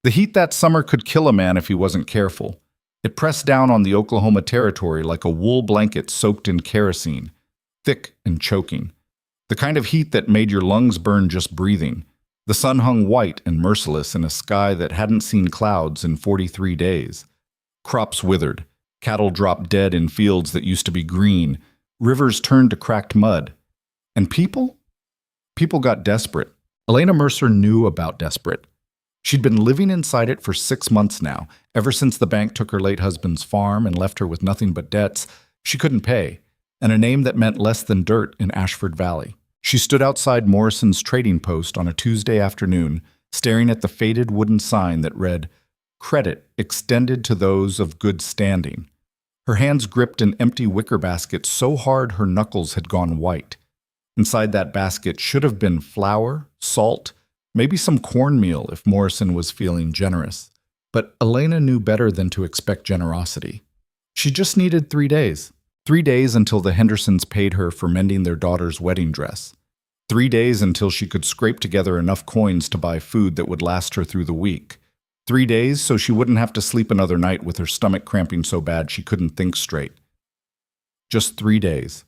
The heat that summer could kill a man if he wasn't careful. It pressed down on the Oklahoma territory like a wool blanket soaked in kerosene, thick and choking. The kind of heat that made your lungs burn just breathing. The sun hung white and merciless in a sky that hadn't seen clouds in 43 days. Crops withered. Cattle dropped dead in fields that used to be green. Rivers turned to cracked mud. And people? People got desperate. Elena Mercer knew about desperate. She'd been living inside it for 6 months now. Ever since the bank took her late husband's farm and left her with nothing but debts she couldn't pay, and a name that meant less than dirt in Ashford Valley. She stood outside Morrison's trading post on a Tuesday afternoon, staring at the faded wooden sign that read, "Credit extended to those of good standing." Her hands gripped an empty wicker basket so hard her knuckles had gone white. Inside that basket should have been flour, salt, maybe some cornmeal if Morrison was feeling generous. But Elena knew better than to expect generosity. She just needed 3 days. 3 days until the Hendersons paid her for mending their daughter's wedding dress. 3 days until she could scrape together enough coins to buy food that would last her through the week. 3 days so she wouldn't have to sleep another night with her stomach cramping so bad she couldn't think straight. Just 3 days.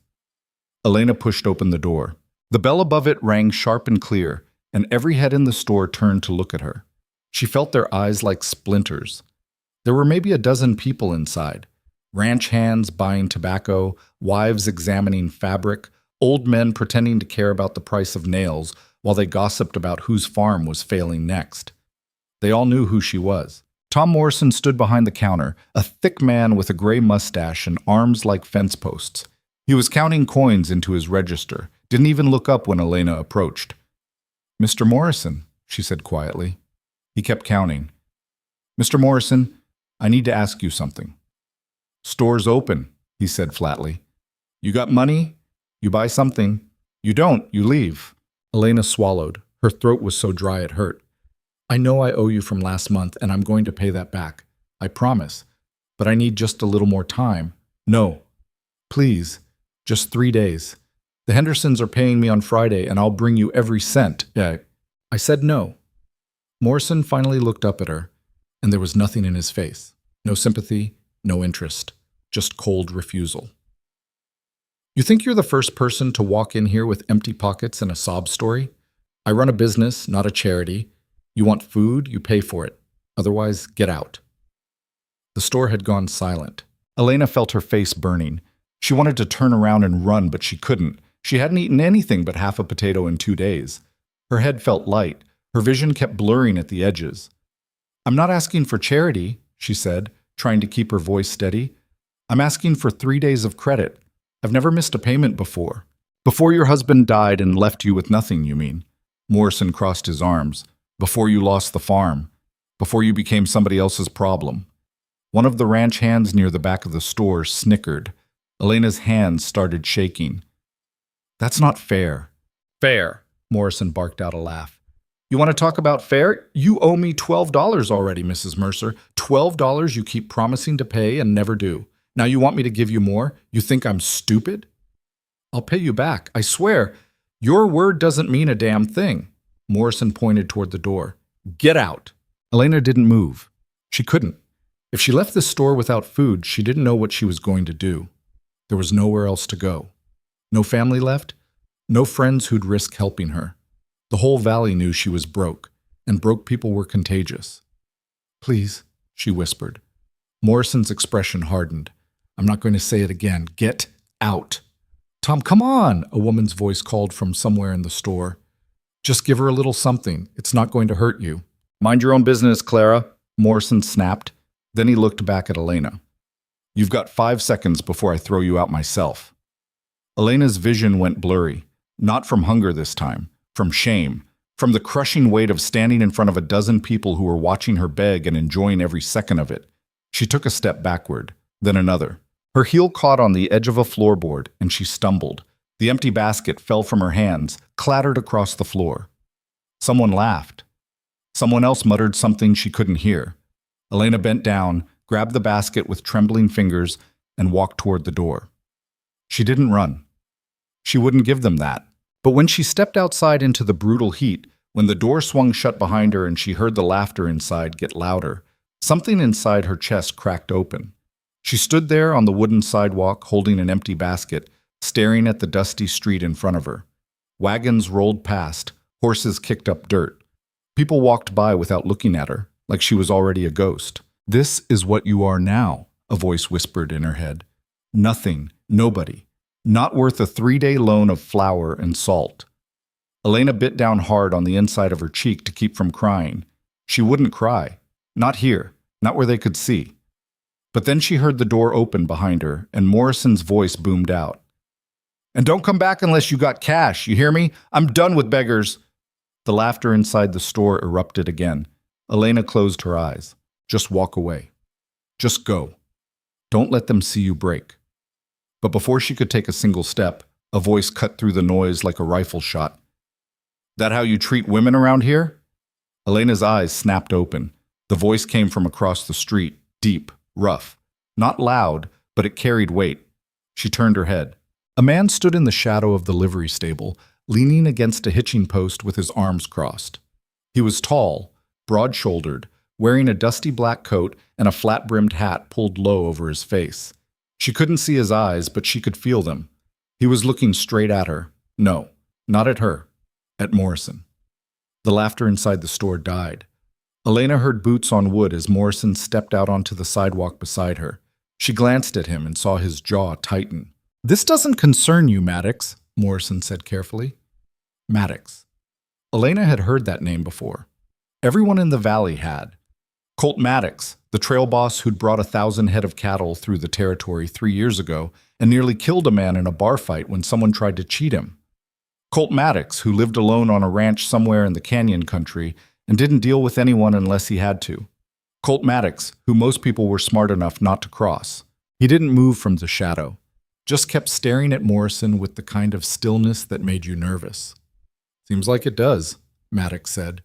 Elena pushed open the door. The bell above it rang sharp and clear, and every head in the store turned to look at her. She felt their eyes like splinters. There were maybe a dozen people inside. Ranch hands buying tobacco, wives examining fabric, old men pretending to care about the price of nails while they gossiped about whose farm was failing next. They all knew who she was. Tom Morrison stood behind the counter, a thick man with a gray mustache and arms like fence posts. He was counting coins into his register, didn't even look up when Elena approached. "Mr. Morrison," she said quietly. He kept counting. "Mr. Morrison, I need to ask you something." "Store's open," he said flatly. "You got money? You buy something. You don't, you leave." Elena swallowed. Her throat was so dry it hurt. "I know I owe you from last month, and I'm going to pay that back. I promise. But I need just a little more time." "No. Please. Just 3 days. The Hendersons are paying me on Friday, and I'll bring you every cent." I said no. Morrison finally looked up at her, and there was nothing in his face. No sympathy, no interest. Just cold refusal. "You think you're the first person to walk in here with empty pockets and a sob story? I run a business, not a charity. You want food, you pay for it. Otherwise, get out." The store had gone silent. Elena felt her face burning. She wanted to turn around and run, but she couldn't. She hadn't eaten anything but half a potato in 2 days. Her head felt light. Her vision kept blurring at the edges. "I'm not asking for charity," she said, trying to keep her voice steady. "I'm asking for 3 days of credit. I've never missed a payment before." "Before your husband died and left you with nothing, you mean?" Morrison crossed his arms. "Before you lost the farm. Before you became somebody else's problem." One of the ranch hands near the back of the store snickered. Elena's hands started shaking. "That's not fair." "Fair," Morrison barked out a laugh. "You want to talk about fair? You owe me $12 already, Mrs. Mercer. $12 you keep promising to pay and never do. Now you want me to give you more? You think I'm stupid?" "I'll pay you back, I swear. Your word doesn't mean a damn thing." Morrison pointed toward the door. "Get out." Elena didn't move. She couldn't. If she left the store without food, she didn't know what she was going to do. There was nowhere else to go. No family left. No friends who'd risk helping her. The whole valley knew she was broke, and broke people were contagious. "Please," she whispered. Morrison's expression hardened. "I'm not going to say it again. Get out." "Tom, come on," a woman's voice called from somewhere in the store. "Just give her a little something. It's not going to hurt you." "Mind your own business, Clara," Morrison snapped. Then he looked back at Elena. "You've got 5 seconds before I throw you out myself." Elena's vision went blurry, not from hunger this time, from shame, from the crushing weight of standing in front of a dozen people who were watching her beg and enjoying every second of it. She took a step backward, then another. Her heel caught on the edge of a floorboard, and she stumbled. The empty basket fell from her hands, clattered across the floor. Someone laughed. Someone else muttered something she couldn't hear. Elena bent down, grabbed the basket with trembling fingers, and walked toward the door. She didn't run. She wouldn't give them that. But when she stepped outside into the brutal heat, When the door swung shut behind her and she heard the laughter inside get louder, something inside her chest cracked open. She stood there on the wooden sidewalk holding an empty basket, staring at the dusty street in front of her. Wagons rolled past, horses kicked up dirt. People walked by without looking at her, like she was already a ghost. "This is what you are now," a voice whispered in her head. "Nothing, nobody. Not worth a 3-day loan of flour and salt." Elena bit down hard on the inside of her cheek to keep from crying. She wouldn't cry. Not here, not where they could see. But then she heard the door open behind her, and Morrison's voice boomed out. "And don't come back unless you got cash, you hear me? I'm done with beggars." The laughter inside the store erupted again. Elena closed her eyes. "Just walk away. Just go. Don't let them see you break." But before she could take a single step, a voice cut through the noise like a rifle shot. "That how you treat women around here?" Elena's eyes snapped open. The voice came from across the street, deep, rough. Not loud, but it carried weight. She turned her head. A man stood in the shadow of the livery stable, leaning against a hitching post with his arms crossed. He was tall, broad-shouldered, wearing a dusty black coat and a flat-brimmed hat pulled low over his face. She couldn't see his eyes, but she could feel them. He was looking straight at her. No, not at her. At Morrison. The laughter inside the store died. Elena heard boots on wood as Morrison stepped out onto the sidewalk beside her. She glanced at him and saw his jaw tighten. "This doesn't concern you, Maddox," Morrison said carefully. Maddox. Elena had heard that name before. Everyone in the valley had. Colt Maddox, the trail boss who'd brought 1,000 head of cattle through the territory 3 years ago and nearly killed a man in a bar fight when someone tried to cheat him. Colt Maddox, who lived alone on a ranch somewhere in the canyon country and didn't deal with anyone unless he had to. Colt Maddox, who most people were smart enough not to cross. He didn't move from the shadow, just kept staring at Morrison with the kind of stillness that made you nervous. "Seems like it does," Maddox said.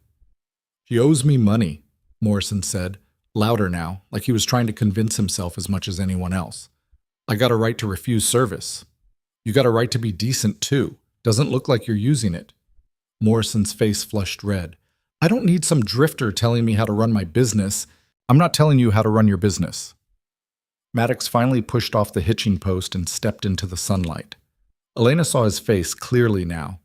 "He owes me money," Morrison said, louder now, like he was trying to convince himself as much as anyone else. "I got a right to refuse service. You got a right to be decent, too. Doesn't look like you're using it." Morrison's face flushed red. "I don't need some drifter telling me how to run my business. I'm not telling you how to run your business." Maddox finally pushed off the hitching post and stepped into the sunlight. Elena saw his face clearly now.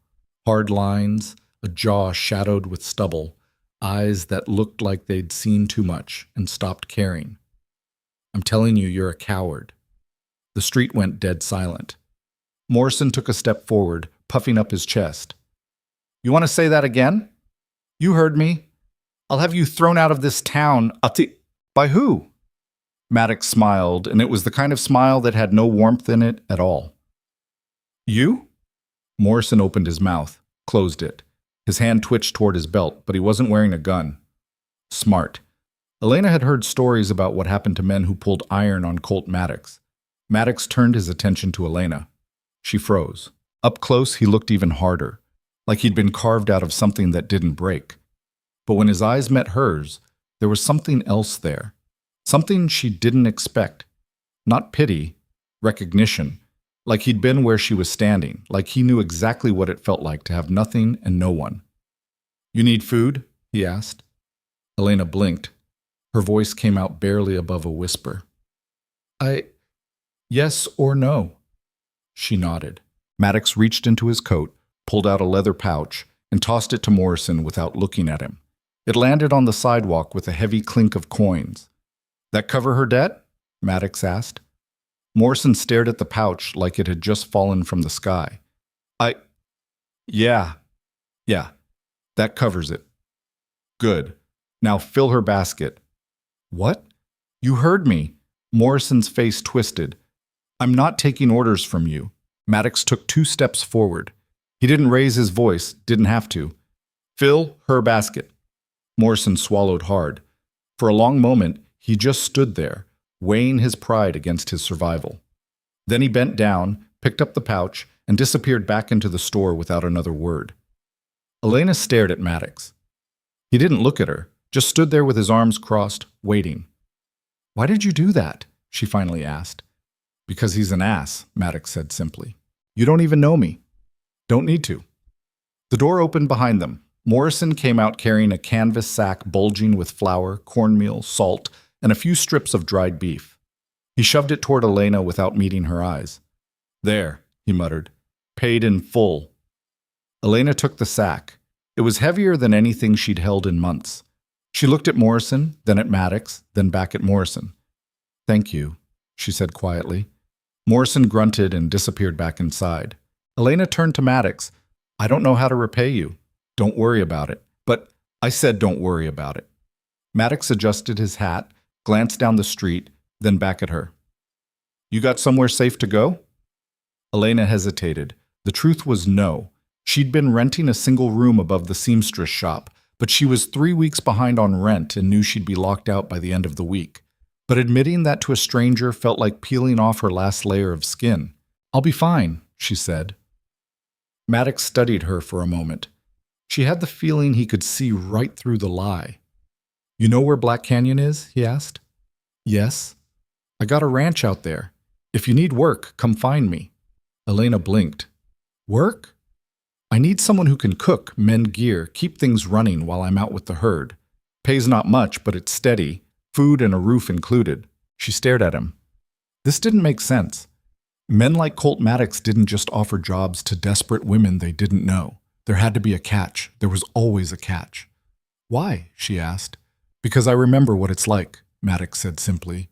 Hard lines, a jaw shadowed with stubble, eyes that looked like they'd seen too much and stopped caring. "I'm telling you, you're a coward." The street went dead silent. Morrison took a step forward, puffing up his chest. "You want to say that again? You heard me. I'll have you thrown out of this town. By who?" Maddox smiled, and it was the kind of smile that had no warmth in it at all. "You?" Morrison opened his mouth, closed it. His hand twitched toward his belt, but he wasn't wearing a gun. Smart. Elena had heard stories about what happened to men who pulled iron on Colt Maddox. Maddox turned his attention to Elena. She froze. Up close, he looked even harder, like he'd been carved out of something that didn't break. But when his eyes met hers, there was something else there. Something she didn't expect. Not pity, recognition. Like he'd been where she was standing, like he knew exactly what it felt like to have nothing and no one. "You need food?" he asked. Elena blinked. Her voice came out barely above a whisper. Yes or no?" She nodded. Maddox reached into his coat, pulled out a leather pouch, and tossed it to Morrison without looking at him. It landed on the sidewalk with a heavy clink of coins. "That cover her debt?" Maddox asked. Morrison stared at the pouch like it had just fallen from the sky. Yeah, that covers it." "Good. Now fill her basket." "What?" "You heard me." Morrison's face twisted. "I'm not taking orders from you." Maddox took 2 steps forward. He didn't raise his voice, didn't have to. "Fill her basket." Morrison swallowed hard. For a long moment, he just stood there, weighing his pride against his survival. Then he bent down, picked up the pouch, and disappeared back into the store without another word. Elena stared at Maddox. He didn't look at her, just stood there with his arms crossed, waiting. "Why did you do that?" she finally asked. "Because he's an ass," Maddox said simply. "You don't even know me." "Don't need to." The door opened behind them. Morrison came out carrying a canvas sack bulging with flour, cornmeal, salt, and a few strips of dried beef. He shoved it toward Elena without meeting her eyes. "There," he muttered. "Paid in full." Elena took the sack. It was heavier than anything she'd held in months. She looked at Morrison, then at Maddox, then back at Morrison. "Thank you," she said quietly. Morrison grunted and disappeared back inside. Elena turned to Maddox. "I don't know how to repay you. Don't worry about it." "But I said don't worry about it." Maddox adjusted his hat, glanced down the street, then back at her. "You got somewhere safe to go?" Elena hesitated. The truth was no. She'd been renting a single room above the seamstress shop, but she was 3 weeks behind on rent and knew she'd be locked out by the end of the week. But admitting that to a stranger felt like peeling off her last layer of skin. "I'll be fine," she said. Maddox studied her for a moment. She had the feeling he could see right through the lie. "You know where Black Canyon is?" he asked. "Yes. I got a ranch out there. If you need work, come find me." Elena blinked. "Work? I need someone who can cook, mend gear, keep things running while I'm out with the herd. Pays not much, but it's steady, food and a roof included." She stared at him. This didn't make sense. Men like Colt Maddox didn't just offer jobs to desperate women they didn't know. There had to be a catch. There was always a catch. "Why?" she asked. "Because I remember what it's like," Maddox said simply.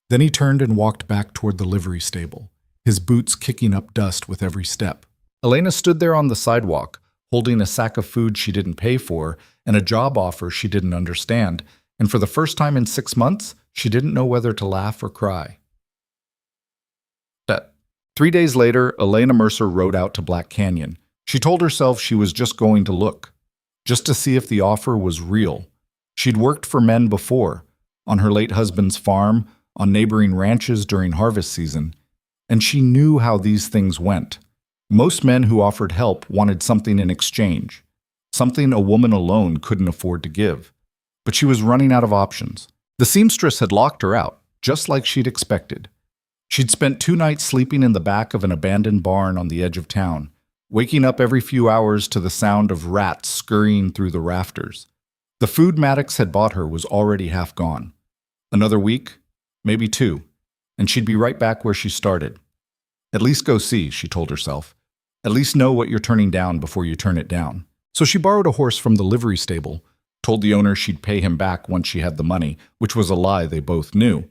Then he turned and walked back toward the livery stable, his boots kicking up dust with every step. Elena stood there on the sidewalk, holding a sack of food she didn't pay for and a job offer she didn't understand, and for the first time in 6 months, she didn't know whether to laugh or cry. 3 days later, Elena Mercer rode out to Black Canyon. She told herself she was just going to look, just to see if the offer was real. She'd worked for men before, on her late husband's farm, on neighboring ranches during harvest season, and she knew how these things went. Most men who offered help wanted something in exchange, something a woman alone couldn't afford to give. But she was running out of options. The seamstress had locked her out, just like she'd expected. She'd spent 2 nights sleeping in the back of an abandoned barn on the edge of town, waking up every few hours to the sound of rats scurrying through the rafters. The food Maddox had bought her was already half gone. Another week, maybe 2, and she'd be right back where she started. At least go see, she told herself. At least know what you're turning down before you turn it down. So she borrowed a horse from the livery stable, told the owner she'd pay him back once she had the money, which was a lie they both knew,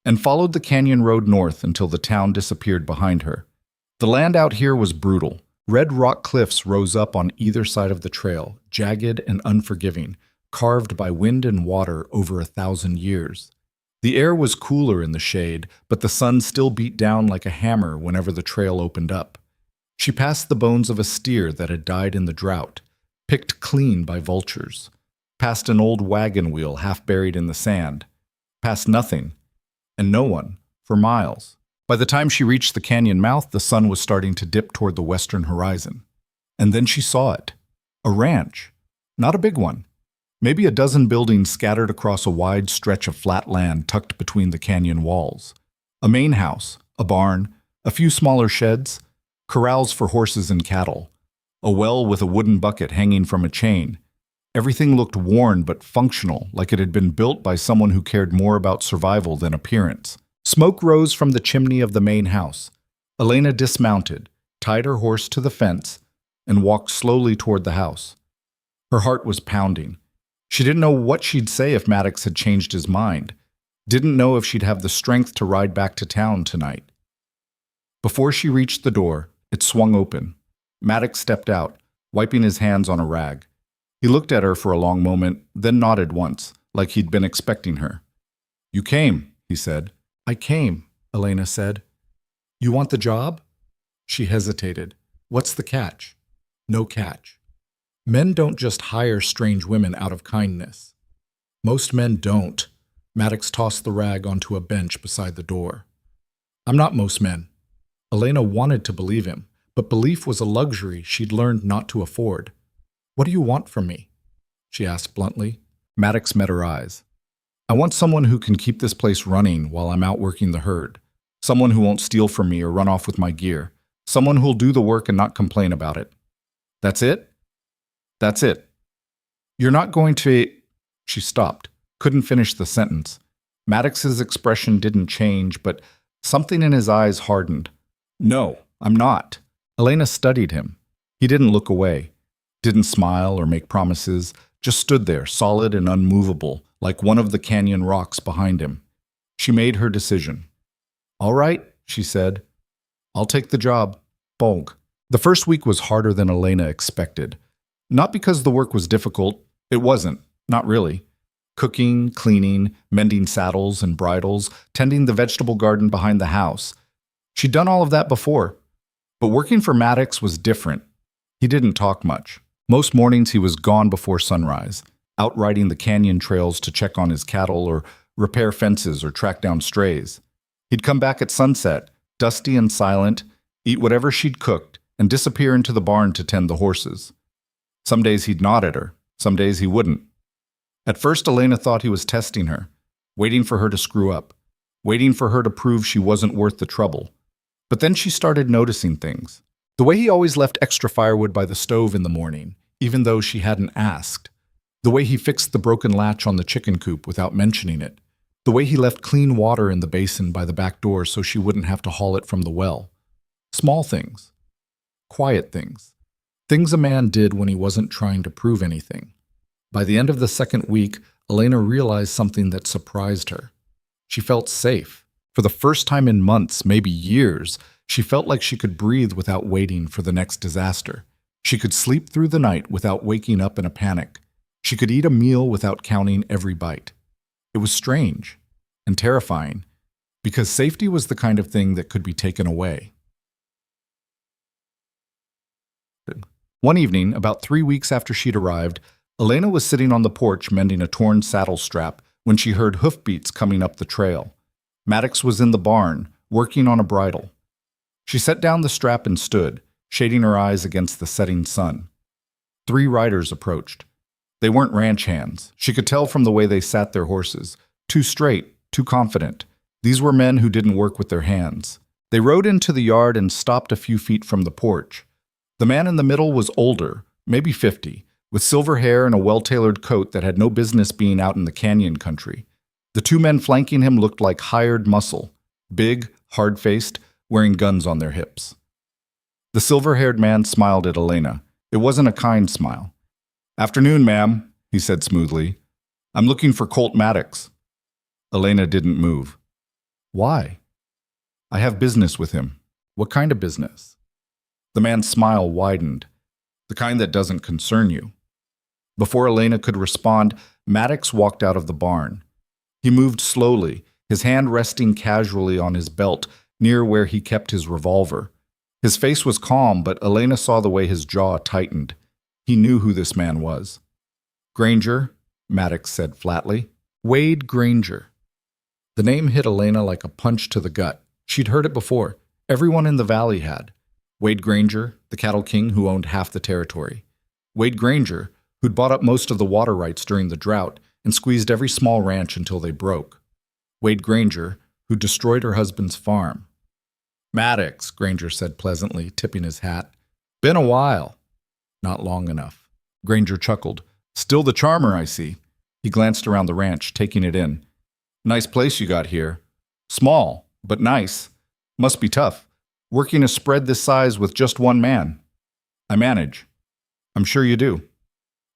and followed the canyon road north until the town disappeared behind her. The land out here was brutal. Red rock cliffs rose up on either side of the trail, jagged and unforgiving, carved by wind and water over 1,000 years. The air was cooler in the shade, but the sun still beat down like a hammer whenever the trail opened up. She passed the bones of a steer that had died in the drought, picked clean by vultures, past an old wagon wheel half buried in the sand, past nothing, and no one, for miles. By the time she reached the canyon mouth, the sun was starting to dip toward the western horizon. And then she saw it. A ranch. Not a big one. Maybe a dozen buildings scattered across a wide stretch of flat land tucked between the canyon walls. A main house, a barn, a few smaller sheds, corrals for horses and cattle, a well with a wooden bucket hanging from a chain. Everything looked worn but functional, like it had been built by someone who cared more about survival than appearance. Smoke rose from the chimney of the main house. Elena dismounted, tied her horse to the fence, and walked slowly toward the house. Her heart was pounding. She didn't know what she'd say if Maddox had changed his mind. Didn't know if she'd have the strength to ride back to town tonight. Before she reached the door, it swung open. Maddox stepped out, wiping his hands on a rag. He looked at her for a long moment, then nodded once, like he'd been expecting her. "You came," he said. "I came," Elena said. "You want the job?" She hesitated. "What's the catch?" "No catch. Men don't just hire strange women out of kindness." "Most men don't." Maddox tossed the rag onto a bench beside the door. "I'm not most men." Elena wanted to believe him, but belief was a luxury she'd learned not to afford. "What do you want from me?" she asked bluntly. Maddox met her eyes. "I want someone who can keep this place running while I'm out working the herd. Someone who won't steal from me or run off with my gear. Someone who'll do the work and not complain about it." "That's it?" "That's it." You're not going to... She stopped, couldn't finish the sentence. Maddox's expression didn't change, but something in his eyes hardened. No, I'm not. Elena studied him. He didn't look away, didn't smile or make promises, just stood there, solid and unmovable, like one of the canyon rocks behind him. She made her decision. All right, she said. I'll take the job. Bolg. The first week was harder than Elena expected. Not because the work was difficult. It wasn't. Not really. Cooking, cleaning, mending saddles and bridles, tending the vegetable garden behind the house. She'd done all of that before. But working for Maddox was different. He didn't talk much. Most mornings he was gone before sunrise, out riding the canyon trails to check on his cattle or repair fences or track down strays. He'd come back at sunset, dusty and silent, eat whatever she'd cooked, and disappear into the barn to tend the horses. Some days he'd nod at her, some days he wouldn't. At first, Elena thought he was testing her, waiting for her to screw up, waiting for her to prove she wasn't worth the trouble. But then she started noticing things. The way he always left extra firewood by the stove in the morning, even though she hadn't asked. The way he fixed the broken latch on the chicken coop without mentioning it. The way he left clean water in the basin by the back door so she wouldn't have to haul it from the well. Small things. Quiet things. Things a man did when he wasn't trying to prove anything. By the end of the second week, Elena realized something that surprised her. She felt safe. For the first time in months, maybe years, she felt like she could breathe without waiting for the next disaster. She could sleep through the night without waking up in a panic. She could eat a meal without counting every bite. It was strange and terrifying, because safety was the kind of thing that could be taken away. One evening, about 3 weeks after she'd arrived, Elena was sitting on the porch mending a torn saddle strap when she heard hoofbeats coming up the trail. Maddox was in the barn, working on a bridle. She set down the strap and stood, shading her eyes against the setting sun. 3 riders approached. They weren't ranch hands. She could tell from the way they sat their horses. Too straight, too confident. These were men who didn't work with their hands. They rode into the yard and stopped a few feet from the porch. The man in the middle was older, maybe 50, with silver hair and a well-tailored coat that had no business being out in the canyon country. The 2 men flanking him looked like hired muscle, big, hard-faced, wearing guns on their hips. The silver-haired man smiled at Elena. It wasn't a kind smile. "Afternoon, ma'am," he said smoothly. "I'm looking for Colt Maddox." Elena didn't move. "Why?" "I have business with him." "What kind of business?" The man's smile widened. "The kind that doesn't concern you." Before Elena could respond, Maddox walked out of the barn. He moved slowly, his hand resting casually on his belt, near where he kept his revolver. His face was calm, but Elena saw the way his jaw tightened. He knew who this man was. "Granger," Maddox said flatly. "Wade Granger." The name hit Elena like a punch to the gut. She'd heard it before. Everyone in the valley had. Wade Granger, the cattle king who owned half the territory. Wade Granger, who'd bought up most of the water rights during the drought and squeezed every small ranch until they broke. Wade Granger, who destroyed her husband's farm. "Maddox," Granger said pleasantly, tipping his hat. "Been a while." "Not long enough." Granger chuckled. "Still the charmer, I see." He glanced around the ranch, taking it in. "Nice place you got here. Small, but nice. Must be tough, working a spread this size with just one man." "I manage." "I'm sure you do."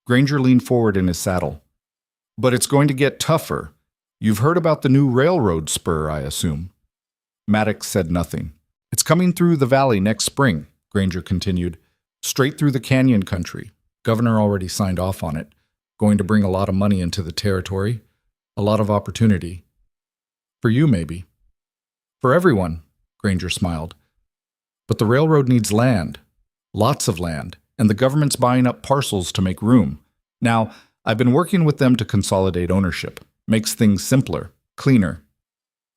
Granger leaned forward in his saddle. "But it's going to get tougher. You've heard about the new railroad spur, I assume." Maddox said nothing. "It's coming through the valley next spring," Granger continued. "Straight through the canyon country. Governor already signed off on it. Going to bring a lot of money into the territory. A lot of opportunity. For you, maybe." "For everyone," Granger smiled. "But the railroad needs land. Lots of land. And the government's buying up parcels to make room. Now, I've been working with them to consolidate ownership. Makes things simpler, cleaner."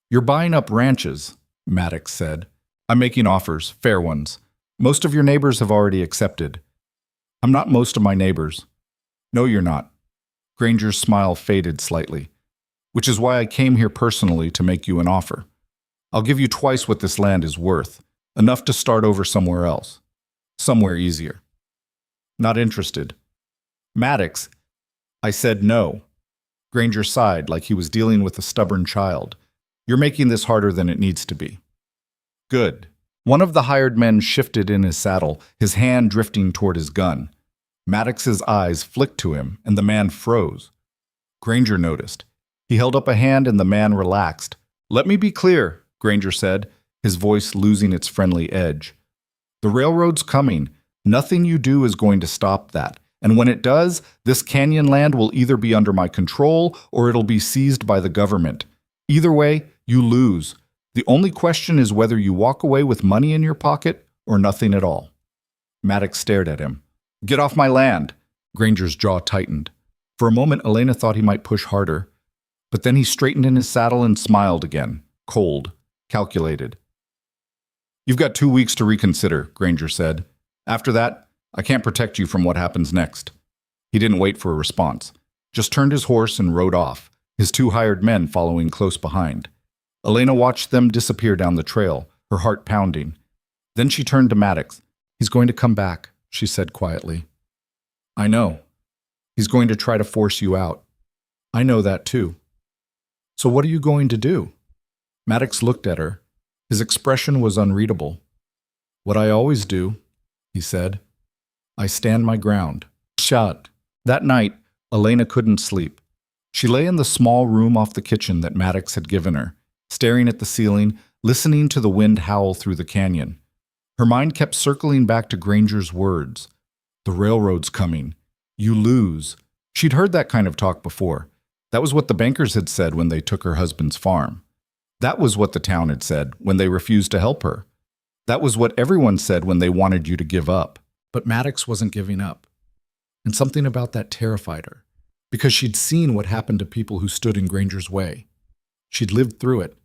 "You're buying up ranches," Maddox said. "I'm making offers, fair ones. Most of your neighbors have already accepted." "I'm not most of my neighbors." "No, you're not." Granger's smile faded slightly. "Which is why I came here personally to make you an offer. I'll give you twice what this land is worth, enough to start over somewhere else. Somewhere easier." "Not interested." "Maddox, I said no. Granger sighed like he was dealing with a stubborn child. You're making this harder than it needs to be. Good. One of the hired men shifted in his saddle, his hand drifting toward his gun. Maddox's eyes flicked to him, and the man froze. Granger noticed. He held up a hand and the man relaxed. Let me be clear, Granger said, his voice losing its friendly edge. The railroad's coming. Nothing you do is going to stop that. And when it does, this canyon land will either be under my control or it'll be seized by the government. Either way, you lose. The only question is whether you walk away with money in your pocket or nothing at all. Maddox stared at him. Get off my land. Granger's jaw tightened. For a moment, Elena thought he might push harder. But then he straightened in his saddle and smiled again, cold, calculated. You've got 2 weeks to reconsider, Granger said. After that, I can't protect you from what happens next. He didn't wait for a response, just turned his horse and rode off, his 2 hired men following close behind. Elena watched them disappear down the trail, her heart pounding. Then she turned to Maddox. He's going to come back, she said quietly. I know. He's going to try to force you out. I know that too. So what are you going to do? Maddox looked at her. His expression was unreadable. What I always do, he said. I stand my ground. Shut. That night, Elena couldn't sleep. She lay in the small room off the kitchen that Maddox had given her, staring at the ceiling, listening to the wind howl through the canyon. Her mind kept circling back to Granger's words. The railroad's coming. You lose. She'd heard that kind of talk before. That was what the bankers had said when they took her husband's farm. That was what the town had said when they refused to help her. That was what everyone said when they wanted you to give up. But Maddox wasn't giving up. And something about that terrified her, because she'd seen what happened to people who stood in Granger's way. She'd lived through it.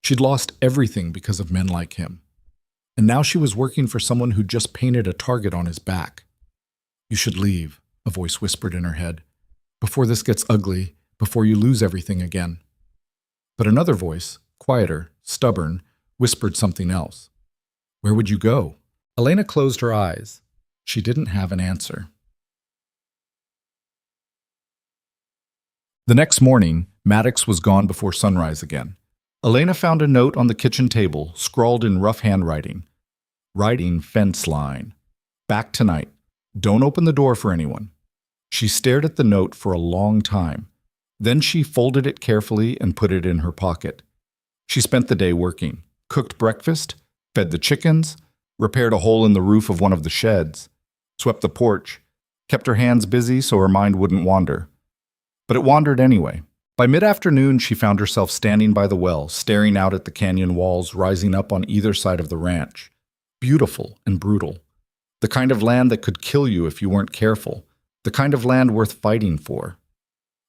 She'd lost everything because of men like him. And now she was working for someone who just painted a target on his back. You should leave, a voice whispered in her head, before this gets ugly, before you lose everything again. But another voice, quieter, stubborn, whispered something else. Where would you go? Elena closed her eyes. She didn't have an answer. The next morning, Maddox was gone before sunrise again. Elena found a note on the kitchen table, scrawled in rough handwriting. Writing fence line. Back tonight. Don't open the door for anyone. She stared at the note for a long time. Then she folded it carefully and put it in her pocket. She spent the day working, cooked breakfast, fed the chickens, repaired a hole in the roof of one of the sheds, swept the porch, kept her hands busy so her mind wouldn't wander. But it wandered anyway. By mid-afternoon, she found herself standing by the well, staring out at the canyon walls rising up on either side of the ranch. Beautiful and brutal. The kind of land that could kill you if you weren't careful. The kind of land worth fighting for.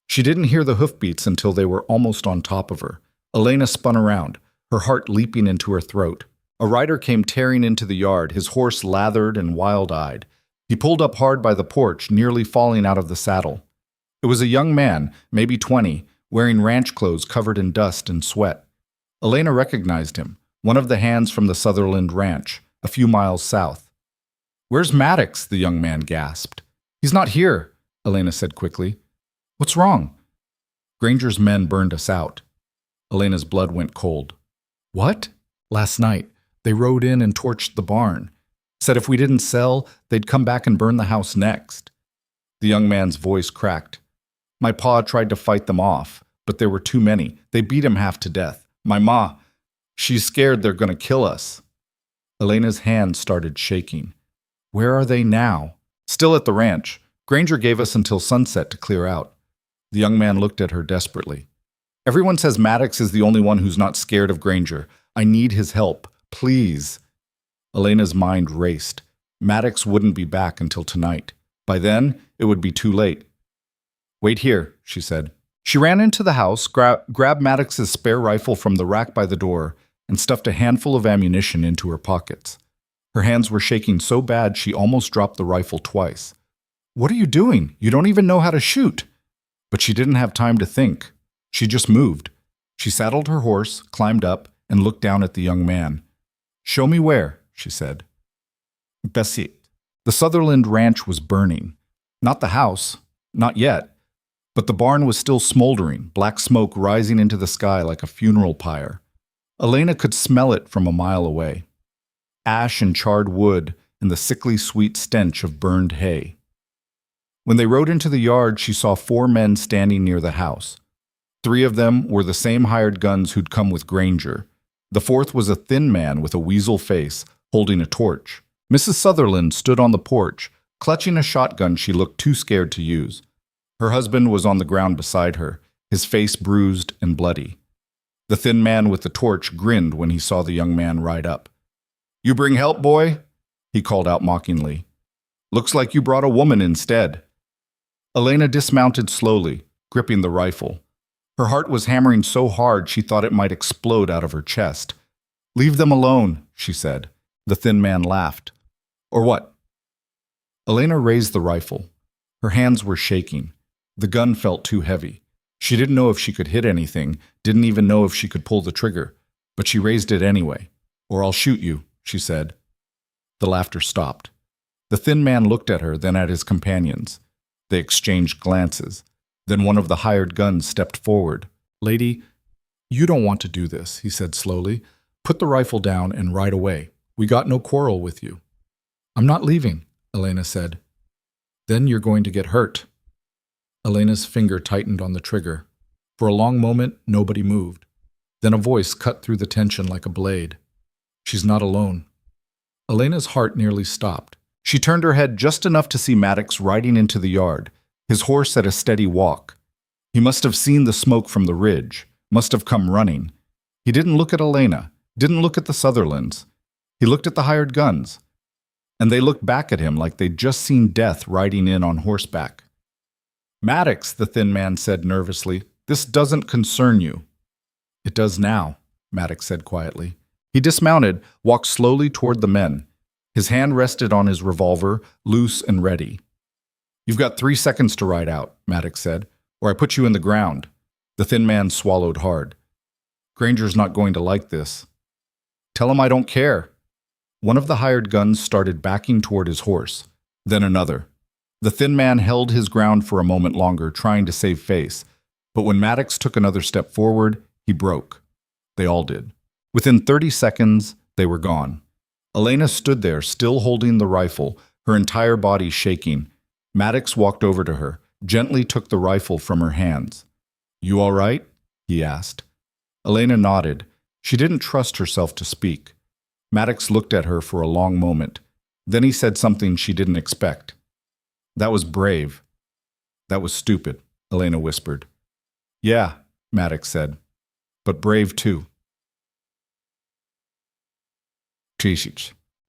She didn't hear the hoofbeats until they were almost on top of her. Elena spun around, her heart leaping into her throat. A rider came tearing into the yard, his horse lathered and wild-eyed. He pulled up hard by the porch, nearly falling out of the saddle. It was a young man, maybe 20, wearing ranch clothes covered in dust and sweat. Elena recognized him, one of the hands from the Sutherland Ranch, a few miles south. Where's Maddox? The young man gasped. He's not here, Elena said quickly. What's wrong? Granger's men burned us out. Elena's blood went cold. What? Last night, they rode in and torched the barn. Said if we didn't sell, they'd come back and burn the house next. The young man's voice cracked. My pa tried to fight them off, but there were too many. They beat him half to death. My ma, she's scared they're going to kill us. Elena's hand started shaking. Where are they now? Still at the ranch. Granger gave us until sunset to clear out. The young man looked at her desperately. Everyone says Maddox is the only one who's not scared of Granger. I need his help. Please. Elena's mind raced. Maddox wouldn't be back until tonight. By then, it would be too late. Wait here, she said. She ran into the house, grabbed Maddox's spare rifle from the rack by the door, and stuffed a handful of ammunition into her pockets. Her hands were shaking so bad she almost dropped the rifle twice. What are you doing? You don't even know how to shoot. But she didn't have time to think. She just moved. She saddled her horse, climbed up, and looked down at the young man. Show me where, she said. Bessie. The Sutherland Ranch was burning. Not the house. Not yet. But the barn was still smoldering, black smoke rising into the sky like a funeral pyre. Elena could smell it from a mile away. Ash and charred wood and the sickly sweet stench of burned hay. When they rode into the yard, she saw 4 men standing near the house. 3 of them were the same hired guns who'd come with Granger. The 4th was a thin man with a weasel face, holding a torch. Mrs. Sutherland stood on the porch, clutching a shotgun she looked too scared to use. Her husband was on the ground beside her, his face bruised and bloody. The thin man with the torch grinned when he saw the young man ride up. "You bring help, boy?" he called out mockingly. "Looks like you brought a woman instead." Elena dismounted slowly, gripping the rifle. Her heart was hammering so hard she thought it might explode out of her chest. "Leave them alone," she said. The thin man laughed. "Or what?" Elena raised the rifle. Her hands were shaking. The gun felt too heavy. She didn't know if she could hit anything, didn't even know if she could pull the trigger. But she raised it anyway. "Or I'll shoot you," she said. The laughter stopped. The thin man looked at her, then at his companions. They exchanged glances. Then one of the hired guns stepped forward. "Lady, you don't want to do this," he said slowly. "Put the rifle down and ride away. We got no quarrel with you." "I'm not leaving," Elena said. "Then you're going to get hurt." Elena's finger tightened on the trigger. For a long moment, nobody moved. Then a voice cut through the tension like a blade. "She's not alone." Elena's heart nearly stopped. She turned her head just enough to see Maddox riding into the yard, his horse at a steady walk. He must have seen the smoke from the ridge, must have come running. He didn't look at Elena, didn't look at the Sutherlands. He looked at the hired guns. And they looked back at him like they'd just seen death riding in on horseback. "Maddox," the thin man said nervously, "this doesn't concern you." "It does now," Maddox said quietly. He dismounted, walked slowly toward the men. His hand rested on his revolver, loose and ready. "You've got 3 seconds to ride out," Maddox said, "or I put you in the ground." The thin man swallowed hard. "Granger's not going to like this." "Tell him I don't care." One of the hired guns started backing toward his horse, then another. The thin man held his ground for a moment longer, trying to save face. But when Maddox took another step forward, he broke. They all did. Within 30 seconds, they were gone. Elena stood there, still holding the rifle, her entire body shaking. Maddox walked over to her, gently took the rifle from her hands. "You all right?" he asked. Elena nodded. She didn't trust herself to speak. Maddox looked at her for a long moment. Then he said something she didn't expect. "That was brave." "That was stupid," Elena whispered. "Yeah," Maddox said, "but brave too."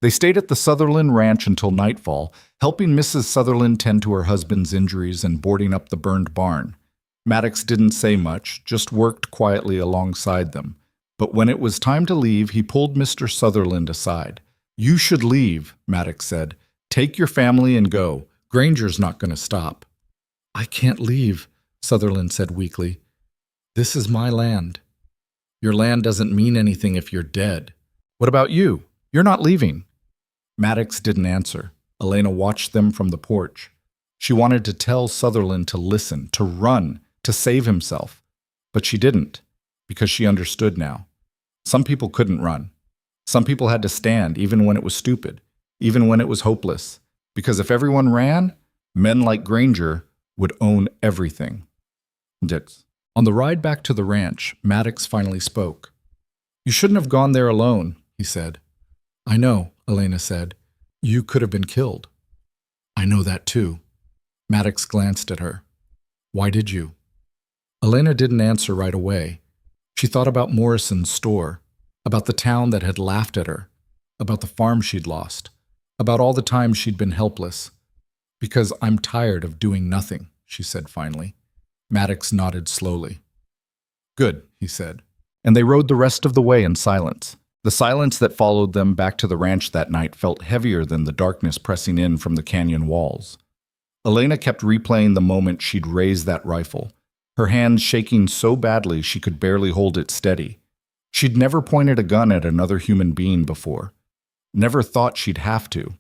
They stayed at the Sutherland Ranch until nightfall, helping Mrs. Sutherland tend to her husband's injuries and boarding up the burned barn. Maddox didn't say much, just worked quietly alongside them. But when it was time to leave, he pulled Mr. Sutherland aside. "You should leave," Maddox said. "Take your family and go. Granger's not going to stop." "I can't leave," Sutherland said weakly. "This is my land." "Your land doesn't mean anything if you're dead." "What about you? You're not leaving." Maddox didn't answer. Elena watched them from the porch. She wanted to tell Sutherland to listen, to run, to save himself. But she didn't, because she understood now. Some people couldn't run. Some people had to stand, even when it was stupid, even when it was hopeless. Because if everyone ran, men like Granger would own everything. On the ride back to the ranch, Maddox finally spoke. "You shouldn't have gone there alone," he said. "I know," Elena said. "You could have been killed." "I know that too." Maddox glanced at her. "Why did you?" Elena didn't answer right away. She thought about Morrison's store, about the town that had laughed at her, about the farm she'd lost, about all the times she'd been helpless. "Because I'm tired of doing nothing," she said finally. Maddox nodded slowly. "Good," he said. And they rode the rest of the way in silence. The silence that followed them back to the ranch that night felt heavier than the darkness pressing in from the canyon walls. Elena kept replaying the moment she'd raised that rifle, her hands shaking so badly she could barely hold it steady. She'd never pointed a gun at another human being before. Never thought she'd have to.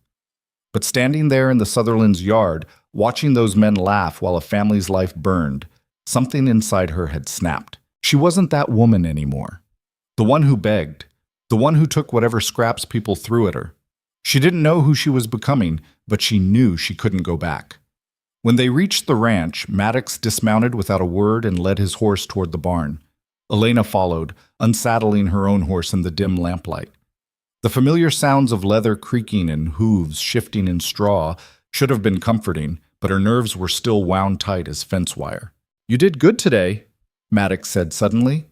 But standing there in the Sutherland's yard, watching those men laugh while a family's life burned, Something inside her had snapped. She wasn't that woman anymore. The one who begged. The one who took whatever scraps people threw at her. She didn't know who she was becoming, but she knew she couldn't go back. When they reached the ranch, Maddox dismounted without a word and led his horse toward the barn. Elena followed, unsaddling her own horse in the dim lamplight. The familiar sounds of leather creaking and hooves shifting in straw should have been comforting, but her nerves were still wound tight as fence wire. "You did good today," Maddox said suddenly.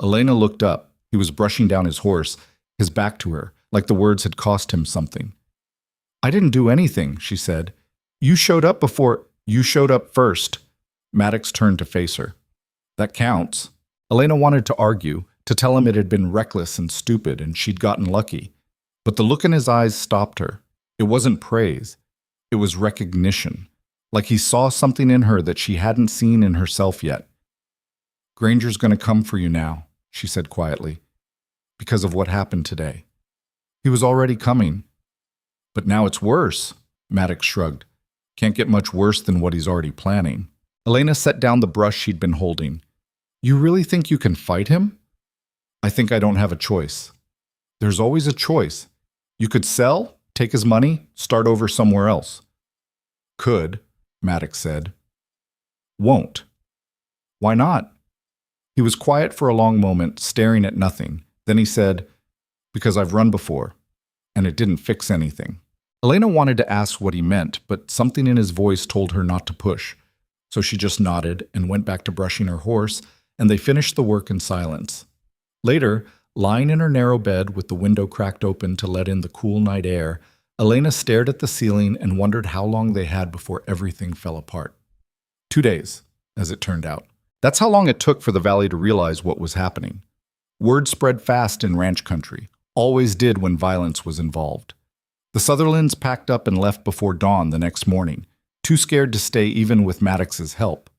Elena looked up. He was brushing down his horse, his back to her, like the words had cost him something. "I didn't do anything," she said. "You showed up before. You showed up first." Maddox turned to face her. "That counts." Elena wanted to argue, to tell him it had been reckless and stupid and she'd gotten lucky. But the look in his eyes stopped her. It wasn't praise. It was recognition, like he saw something in her that she hadn't seen in herself yet. "Granger's going to come for you now," she said quietly, "because of what happened today. He was already coming. But now it's worse," Maddox shrugged. "Can't get much worse than what he's already planning." Elena set down the brush she'd been holding. "You really think you can fight him?" "I think I don't have a choice." "There's always a choice. You could sell, take his money, start over somewhere else." "Could," Maddox said. "Won't." "Why not?" He was quiet for a long moment, staring at nothing. Then he said, "Because I've run before, and it didn't fix anything." Elena wanted to ask what he meant, but something in his voice told her not to push. So she just nodded and went back to brushing her horse, and they finished the work in silence. Later, lying in her narrow bed with the window cracked open to let in the cool night air, Elena stared at the ceiling and wondered how long they had before everything fell apart. 2 days, as it turned out. That's how long it took for the valley to realize what was happening. Word spread fast in ranch country, always did when violence was involved. The Sutherlands packed up and left before dawn the next morning, too scared to stay even with Maddox's help.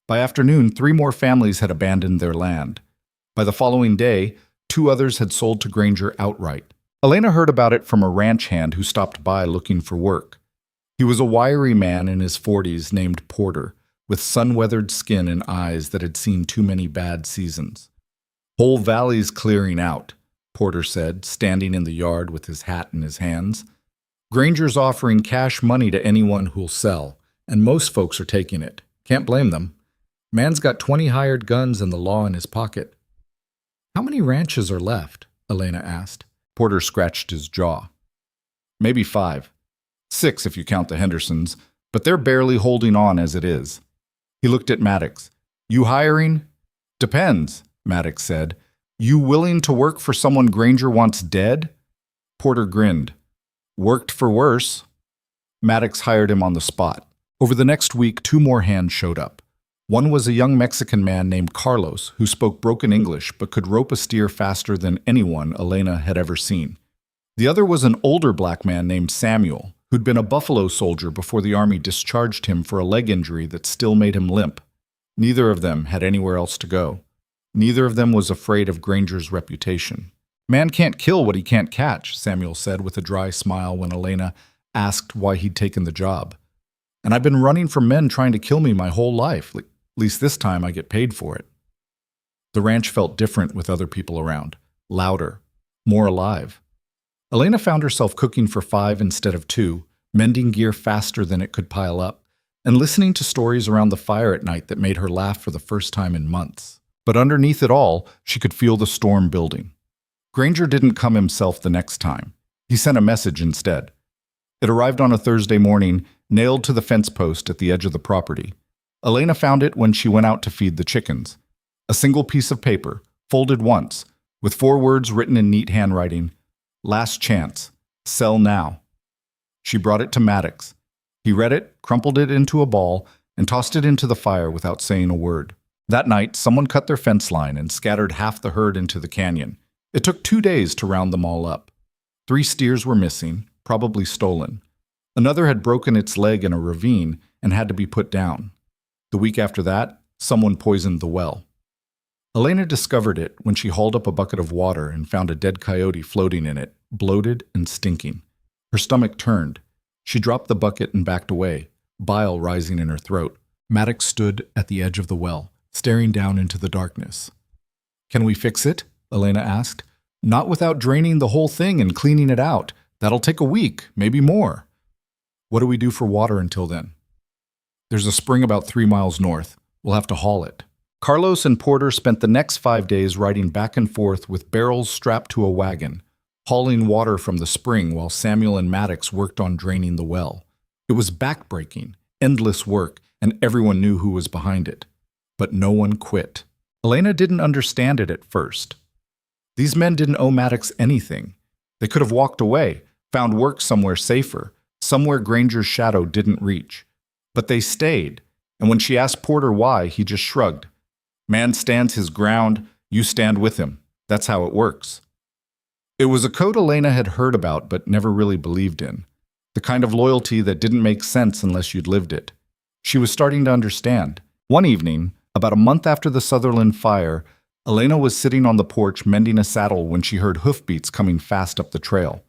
By afternoon, 3 more families had abandoned their land. By the following day, 2 others had sold to Granger outright. Elena heard about it from a ranch hand who stopped by looking for work. He was a wiry man in his 40s named Porter, with sun-weathered skin and eyes that had seen too many bad seasons. "Whole valley's clearing out," Porter said, standing in the yard with his hat in his hands. "Granger's offering cash money to anyone who'll sell, and most folks are taking it. Can't blame them. Man's got 20 hired guns and the law in his pocket." "How many ranches are left?" Elena asked. Porter scratched his jaw. "Maybe 5. 6 if you count the Hendersons, but they're barely holding on as it is." He looked at Maddox. "You hiring?" "Depends," Maddox said. "You willing to work for someone Granger wants dead?" Porter grinned. "Worked for worse." Maddox hired him on the spot. Over the next week, 2 more hands showed up. One was a young Mexican man named Carlos who spoke broken English but could rope a steer faster than anyone Elena had ever seen. The other was an older black man named Samuel, who'd been a Buffalo soldier before the army discharged him for a leg injury that still made him limp. Neither of them had anywhere else to go. Neither of them was afraid of Granger's reputation. "Man can't kill what he can't catch," Samuel said with a dry smile when Elena asked why he'd taken the job. "And I've been running from men trying to kill me my whole life. At least this time I get paid for it." The ranch felt different with other people around, louder, more alive. Elena found herself cooking for 5 instead of 2, mending gear faster than it could pile up, and listening to stories around the fire at night that made her laugh for the first time in months. But underneath it all, she could feel the storm building. Granger didn't come himself the next time. He sent a message instead. It arrived on a Thursday morning, nailed to the fence post at the edge of the property. Elena found it when she went out to feed the chickens. A single piece of paper, folded once, with 4 words written in neat handwriting. "Last chance. Sell now." She brought it to Maddox. He read it, crumpled it into a ball, and tossed it into the fire without saying a word. That night, someone cut their fence line and scattered half the herd into the canyon. It took 2 days to round them all up. 3 steers were missing, probably stolen. Another had broken its leg in a ravine and had to be put down. The week after that, someone poisoned the well. Elena discovered it when she hauled up a bucket of water and found a dead coyote floating in it, bloated and stinking. Her stomach turned. She dropped the bucket and backed away, bile rising in her throat. Maddox stood at the edge of the well, staring down into the darkness. "Can we fix it?" Elena asked. "Not without draining the whole thing and cleaning it out. That'll take a week, maybe more." "What do we do for water until then?" "There's a spring about 3 miles north. We'll have to haul it." Carlos and Porter spent the next 5 days riding back and forth with barrels strapped to a wagon, hauling water from the spring while Samuel and Maddox worked on draining the well. It was backbreaking, endless work, and everyone knew who was behind it. But no one quit. Elena didn't understand it at first. These men didn't owe Maddox anything. They could have walked away, found work somewhere safer, somewhere Granger's shadow didn't reach. But they stayed, and when she asked Porter why, he just shrugged. "Man stands his ground, you stand with him. That's how it works." It was a code Elena had heard about but never really believed in. The kind of loyalty that didn't make sense unless you'd lived it. She was starting to understand. One evening, about a month after the Sutherland fire, Elena was sitting on the porch mending a saddle when she heard hoofbeats coming fast up the trail.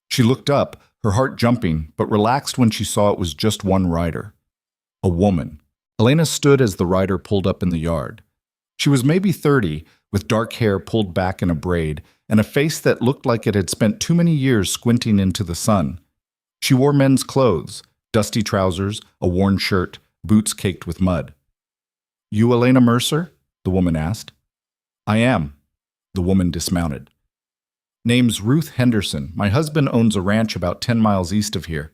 She looked up, her heart jumping, but relaxed when she saw it was just one rider. A woman. Elena stood as the rider pulled up in the yard. She was maybe 30, with dark hair pulled back in a braid, and a face that looked like it had spent too many years squinting into the sun. She wore men's clothes, dusty trousers, a worn shirt, boots caked with mud. "You Elena Mercer?" the woman asked. "I am." The woman dismounted. "Name's Ruth Henderson. My husband owns a ranch about 10 miles east of here."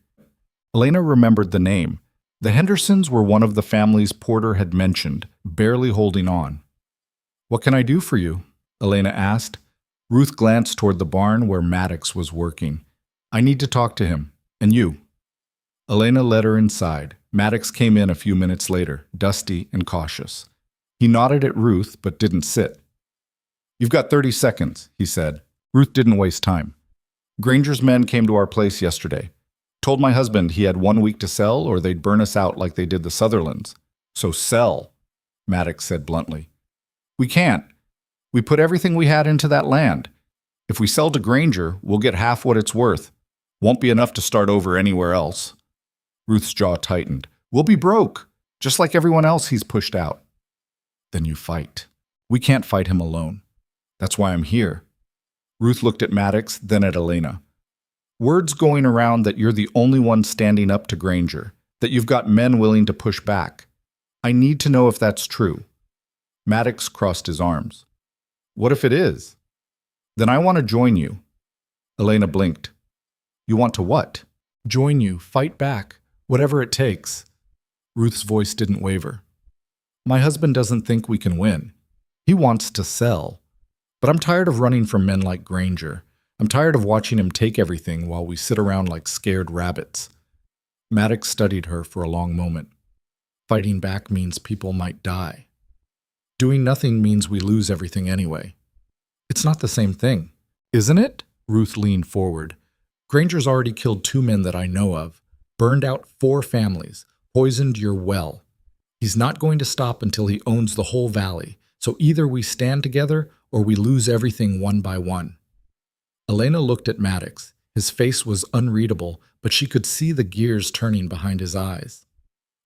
Elena remembered the name. The Hendersons were one of the families Porter had mentioned, barely holding on. "What can I do for you?" Elena asked. Ruth glanced toward the barn where Maddox was working. "I need to talk to him. And you." Elena led her inside. Maddox came in a few minutes later, dusty and cautious. He nodded at Ruth, but didn't sit. "You've got 30 seconds, he said. Ruth didn't waste time. "Granger's men came to our place yesterday. Told my husband he had 1 week to sell or they'd burn us out like they did the Sutherlands. So sell," Maddox said bluntly. "We can't. We put everything we had into that land. If we sell to Granger, we'll get half what it's worth. Won't be enough to start over anywhere else." Ruth's jaw tightened. "We'll be broke, just like everyone else he's pushed out." "Then you fight." "We can't fight him alone. That's why I'm here." Ruth looked at Maddox, then at Elena. "Word's going around that you're the only one standing up to Granger, that you've got men willing to push back. I need to know if that's true." Maddox crossed his arms. "What if it is?" "Then I want to join you." Elena blinked. "You want to what?" "Join you, fight back, whatever it takes." Ruth's voice didn't waver. "My husband doesn't think we can win. He wants to sell. But I'm tired of running from men like Granger. I'm tired of watching him take everything while we sit around like scared rabbits." Maddox studied her for a long moment. "Fighting back means people might die. Doing nothing means we lose everything anyway. It's not the same thing, isn't it?" Ruth leaned forward. "Granger's already killed 2 men that I know of, burned out 4 families, poisoned your well. He's not going to stop until he owns the whole valley, so either we stand together or we lose everything one by one." Elena looked at Maddox. His face was unreadable, but she could see the gears turning behind his eyes.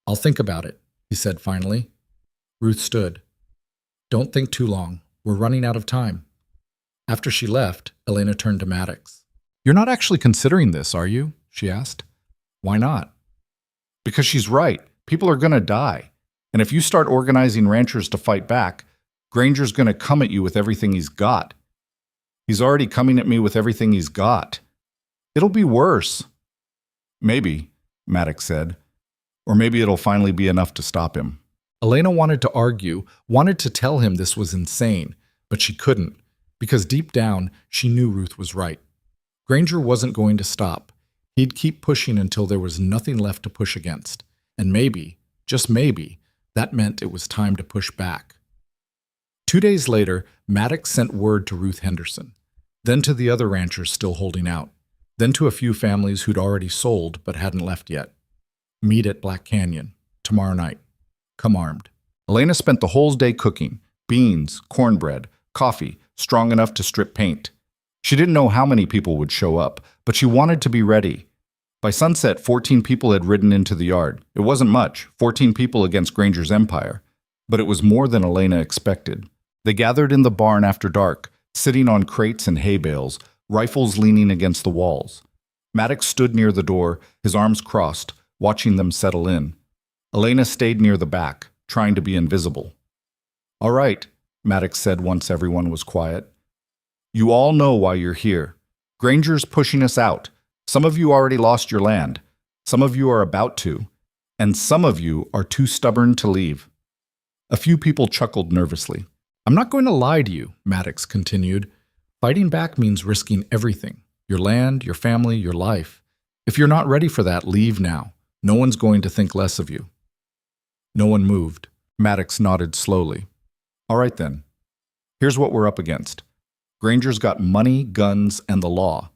"I'll think about it," he said finally. Ruth stood. "Don't think too long. We're running out of time." After she left, Elena turned to Maddox. "You're not actually considering this, are you?" she asked. "Why not?" "Because she's right. People are going to die. And if you start organizing ranchers to fight back, Granger's going to come at you with everything he's got. He's already coming at me with everything he's got. It'll be worse." "Maybe," Maddox said. "Or maybe it'll finally be enough to stop him." Elena wanted to argue, wanted to tell him this was insane, but she couldn't, because deep down, she knew Ruth was right. Granger wasn't going to stop. He'd keep pushing until there was nothing left to push against. And maybe, just maybe, that meant it was time to push back. 2 days later, Maddox sent word to Ruth Henderson, then to the other ranchers still holding out, then to a few families who'd already sold but hadn't left yet. "Meet at Black Canyon, tomorrow night. Come armed." Elena spent the whole day cooking, beans, cornbread, coffee, strong enough to strip paint. She didn't know how many people would show up, but she wanted to be ready. By sunset, 14 people had ridden into the yard. It wasn't much, 14 people against Granger's empire, but it was more than Elena expected. They gathered in the barn after dark, sitting on crates and hay bales, rifles leaning against the walls. Maddox stood near the door, his arms crossed, watching them settle in. Elena stayed near the back, trying to be invisible. "All right," Maddox said once everyone was quiet. "You all know why you're here. Granger's pushing us out. Some of you already lost your land. Some of you are about to. And some of you are too stubborn to leave." A few people chuckled nervously. "I'm not going to lie to you," Maddox continued. "Fighting back means risking everything. Your land, your family, your life. If you're not ready for that, leave now. No one's going to think less of you." No one moved. Maddox nodded slowly. "All right then. Here's what we're up against. Granger's got money, guns, and the law.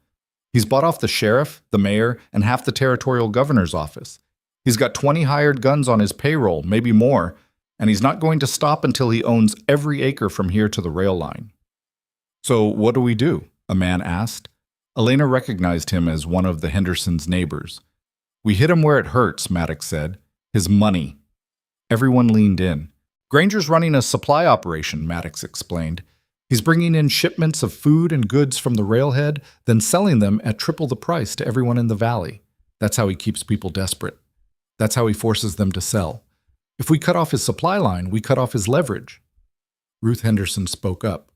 He's bought off the sheriff, the mayor, and half the territorial governor's office. He's got 20 hired guns on his payroll, maybe more, and he's not going to stop until he owns every acre from here to the rail line." "So what do?" a man asked. Elena recognized him as one of the Hendersons' neighbors. "We hit him where it hurts," Maddox said. "His money." Everyone leaned in. "Granger's running a supply operation," Maddox explained. "He's bringing in shipments of food and goods from the railhead, then selling them at triple the price to everyone in the valley. That's how he keeps people desperate. That's how he forces them to sell. If we cut off his supply line, we cut off his leverage." Ruth Henderson spoke up.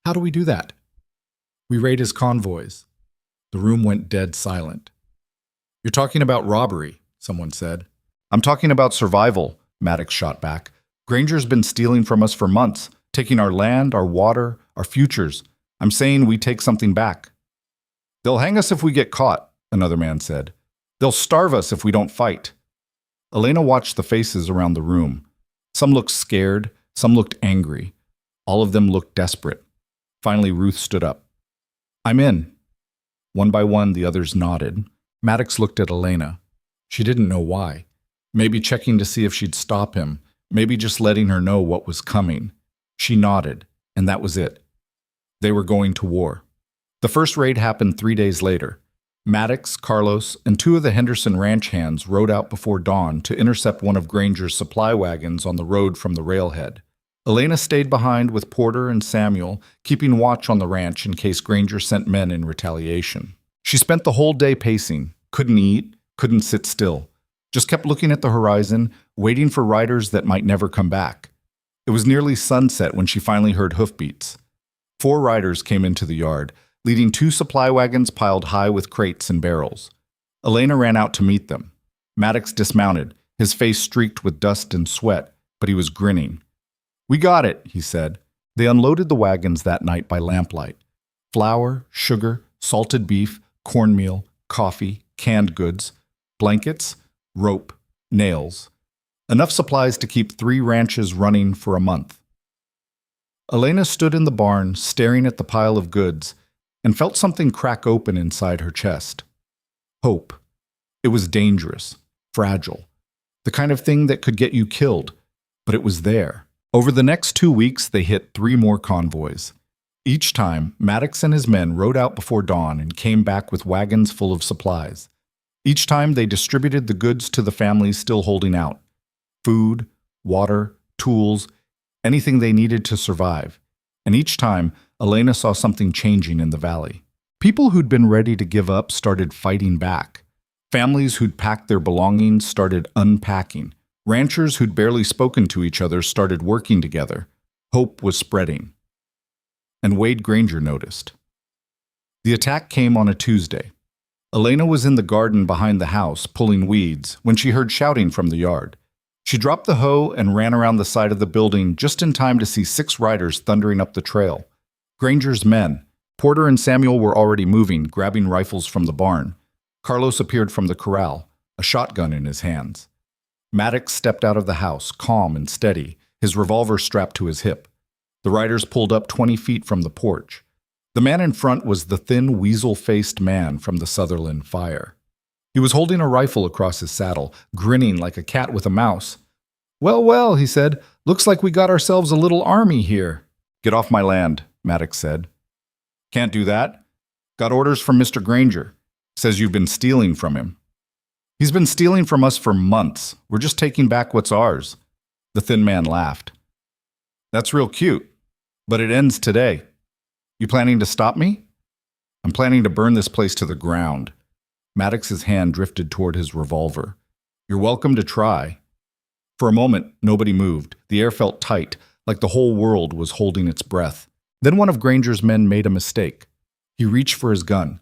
"How do we do that?" "We raid his convoys." The room went dead silent. "You're talking about robbery," someone said. "I'm talking about survival," Maddox shot back. "Granger's been stealing from us for months, taking our land, our water, our futures. I'm saying we take something back." "They'll hang us if we get caught," another man said. "They'll starve us if we don't fight." Elena watched the faces around the room. Some looked scared, some looked angry. All of them looked desperate. Finally, Ruth stood up. "I'm in." One by one, the others nodded. Maddox looked at Elena. She didn't know why. Maybe checking to see if she'd stop him. Maybe just letting her know what was coming. She nodded, and that was it. They were going to war. The first raid happened 3 days later. Maddox, Carlos, and 2 of the Henderson ranch hands rode out before dawn to intercept one of Granger's supply wagons on the road from the railhead. Elena stayed behind with Porter and Samuel, keeping watch on the ranch in case Granger sent men in retaliation. She spent the whole day pacing, couldn't eat, couldn't sit still. Just kept looking at the horizon, waiting for riders that might never come back. It was nearly sunset when she finally heard hoofbeats. 4 riders came into the yard, leading 2 supply wagons piled high with crates and barrels. Elena ran out to meet them. Maddox dismounted, his face streaked with dust and sweat, but he was grinning. "We got it," he said. They unloaded the wagons that night by lamplight. Flour, sugar, salted beef, cornmeal, coffee, canned goods, blankets, rope, nails. Enough supplies to keep 3 ranches running for a month. Elena stood in the barn, staring at the pile of goods, and felt something crack open inside her chest. Hope. It was dangerous, fragile, the kind of thing that could get you killed, but it was there. Over the next 2 weeks, they hit 3 more convoys. Each time, Maddox and his men rode out before dawn and came back with wagons full of supplies. Each time, they distributed the goods to the families still holding out. Food, water, tools, anything they needed to survive. And each time, Elena saw something changing in the valley. People who'd been ready to give up started fighting back. Families who'd packed their belongings started unpacking. Ranchers who'd barely spoken to each other started working together. Hope was spreading. And Wade Granger noticed. The attack came on a Tuesday. Elena was in the garden behind the house, pulling weeds, when she heard shouting from the yard. She dropped the hoe and ran around the side of the building just in time to see 6 riders thundering up the trail. Granger's men. Porter and Samuel were already moving, grabbing rifles from the barn. Carlos appeared from the corral, a shotgun in his hands. Maddox stepped out of the house, calm and steady, his revolver strapped to his hip. The riders pulled up 20 feet from the porch. The man in front was the thin, weasel-faced man from the Sutherland fire. He was holding a rifle across his saddle, grinning like a cat with a mouse. "Well, well," he said, "looks like we got ourselves a little army here." "Get off my land," Maddox said. "Can't do that. Got orders from Mr. Granger. Says you've been stealing from him." He's been stealing from us for months. We're just taking back what's ours. The thin man laughed. That's real cute, but it ends today. You planning to stop me? I'm planning to burn this place to the ground. Maddox's hand drifted toward his revolver. You're welcome to try. For a moment, nobody moved. The air felt tight, like the whole world was holding its breath. Then one of Granger's men made a mistake. He reached for his gun.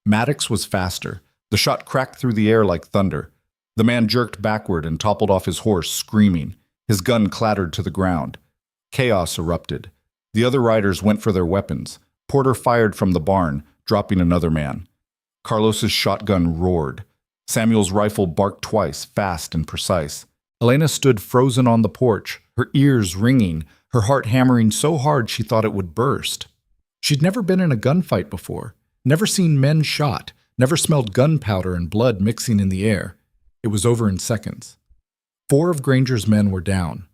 Maddox was faster. The shot cracked through the air like thunder. The man jerked backward and toppled off his horse, screaming. His gun clattered to the ground. Chaos erupted. The other riders went for their weapons. Porter fired from the barn, dropping another man. Carlos's shotgun roared. Samuel's rifle barked twice, fast and precise. Elena stood frozen on the porch, her ears ringing, her heart hammering so hard she thought it would burst. She'd never been in a gunfight before, never seen men shot, never smelled gunpowder and blood mixing in the air. It was over in seconds. 4 of Granger's men were down.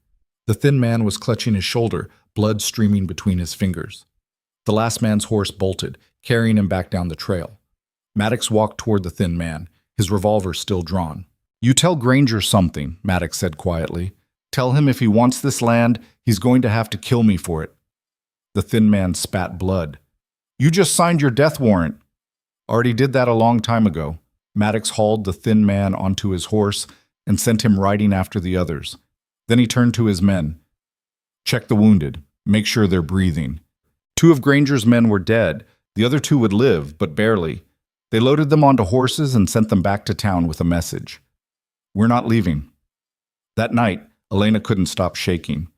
The thin man was clutching his shoulder, blood streaming between his fingers. The last man's horse bolted, carrying him back down the trail. Maddox walked toward the thin man, his revolver still drawn. You tell Granger something, Maddox said quietly. Tell him if he wants this land, he's going to have to kill me for it. The thin man spat blood. You just signed your death warrant. Already did that a long time ago. Maddox hauled the thin man onto his horse and sent him riding after the others. Then he turned to his men. Check the wounded. Make sure they're breathing. 2 of Granger's men were dead. The other 2 would live, but barely. They loaded them onto horses and sent them back to town with a message. We're not leaving. That night, Elena couldn't stop shaking.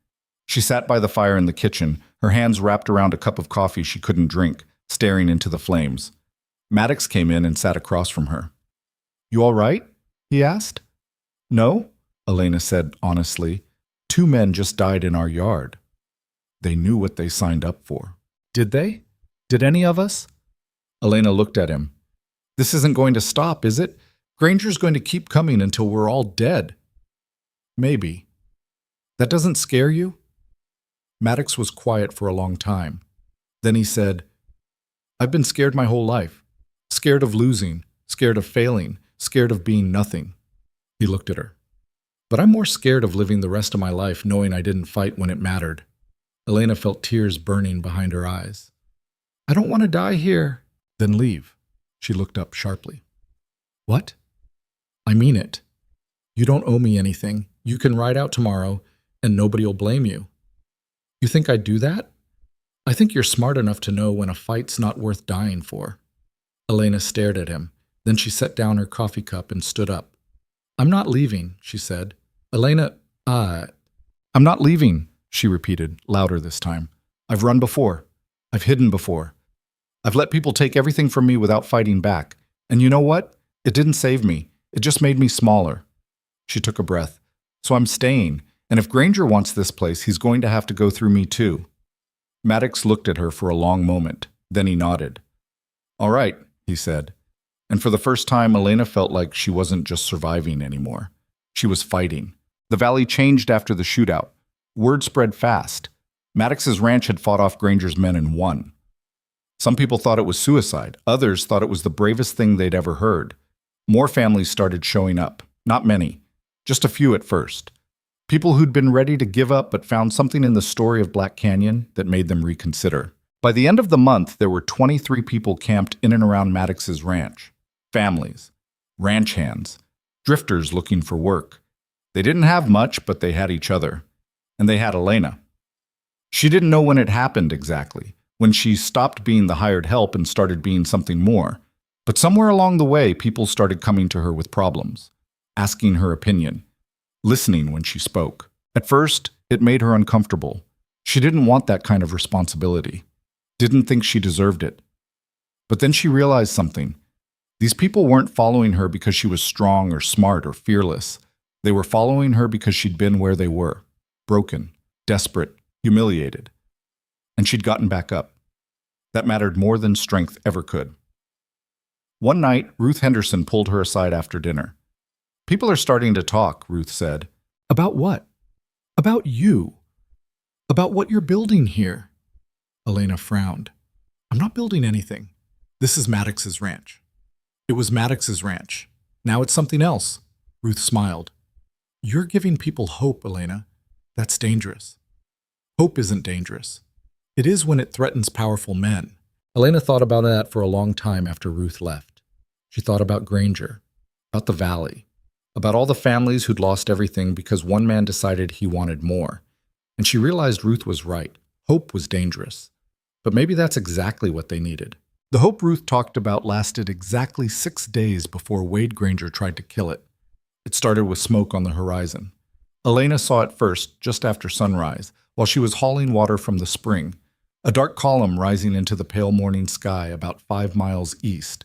She sat by the fire in the kitchen, her hands wrapped around a cup of coffee she couldn't drink, staring into the flames. Maddox came in and sat across from her. You all right? He asked. No, Elena said honestly. 2 men just died in our yard. They knew what they signed up for. Did they? Did any of us? Elena looked at him. This isn't going to stop, is it? Granger's going to keep coming until we're all dead. Maybe. That doesn't scare you? Maddox was quiet for a long time. Then he said, I've been scared my whole life. Scared of losing, scared of failing, scared of being nothing. He looked at her. But I'm more scared of living the rest of my life knowing I didn't fight when it mattered. Elena felt tears burning behind her eyes. I don't want to die here. Then leave. She looked up sharply. What? I mean it. You don't owe me anything. You can ride out tomorrow, and nobody will blame you. You think I'd do that? I think you're smart enough to know when a fight's not worth dying for. Elena stared at him. Then she set down her coffee cup and stood up. I'm not leaving, she said. Elena, I'm not leaving, she repeated, louder this time. I've run before. I've hidden before. I've let people take everything from me without fighting back. And you know what? It didn't save me. It just made me smaller. She took a breath. So I'm staying. And if Granger wants this place, he's going to have to go through me too. Maddox looked at her for a long moment. Then he nodded. All right, he said. And for the first time, Elena felt like she wasn't just surviving anymore. She was fighting. The valley changed after the shootout. Word spread fast. Maddox's ranch had fought off Granger's men and won. Some people thought it was suicide. Others thought it was the bravest thing they'd ever heard. More families started showing up. Not many. Just a few at first. People who'd been ready to give up but found something in the story of Black Canyon that made them reconsider. By the end of the month, there were 23 people camped in and around Maddox's ranch. Families. Ranch hands. Drifters looking for work. They didn't have much, but they had each other. And they had Elena. She didn't know when it happened exactly, when she stopped being the hired help and started being something more. But somewhere along the way, people started coming to her with problems, asking her opinion, listening when she spoke. At first, it made her uncomfortable. She didn't want that kind of responsibility, didn't think she deserved it. But then she realized something. These people weren't following her because she was strong or smart or fearless. They were following her because she'd been where they were, broken, desperate, humiliated. And she'd gotten back up. That mattered more than strength ever could. One night, Ruth Henderson pulled her aside after dinner. People are starting to talk, Ruth said. About what? About you. About what you're building here. Elena frowned. I'm not building anything. This is Maddox's ranch. It was Maddox's ranch. Now it's something else. Ruth smiled. You're giving people hope, Elena. That's dangerous. Hope isn't dangerous. It is when it threatens powerful men. Elena thought about that for a long time after Ruth left. She thought about Granger, about the valley, about all the families who'd lost everything because one man decided he wanted more. And she realized Ruth was right. Hope was dangerous. But maybe that's exactly what they needed. The hope Ruth talked about lasted exactly 6 days before Wade Granger tried to kill it. It started with smoke on the horizon. Elena saw it first, just after sunrise, while she was hauling water from the spring, a dark column rising into the pale morning sky about 5 miles east.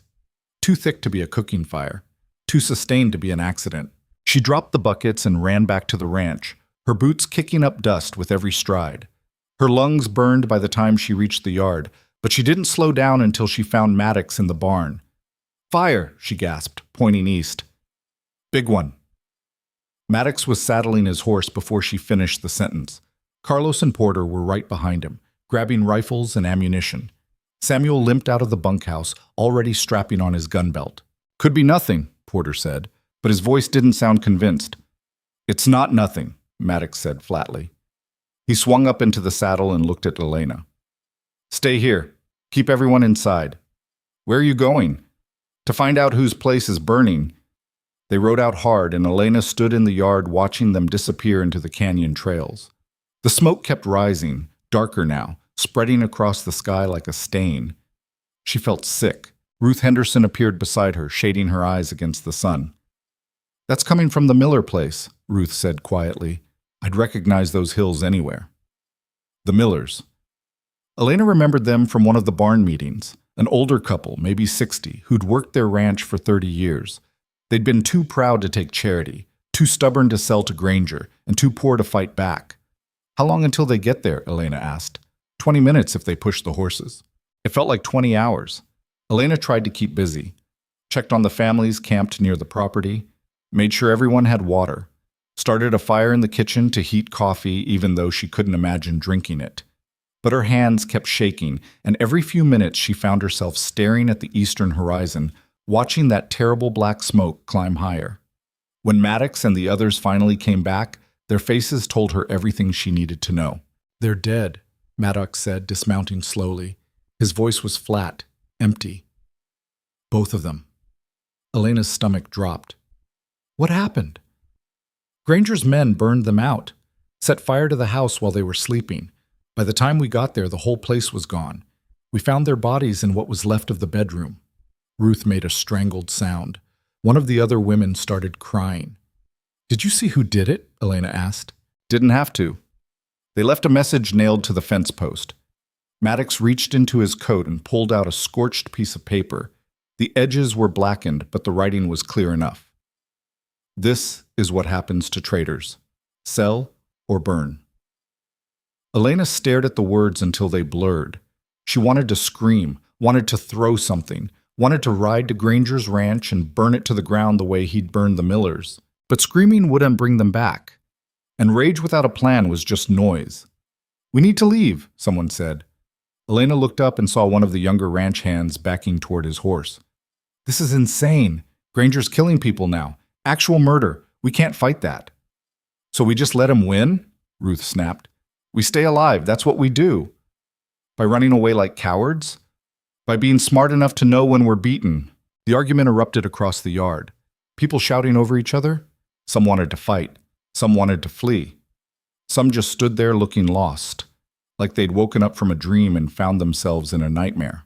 Too thick to be a cooking fire, too sustained to be an accident. She dropped the buckets and ran back to the ranch, her boots kicking up dust with every stride. Her lungs burned by the time she reached the yard, but she didn't slow down until she found Maddox in the barn. "Fire!" she gasped, pointing east. "Big one." Maddox was saddling his horse before she finished the sentence. Carlos and Porter were right behind him, grabbing rifles and ammunition. Samuel limped out of the bunkhouse, already strapping on his gun belt. "Could be nothing," Porter said, but his voice didn't sound convinced. "It's not nothing," Maddox said flatly. He swung up into the saddle and looked at Elena. "Stay here. Keep everyone inside." "Where are you going?" "To find out whose place is burning." They rode out hard, and Elena stood in the yard watching them disappear into the canyon trails. The smoke kept rising, darker now, spreading across the sky like a stain. She felt sick. Ruth Henderson appeared beside her, shading her eyes against the sun. "That's coming from the Miller place," Ruth said quietly. "I'd recognize those hills anywhere." The Millers. Elena remembered them from one of the barn meetings, an older couple, maybe 60, who'd worked their ranch for 30 years. They'd been too proud to take charity, too stubborn to sell to Granger, and too poor to fight back. "How long until they get there?" Elena asked. 20 minutes if they push the horses." It felt like 20 hours. Elena tried to keep busy, checked on the families camped near the property, made sure everyone had water, started a fire in the kitchen to heat coffee even though she couldn't imagine drinking it. But her hands kept shaking, and every few minutes she found herself staring at the eastern horizon, watching that terrible black smoke climb higher. When Maddox and the others finally came back, their faces told her everything she needed to know. "They're dead," Maddox said, dismounting slowly. His voice was flat, empty. "Both of them." Elena's stomach dropped. "What happened?" "Granger's men burned them out, set fire to the house while they were sleeping. By the time we got there, the whole place was gone. We found their bodies in what was left of the bedroom." Ruth made a strangled sound. One of the other women started crying. "Did you see who did it?" Elena asked. "Didn't have to. They left a message nailed to the fence post." Maddox reached into his coat and pulled out a scorched piece of paper. The edges were blackened, but the writing was clear enough. "This is what happens to traitors. Sell or burn." Elena stared at the words until they blurred. She wanted to scream, wanted to throw something, wanted to ride to Granger's ranch and burn it to the ground the way he'd burned the Millers. But screaming wouldn't bring them back. And rage without a plan was just noise. "We need to leave," someone said. Elena looked up and saw one of the younger ranch hands backing toward his horse. "This is insane. Granger's killing people now. Actual murder. We can't fight that." "So we just let him win?" Ruth snapped. "We stay alive. That's what we do." "By running away like cowards? By being smart enough to know when we're beaten." The argument erupted across the yard. People shouting over each other. Some wanted to fight. Some wanted to flee. Some just stood there looking lost, like they'd woken up from a dream and found themselves in a nightmare.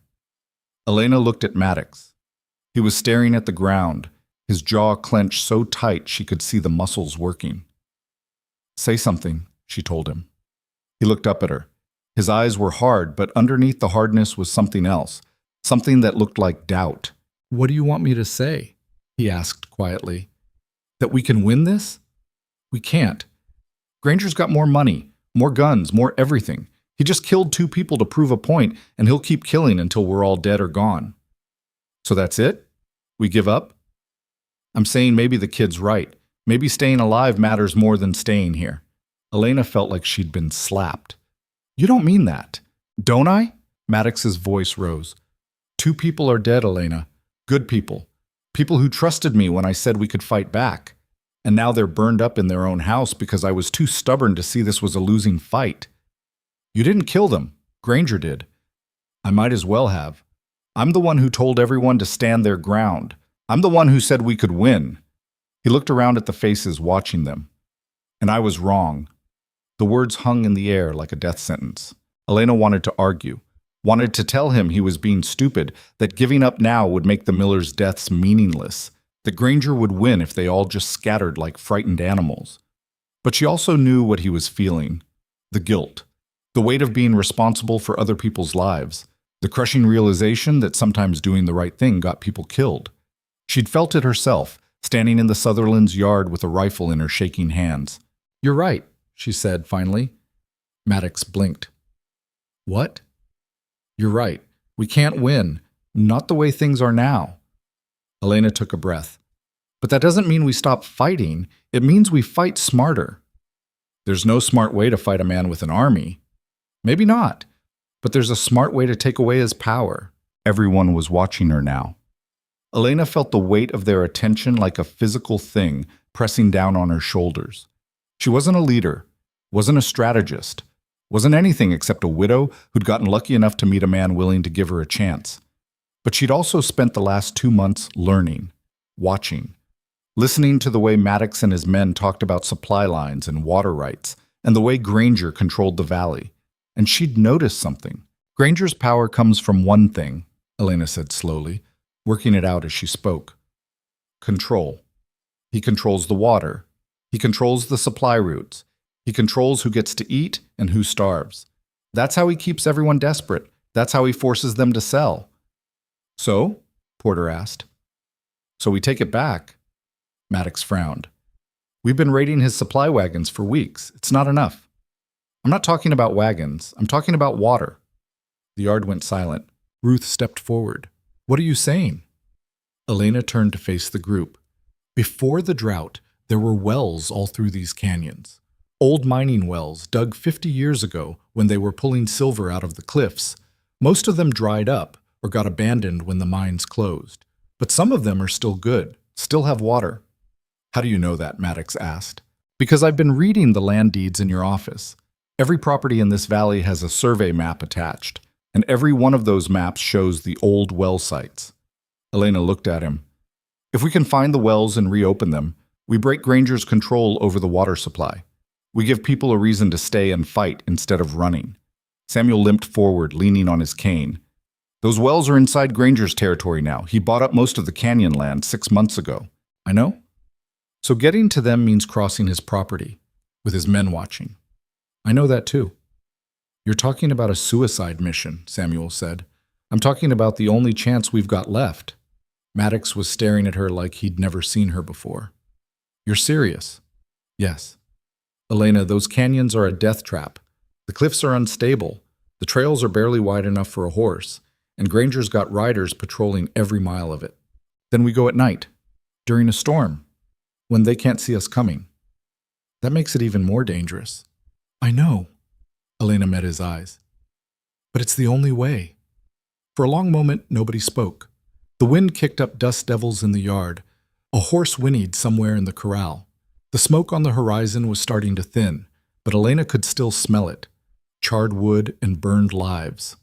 Elena looked at Maddox. He was staring at the ground, his jaw clenched so tight she could see the muscles working. "Say something," she told him. He looked up at her. His eyes were hard, but underneath the hardness was something else, something that looked like doubt. "What do you want me to say?" he asked quietly. "That we can win this? We can't. Granger's got more money, more guns, more everything. He just killed 2 people to prove a point, and he'll keep killing until we're all dead or gone." "So that's it? We give up?" "I'm saying maybe the kid's right. Maybe staying alive matters more than staying here." Elena felt like she'd been slapped. "You don't mean that." "Don't I?" Maddox's voice rose. 2 people are dead, Elena. Good people. People who trusted me when I said we could fight back. And now they're burned up in their own house because I was too stubborn to see this was a losing fight. You didn't kill them. Granger did. I might as well have. I'm the one who told everyone to stand their ground. I'm the one who said we could win. He looked around at the faces watching them. And I was wrong. The words hung in the air like a death sentence. Elena wanted to argue, wanted to tell him he was being stupid, that giving up now would make the Millers' deaths meaningless, that Granger would win if they all just scattered like frightened animals. But she also knew what he was feeling. The guilt. The weight of being responsible for other people's lives. The crushing realization that sometimes doing the right thing got people killed. She'd felt it herself, standing in the Sutherlands' yard with a rifle in her shaking hands. "You're right," she said finally. Maddox blinked. "What?" "You're right. We can't win. Not the way things are now." Elena took a breath. "But that doesn't mean we stop fighting. It means we fight smarter." "There's no smart way to fight a man with an army." "Maybe not. But there's a smart way to take away his power." Everyone was watching her now. Elena felt the weight of their attention like a physical thing pressing down on her shoulders. She wasn't a leader, wasn't a strategist, wasn't anything except a widow who'd gotten lucky enough to meet a man willing to give her a chance. But she'd also spent the last 2 months learning, watching, listening to the way Maddox and his men talked about supply lines and water rights, and the way Granger controlled the valley. And she'd noticed something. Granger's power comes from one thing, Elena said slowly, working it out as she spoke. Control. He controls the water. He controls the supply routes. He controls who gets to eat and who starves. That's how he keeps everyone desperate. That's how he forces them to sell. "So?" Porter asked. "So we take it back." Maddox frowned. "We've been raiding his supply wagons for weeks. It's not enough." "I'm not talking about wagons. I'm talking about water." The yard went silent. Ruth stepped forward. "What are you saying?" Elena turned to face the group. Before the drought, there were wells all through these canyons. Old mining wells dug 50 years ago when they were pulling silver out of the cliffs. Most of them dried up or got abandoned when the mines closed. But some of them are still good, still have water. "How do you know that?" Maddox asked. "Because I've been reading the land deeds in your office. Every property in this valley has a survey map attached, and every one of those maps shows the old well sites." Elena looked at him. "If we can find the wells and reopen them, we break Granger's control over the water supply. We give people a reason to stay and fight instead of running." Samuel limped forward, leaning on his cane. "Those wells are inside Granger's territory now. He bought up most of the canyon land 6 months ago." "I know." "So getting to them means crossing his property, with his men watching." "I know that too." "You're talking about a suicide mission," Samuel said. "I'm talking about the only chance we've got left." Maddox was staring at her like he'd never seen her before. "You're serious?" "Yes." "Elena, those canyons are a death trap. The cliffs are unstable. The trails are barely wide enough for a horse, and Granger's got riders patrolling every mile of it. Then we go at night, during a storm, when they can't see us coming. That makes it even more dangerous." "I know." Elena met his eyes. "But it's the only way." For a long moment, nobody spoke. The wind kicked up dust devils in the yard. A horse whinnied somewhere in the corral. The smoke on the horizon was starting to thin, but Elena could still smell it. Charred wood and burned lives.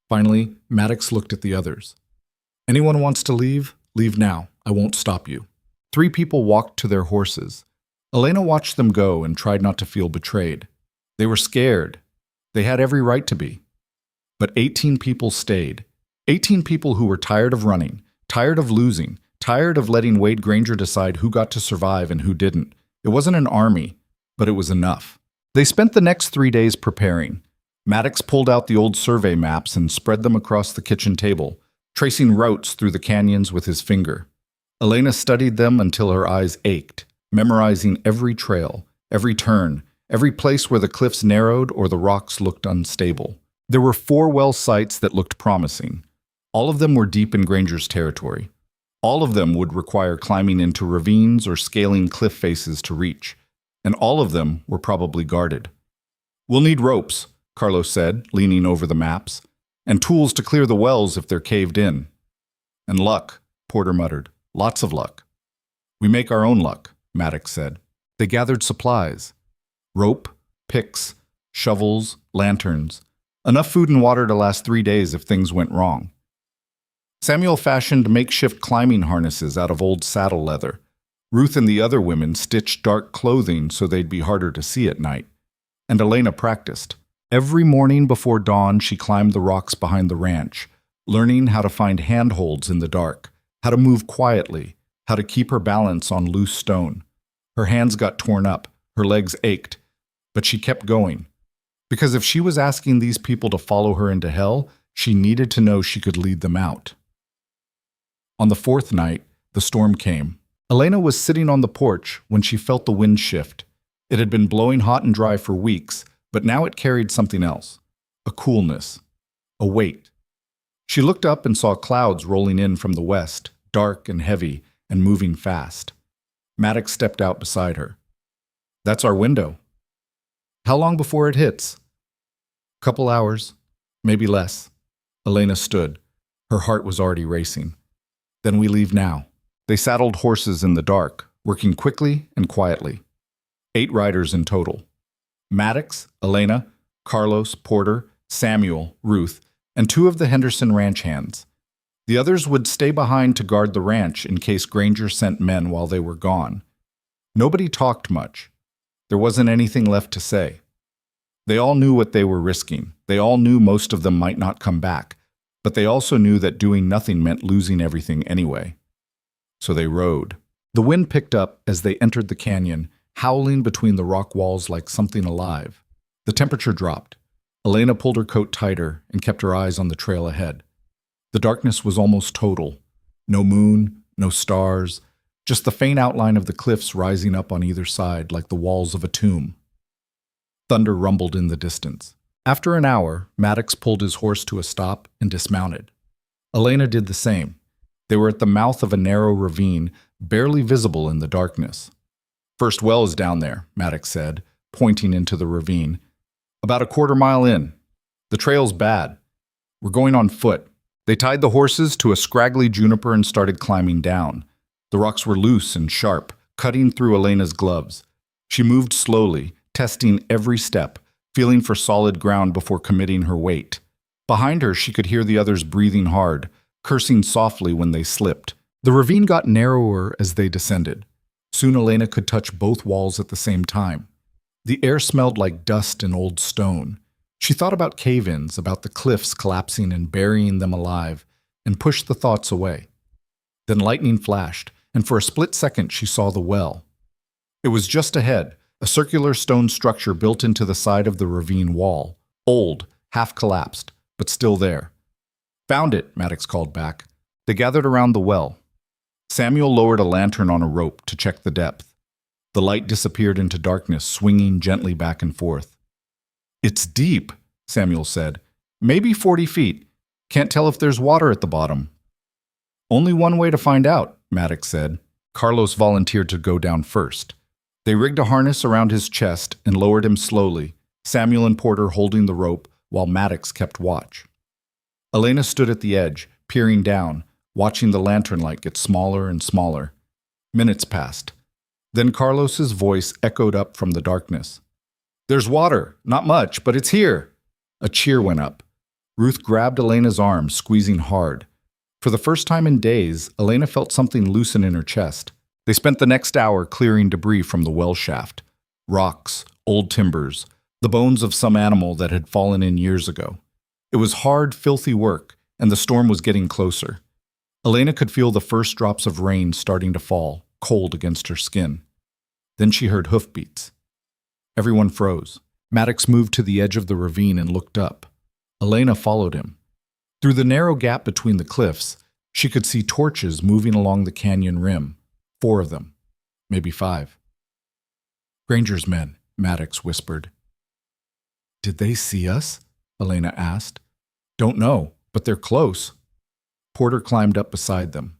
Finally, Maddox looked at the others. "Anyone wants to leave? Leave now. I won't stop you." 3 people walked to their horses. Elena watched them go and tried not to feel betrayed. They were scared. They had every right to be. But 18 people stayed. 18 people who were tired of running, tired of losing, tired of letting Wade Granger decide who got to survive and who didn't. It wasn't an army, but it was enough. They spent the next 3 days preparing. Maddox pulled out the old survey maps and spread them across the kitchen table, tracing routes through the canyons with his finger. Elena studied them until her eyes ached, memorizing every trail, every turn, every place where the cliffs narrowed or the rocks looked unstable. There were 4 well sites that looked promising. All of them were deep in Granger's territory. All of them would require climbing into ravines or scaling cliff faces to reach, and all of them were probably guarded. "We'll need ropes," Carlos said, leaning over the maps, "and tools to clear the wells if they're caved in." "And luck," Porter muttered. Lots of luck. We make our own luck, Maddox said. They gathered supplies. Rope, picks, shovels, lanterns. Enough food and water to last 3 days if things went wrong. Samuel fashioned makeshift climbing harnesses out of old saddle leather. Ruth and the other women stitched dark clothing so they'd be harder to see at night. And Elena practiced. Every morning before dawn, she climbed the rocks behind the ranch, learning how to find handholds in the dark, how to move quietly, how to keep her balance on loose stone. Her hands got torn up, her legs ached, but she kept going. Because if she was asking these people to follow her into hell, she needed to know she could lead them out. On the 4th night, the storm came. Elena was sitting on the porch when she felt the wind shift. It had been blowing hot and dry for weeks, but now it carried something else. A coolness. A weight. She looked up and saw clouds rolling in from the west, dark and heavy and moving fast. Maddox stepped out beside her. That's our window. How long before it hits? Couple hours, maybe less. Elena stood. Her heart was already racing. Then we leave now. They saddled horses in the dark, working quickly and quietly. 8 riders in total. Maddox, Elena, Carlos, Porter, Samuel, Ruth, and 2 of the Henderson ranch hands. The others would stay behind to guard the ranch in case Granger sent men while they were gone. Nobody talked much. There wasn't anything left to say. They all knew what they were risking. They all knew most of them might not come back, but they also knew that doing nothing meant losing everything anyway. So they rode. The wind picked up as they entered the canyon, howling between the rock walls like something alive. The temperature dropped. Elena pulled her coat tighter and kept her eyes on the trail ahead. The darkness was almost total. No moon, no stars, just the faint outline of the cliffs rising up on either side like the walls of a tomb. Thunder rumbled in the distance. After an hour, Maddox pulled his horse to a stop and dismounted. Elena did the same. They were at the mouth of a narrow ravine, barely visible in the darkness. First well is down there, Maddox said, pointing into the ravine. About a quarter mile in. The trail's bad. We're going on foot. They tied the horses to a scraggly juniper and started climbing down. The rocks were loose and sharp, cutting through Elena's gloves. She moved slowly, testing every step, feeling for solid ground before committing her weight. Behind her, she could hear the others breathing hard, cursing softly when they slipped. The ravine got narrower as they descended. Soon Elena could touch both walls at the same time. The air smelled like dust and old stone. She thought about cave-ins, about the cliffs collapsing and burying them alive, and pushed the thoughts away. Then lightning flashed, and for a split second she saw the well. It was just ahead, a circular stone structure built into the side of the ravine wall. Old, half-collapsed, but still there. Found it, Maddox called back. They gathered around the well. Samuel lowered a lantern on a rope to check the depth. The light disappeared into darkness, swinging gently back and forth. It's deep, Samuel said. Maybe 40 feet. Can't tell if there's water at the bottom. Only one way to find out, Maddox said. Carlos volunteered to go down first. They rigged a harness around his chest and lowered him slowly, Samuel and Porter holding the rope while Maddox kept watch. Elena stood at the edge, peering down, watching the lantern light get smaller and smaller. Minutes passed. Then Carlos's voice echoed up from the darkness. There's water, not much, but it's here. A cheer went up. Ruth grabbed Elena's arm, squeezing hard. For the first time in days, Elena felt something loosen in her chest. They spent the next hour clearing debris from the well shaft. Rocks, old timbers, the bones of some animal that had fallen in years ago. It was hard, filthy work, and the storm was getting closer. Elena could feel the first drops of rain starting to fall, cold against her skin. Then she heard hoofbeats. Everyone froze. Maddox moved to the edge of the ravine and looked up. Elena followed him. Through the narrow gap between the cliffs, she could see torches moving along the canyon rim. 4 of them, maybe 5. Granger's men, Maddox whispered. Did they see us? Elena asked. Don't know, but they're close. Porter climbed up beside them.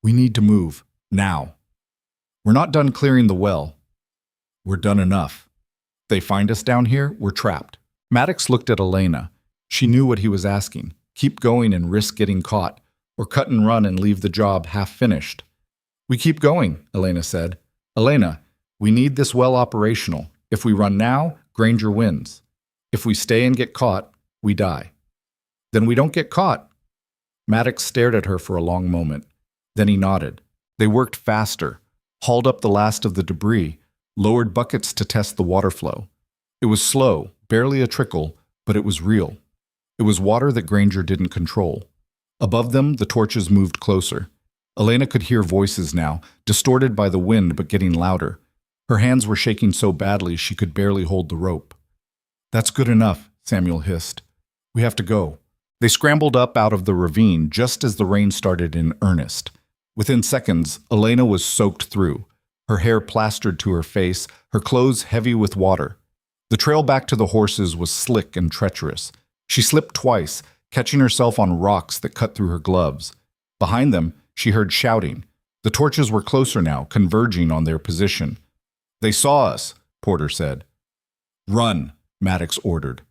We need to move, now. We're not done clearing the well. We're done enough. If they find us down here, we're trapped. Maddox looked at Elena. She knew what he was asking. Keep going and risk getting caught, or cut and run and leave the job half finished. We keep going, Elena said. Elena, we need this well operational. If we run now, Granger wins. If we stay and get caught, we die. Then we don't get caught. Maddox stared at her for a long moment. Then he nodded. They worked faster, hauled up the last of the debris, lowered buckets to test the water flow. It was slow, barely a trickle, but it was real. It was water that Granger didn't control. Above them, the torches moved closer. Elena could hear voices now, distorted by the wind but getting louder. Her hands were shaking so badly she could barely hold the rope. "That's good enough," Samuel hissed. "We have to go." They scrambled up out of the ravine just as the rain started in earnest. Within seconds, Elena was soaked through, her hair plastered to her face, her clothes heavy with water. The trail back to the horses was slick and treacherous. She slipped twice, catching herself on rocks that cut through her gloves. Behind them, she heard shouting. The torches were closer now, converging on their position. "They saw us," Porter said. "Run," Maddox ordered.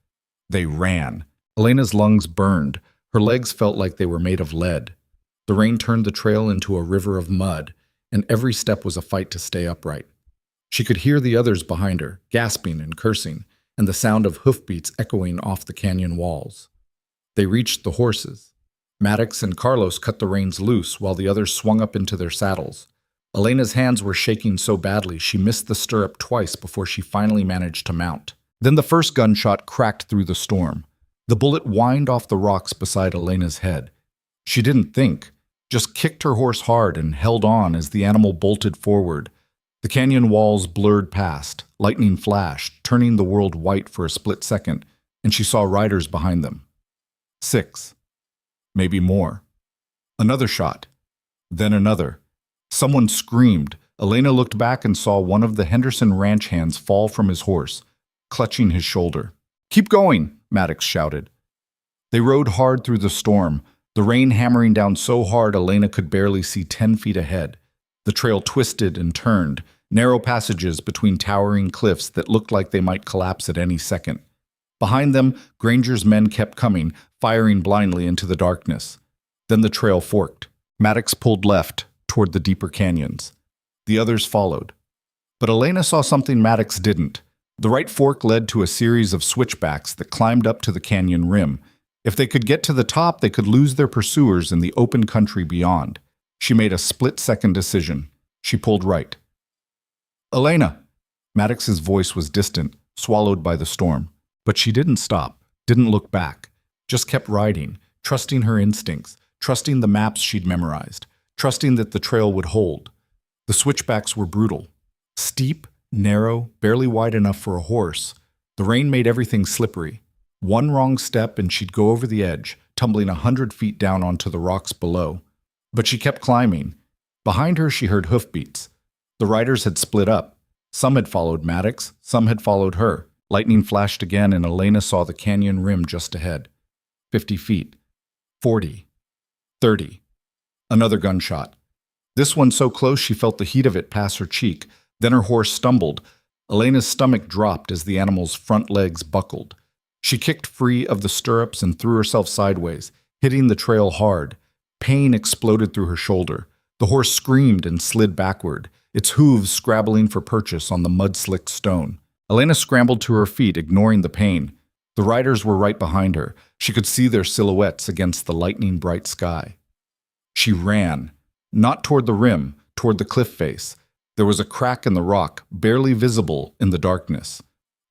They ran. Elena's lungs burned. Her legs felt like they were made of lead. The rain turned the trail into a river of mud, and every step was a fight to stay upright. She could hear the others behind her, gasping and cursing, and the sound of hoofbeats echoing off the canyon walls. They reached the horses. Maddox and Carlos cut the reins loose while the others swung up into their saddles. Elena's hands were shaking so badly she missed the stirrup twice before she finally managed to mount. Then the first gunshot cracked through the storm. The bullet whined off the rocks beside Elena's head. She didn't think, just kicked her horse hard and held on as the animal bolted forward. The canyon walls blurred past, lightning flashed, turning the world white for a split second, and she saw riders behind them. 6. Maybe more. Another shot. Then another. Someone screamed. Elena looked back and saw one of the Henderson ranch hands fall from his horse, clutching his shoulder. "Keep going," Maddox shouted. They rode hard through the storm, the rain hammering down so hard Elena could barely see 10 feet ahead. The trail twisted and turned, narrow passages between towering cliffs that looked like they might collapse at any second. Behind them, Granger's men kept coming, firing blindly into the darkness. Then the trail forked. Maddox pulled left, toward the deeper canyons. The others followed. But Elena saw something Maddox didn't. The right fork led to a series of switchbacks that climbed up to the canyon rim. If they could get to the top, they could lose their pursuers in the open country beyond. She made a split-second decision. She pulled right. "Elena!" Maddox's voice was distant, swallowed by the storm. But she didn't stop, didn't look back, just kept riding, trusting her instincts, trusting the maps she'd memorized, trusting that the trail would hold. The switchbacks were brutal. Steep, narrow, barely wide enough for a horse. The rain made everything slippery. One wrong step and she'd go over the edge, tumbling 100 feet down onto the rocks below. But she kept climbing. Behind her she heard hoofbeats. The riders had split up. Some had followed Maddox, some had followed her. Lightning flashed again and Elena saw the canyon rim just ahead. 50 feet. 40. 30. Another gunshot. This one so close she felt the heat of it pass her cheek. Then her horse stumbled. Elena's stomach dropped as the animal's front legs buckled. She kicked free of the stirrups and threw herself sideways, hitting the trail hard. Pain exploded through her shoulder. The horse screamed and slid backward, its hooves scrabbling for purchase on the mud-slicked stone. Elena scrambled to her feet, ignoring the pain. The riders were right behind her. She could see their silhouettes against the lightning-bright sky. She ran, not toward the rim, toward the cliff face. There was a crack in the rock, barely visible in the darkness.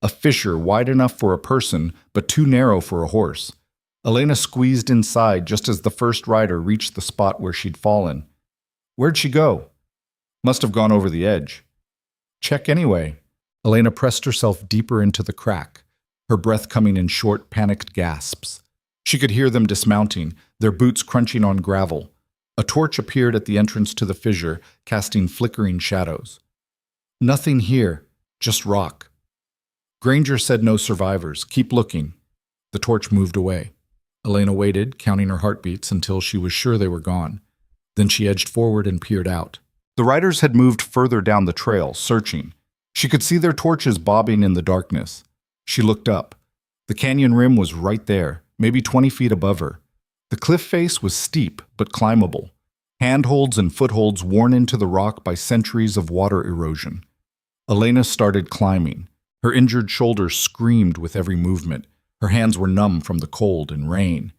A fissure wide enough for a person, but too narrow for a horse. Elena squeezed inside just as the first rider reached the spot where she'd fallen. Where'd she go? Must have gone over the edge. Check anyway. Elena pressed herself deeper into the crack, her breath coming in short, panicked gasps. She could hear them dismounting, their boots crunching on gravel. A torch appeared at the entrance to the fissure, casting flickering shadows. Nothing here, just rock. Granger said no survivors. Keep looking. The torch moved away. Elena waited, counting her heartbeats until she was sure they were gone. Then she edged forward and peered out. The riders had moved further down the trail, searching. She could see their torches bobbing in the darkness. She looked up. The canyon rim was right there, maybe 20 feet above her. The cliff face was steep but climbable, handholds and footholds worn into the rock by centuries of water erosion. Elena started climbing. Her injured shoulder screamed with every movement. Her hands were numb from the cold and rain.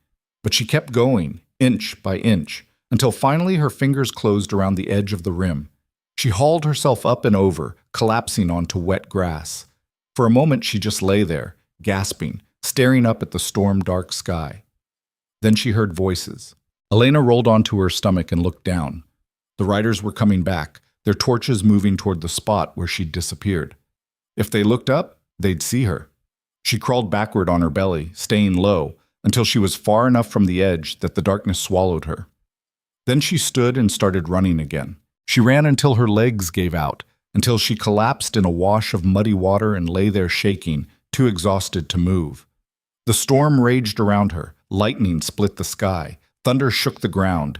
But she kept going, inch by inch, until finally her fingers closed around the edge of the rim. She hauled herself up and over, collapsing onto wet grass. For a moment she just lay there, gasping, staring up at the storm-dark sky. Then she heard voices. Elena rolled onto her stomach and looked down. The riders were coming back, their torches moving toward the spot where she'd disappeared. If they looked up, they'd see her. She crawled backward on her belly, staying low, until she was far enough from the edge that the darkness swallowed her. Then she stood and started running again. She ran until her legs gave out, until she collapsed in a wash of muddy water and lay there shaking, too exhausted to move. The storm raged around her, lightning split the sky, thunder shook the ground,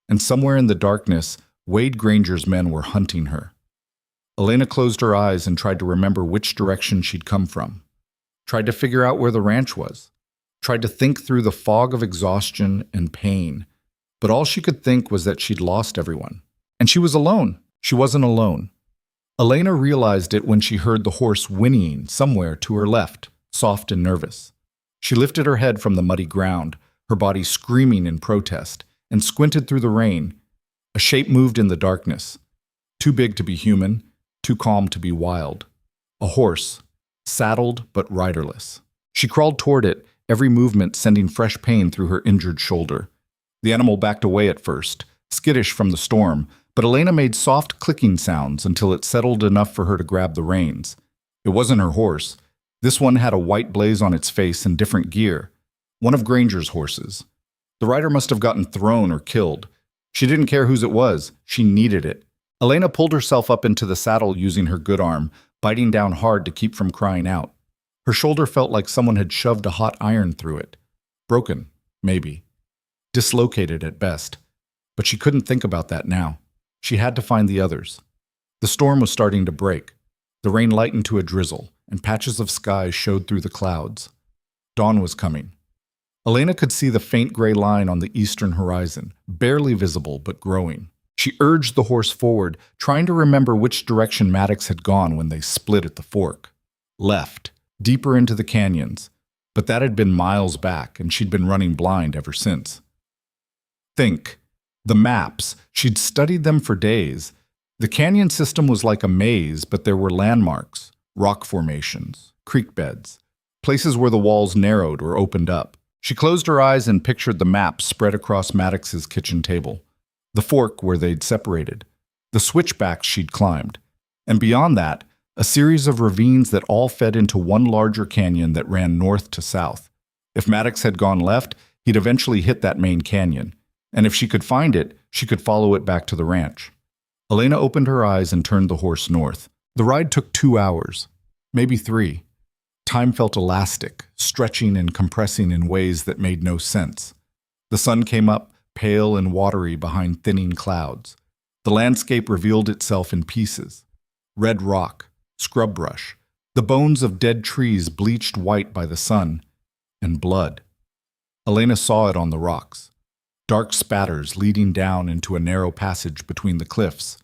and somewhere in the darkness, Wade Granger's men were hunting her. Elena closed her eyes and tried to remember which direction she'd come from. Tried to figure out where the ranch was. Tried to think through the fog of exhaustion and pain. But all she could think was that she'd lost everyone. And she was alone. She wasn't alone. Elena realized it when she heard the horse whinnying somewhere to her left, soft and nervous. She lifted her head from the muddy ground, her body screaming in protest, and squinted through the rain. A shape moved in the darkness. Too big to be human, too calm to be wild. A horse, saddled but riderless. She crawled toward it, every movement sending fresh pain through her injured shoulder. The animal backed away at first, skittish from the storm, but Elena made soft clicking sounds until it settled enough for her to grab the reins. It wasn't her horse. This one had a white blaze on its face and different gear. One of Granger's horses. The rider must have gotten thrown or killed. She didn't care whose it was. She needed it. Elena pulled herself up into the saddle using her good arm, biting down hard to keep from crying out. Her shoulder felt like someone had shoved a hot iron through it. Broken, maybe. Dislocated at best. But she couldn't think about that now. She had to find the others. The storm was starting to break. The rain lightened to a drizzle, and patches of sky showed through the clouds. Dawn was coming. Elena could see the faint gray line on the eastern horizon, barely visible but growing. She urged the horse forward, trying to remember which direction Maddox had gone when they split at the fork. Left, deeper into the canyons, but that had been miles back, and she'd been running blind ever since. Think. The maps. She'd studied them for days. The canyon system was like a maze, but there were landmarks, rock formations, creek beds, places where the walls narrowed or opened up. She closed her eyes and pictured the map spread across Maddox's kitchen table, the fork where they'd separated, the switchbacks she'd climbed, and beyond that, a series of ravines that all fed into one larger canyon that ran north to south. If Maddox had gone left, he'd eventually hit that main canyon, and if she could find it, she could follow it back to the ranch. Elena opened her eyes and turned the horse north. The ride took 2 hours, maybe 3. Time felt elastic, stretching and compressing in ways that made no sense. The sun came up, pale and watery behind thinning clouds. The landscape revealed itself in pieces. Red rock, scrub brush, the bones of dead trees bleached white by the sun, and blood. Elena saw it on the rocks. Dark spatters leading down into a narrow passage between the cliffs.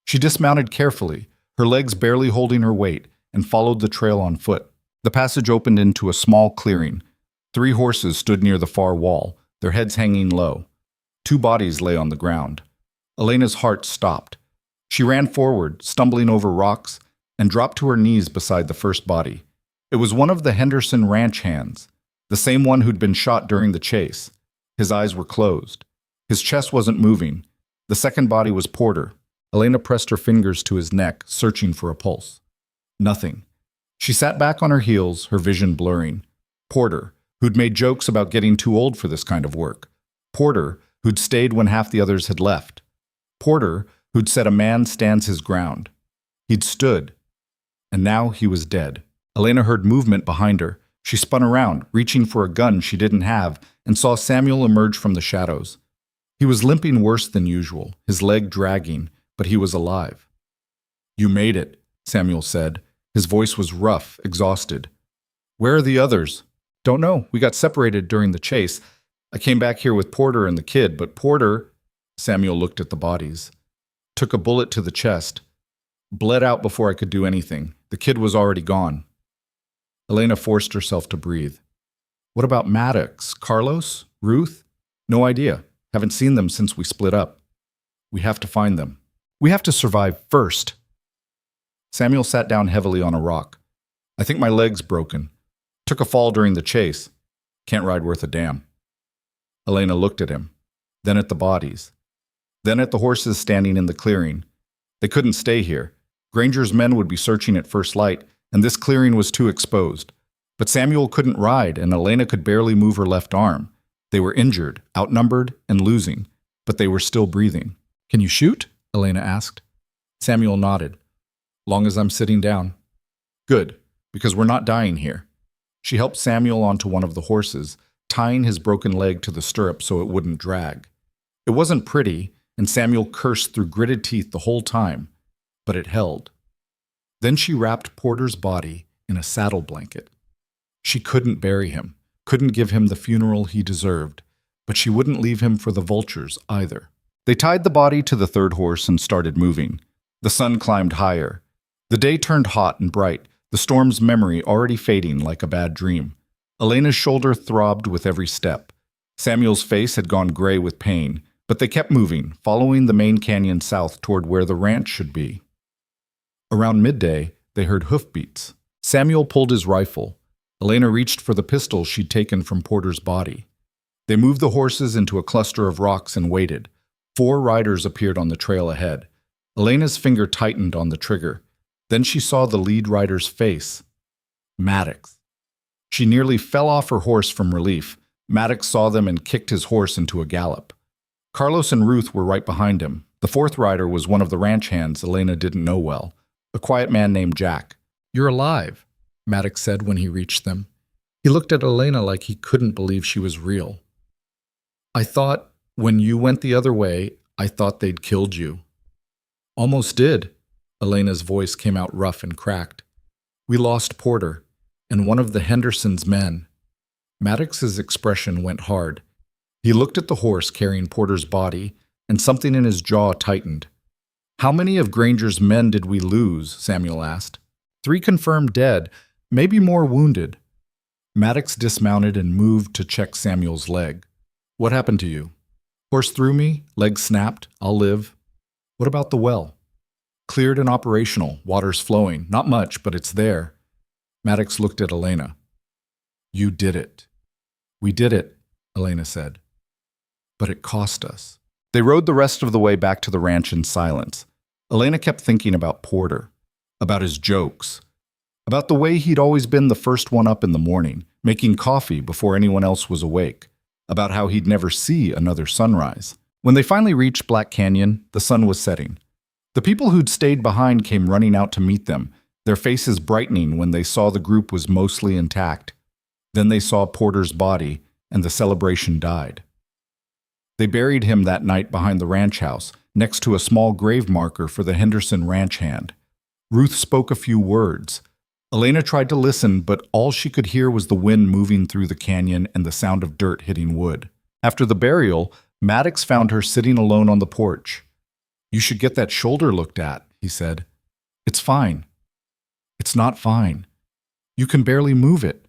She dismounted carefully, her legs barely holding her weight, and followed the trail on foot. The passage opened into a small clearing. 3 horses stood near the far wall, their heads hanging low. 2 bodies lay on the ground. Elena's heart stopped. She ran forward, stumbling over rocks, and dropped to her knees beside the first body. It was one of the Henderson ranch hands, the same one who'd been shot during the chase. His eyes were closed. His chest wasn't moving. The second body was Porter. Elena pressed her fingers to his neck, searching for a pulse. Nothing. She sat back on her heels, her vision blurring. Porter, who'd made jokes about getting too old for this kind of work. Porter, who'd stayed when half the others had left. Porter, who'd said a man stands his ground. He'd stood. And now he was dead. Elena heard movement behind her. She spun around, reaching for a gun she didn't have, and saw Samuel emerge from the shadows. He was limping worse than usual, his leg dragging, but he was alive. "You made it," Samuel said. His voice was rough, exhausted. "Where are the others?" "Don't know. We got separated during the chase. I came back here with Porter and the kid, but Porter, Samuel looked at the bodies, took a bullet to the chest, bled out before I could do anything. The kid was already gone. Elena forced herself to breathe. What about Maddox, Carlos, Ruth? No idea. Haven't seen them since we split up. We have to find them. We have to survive first. Samuel sat down heavily on a rock. I think my leg's broken. Took a fall during the chase. Can't ride worth a damn. Elena looked at him, then at the bodies, then at the horses standing in the clearing. They couldn't stay here. Granger's men would be searching at first light, and this clearing was too exposed. But Samuel couldn't ride, and Elena could barely move her left arm. They were injured, outnumbered, and losing, but they were still breathing. Can you shoot? Elena asked. Samuel nodded. Long as I'm sitting down. Good, because we're not dying here. She helped Samuel onto one of the horses, tying his broken leg to the stirrup so it wouldn't drag. It wasn't pretty, and Samuel cursed through gritted teeth the whole time, but it held. Then she wrapped Porter's body in a saddle blanket. She couldn't bury him, couldn't give him the funeral he deserved, but she wouldn't leave him for the vultures either. They tied the body to the third horse and started moving. The sun climbed higher. The day turned hot and bright, the storm's memory already fading like a bad dream. Elena's shoulder throbbed with every step. Samuel's face had gone gray with pain, but they kept moving, following the main canyon south toward where the ranch should be. Around midday, they heard hoofbeats. Samuel pulled his rifle. Elena reached for the pistol she'd taken from Porter's body. They moved the horses into a cluster of rocks and waited. 4 riders appeared on the trail ahead. Elena's finger tightened on the trigger. Then she saw the lead rider's face. Maddox. She nearly fell off her horse from relief. Maddox saw them and kicked his horse into a gallop. Carlos and Ruth were right behind him. The 4th rider was one of the ranch hands Elena didn't know well, a quiet man named Jack. You're alive, Maddox said when he reached them. He looked at Elena like he couldn't believe she was real. I thought, when you went the other way, I thought they'd killed you. Almost did. Elena's voice came out rough and cracked. We lost Porter, and one of the Hendersons' men. Maddox's expression went hard. He looked at the horse carrying Porter's body, and something in his jaw tightened. How many of Granger's men did we lose? Samuel asked. 3 confirmed dead, maybe more wounded. Maddox dismounted and moved to check Samuel's leg. What happened to you? Horse threw me, leg snapped, I'll live. What about the well? Cleared and operational, water's flowing, not much, but it's there. Maddox looked at Elena. You did it. We did it, Elena said. But it cost us. They rode the rest of the way back to the ranch in silence. Elena kept thinking about Porter, about his jokes, about the way he'd always been the first one up in the morning, making coffee before anyone else was awake, about how he'd never see another sunrise. When they finally reached Black Canyon, the sun was setting. The people who'd stayed behind came running out to meet them, their faces brightening when they saw the group was mostly intact. Then they saw Porter's body, and the celebration died. They buried him that night behind the ranch house, next to a small grave marker for the Henderson ranch hand. Ruth spoke a few words. Elena tried to listen, but all she could hear was the wind moving through the canyon and the sound of dirt hitting wood. After the burial, Maddox found her sitting alone on the porch. You should get that shoulder looked at, he said. It's fine. It's not fine. You can barely move it.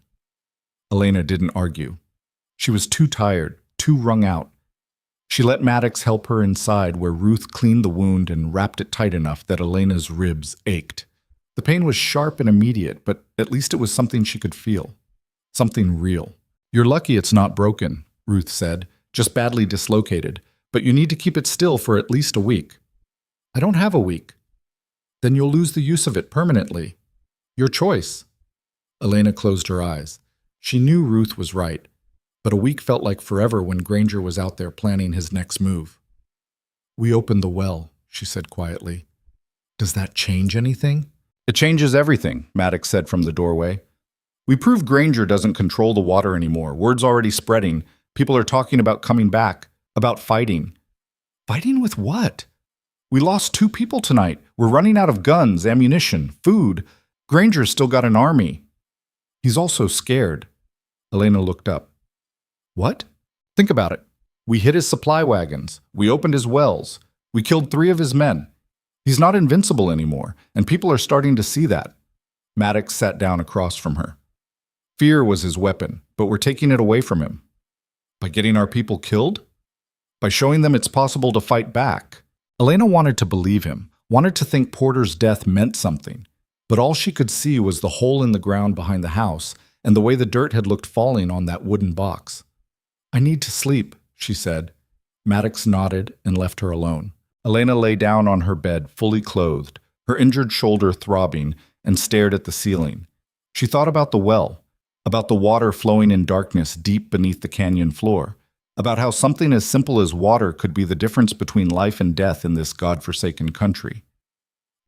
Elena didn't argue. She was too tired, too wrung out. She let Maddox help her inside, where Ruth cleaned the wound and wrapped it tight enough that Elena's ribs ached. The pain was sharp and immediate, but at least it was something she could feel. Something real. You're lucky it's not broken, Ruth said, just badly dislocated, but you need to keep it still for at least a week. I don't have a week. Then you'll lose the use of it permanently. Your choice. Elena closed her eyes. She knew Ruth was right, but a week felt like forever when Granger was out there planning his next move. We opened the well, she said quietly. Does that change anything? It changes everything, Maddox said from the doorway. We proved Granger doesn't control the water anymore. Word's already spreading. People are talking about coming back, about fighting. Fighting with what? We lost 2 people tonight. We're running out of guns, ammunition, food. Granger's still got an army. He's also scared. Elena looked up. What? Think about it. We hit his supply wagons. We opened his wells. We killed 3 of his men. He's not invincible anymore, and people are starting to see that. Maddox sat down across from her. Fear was his weapon, but we're taking it away from him. By getting our people killed? By showing them it's possible to fight back. Elena wanted to believe him, wanted to think Porter's death meant something, but all she could see was the hole in the ground behind the house and the way the dirt had looked falling on that wooden box. I need to sleep, she said. Maddox nodded and left her alone. Elena lay down on her bed, fully clothed, her injured shoulder throbbing, and stared at the ceiling. She thought about the well, about the water flowing in darkness deep beneath the canyon floor, about how something as simple as water could be the difference between life and death in this godforsaken country.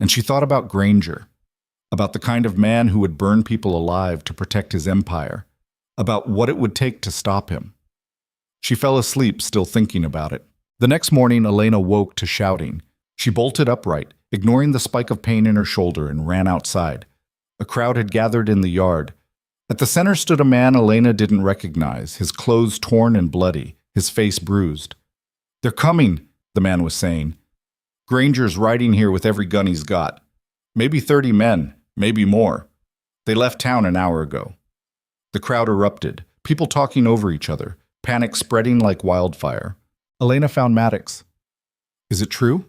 And she thought about Granger, about the kind of man who would burn people alive to protect his empire, about what it would take to stop him. She fell asleep still thinking about it. The next morning, Elena woke to shouting. She bolted upright, ignoring the spike of pain in her shoulder, and ran outside. A crowd had gathered in the yard. At the center stood a man Elena didn't recognize, his clothes torn and bloody, his face bruised. "They're coming," the man was saying. "Granger's riding here with every gun he's got. Maybe 30 men, maybe more. They left town an hour ago." The crowd erupted, people talking over each other, panic spreading like wildfire. Elena found Maddox. "Is it true?"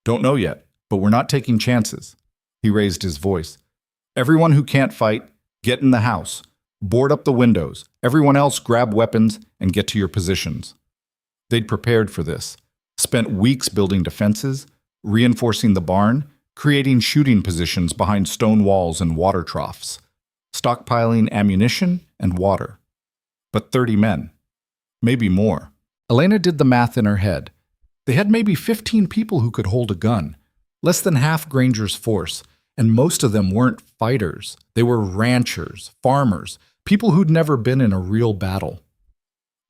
"Don't know yet, but we're not taking chances." He raised his voice. "Everyone who can't fight, get in the house. Board up the windows. Everyone else grab weapons and get to your positions." They'd prepared for this, spent weeks building defenses, reinforcing the barn, creating shooting positions behind stone walls and water troughs, stockpiling ammunition and water. But 30 men. Maybe more. Elena did the math in her head. They had maybe 15 people who could hold a gun, less than half Granger's force, and most of them weren't fighters. They were ranchers, farmers, people who'd never been in a real battle.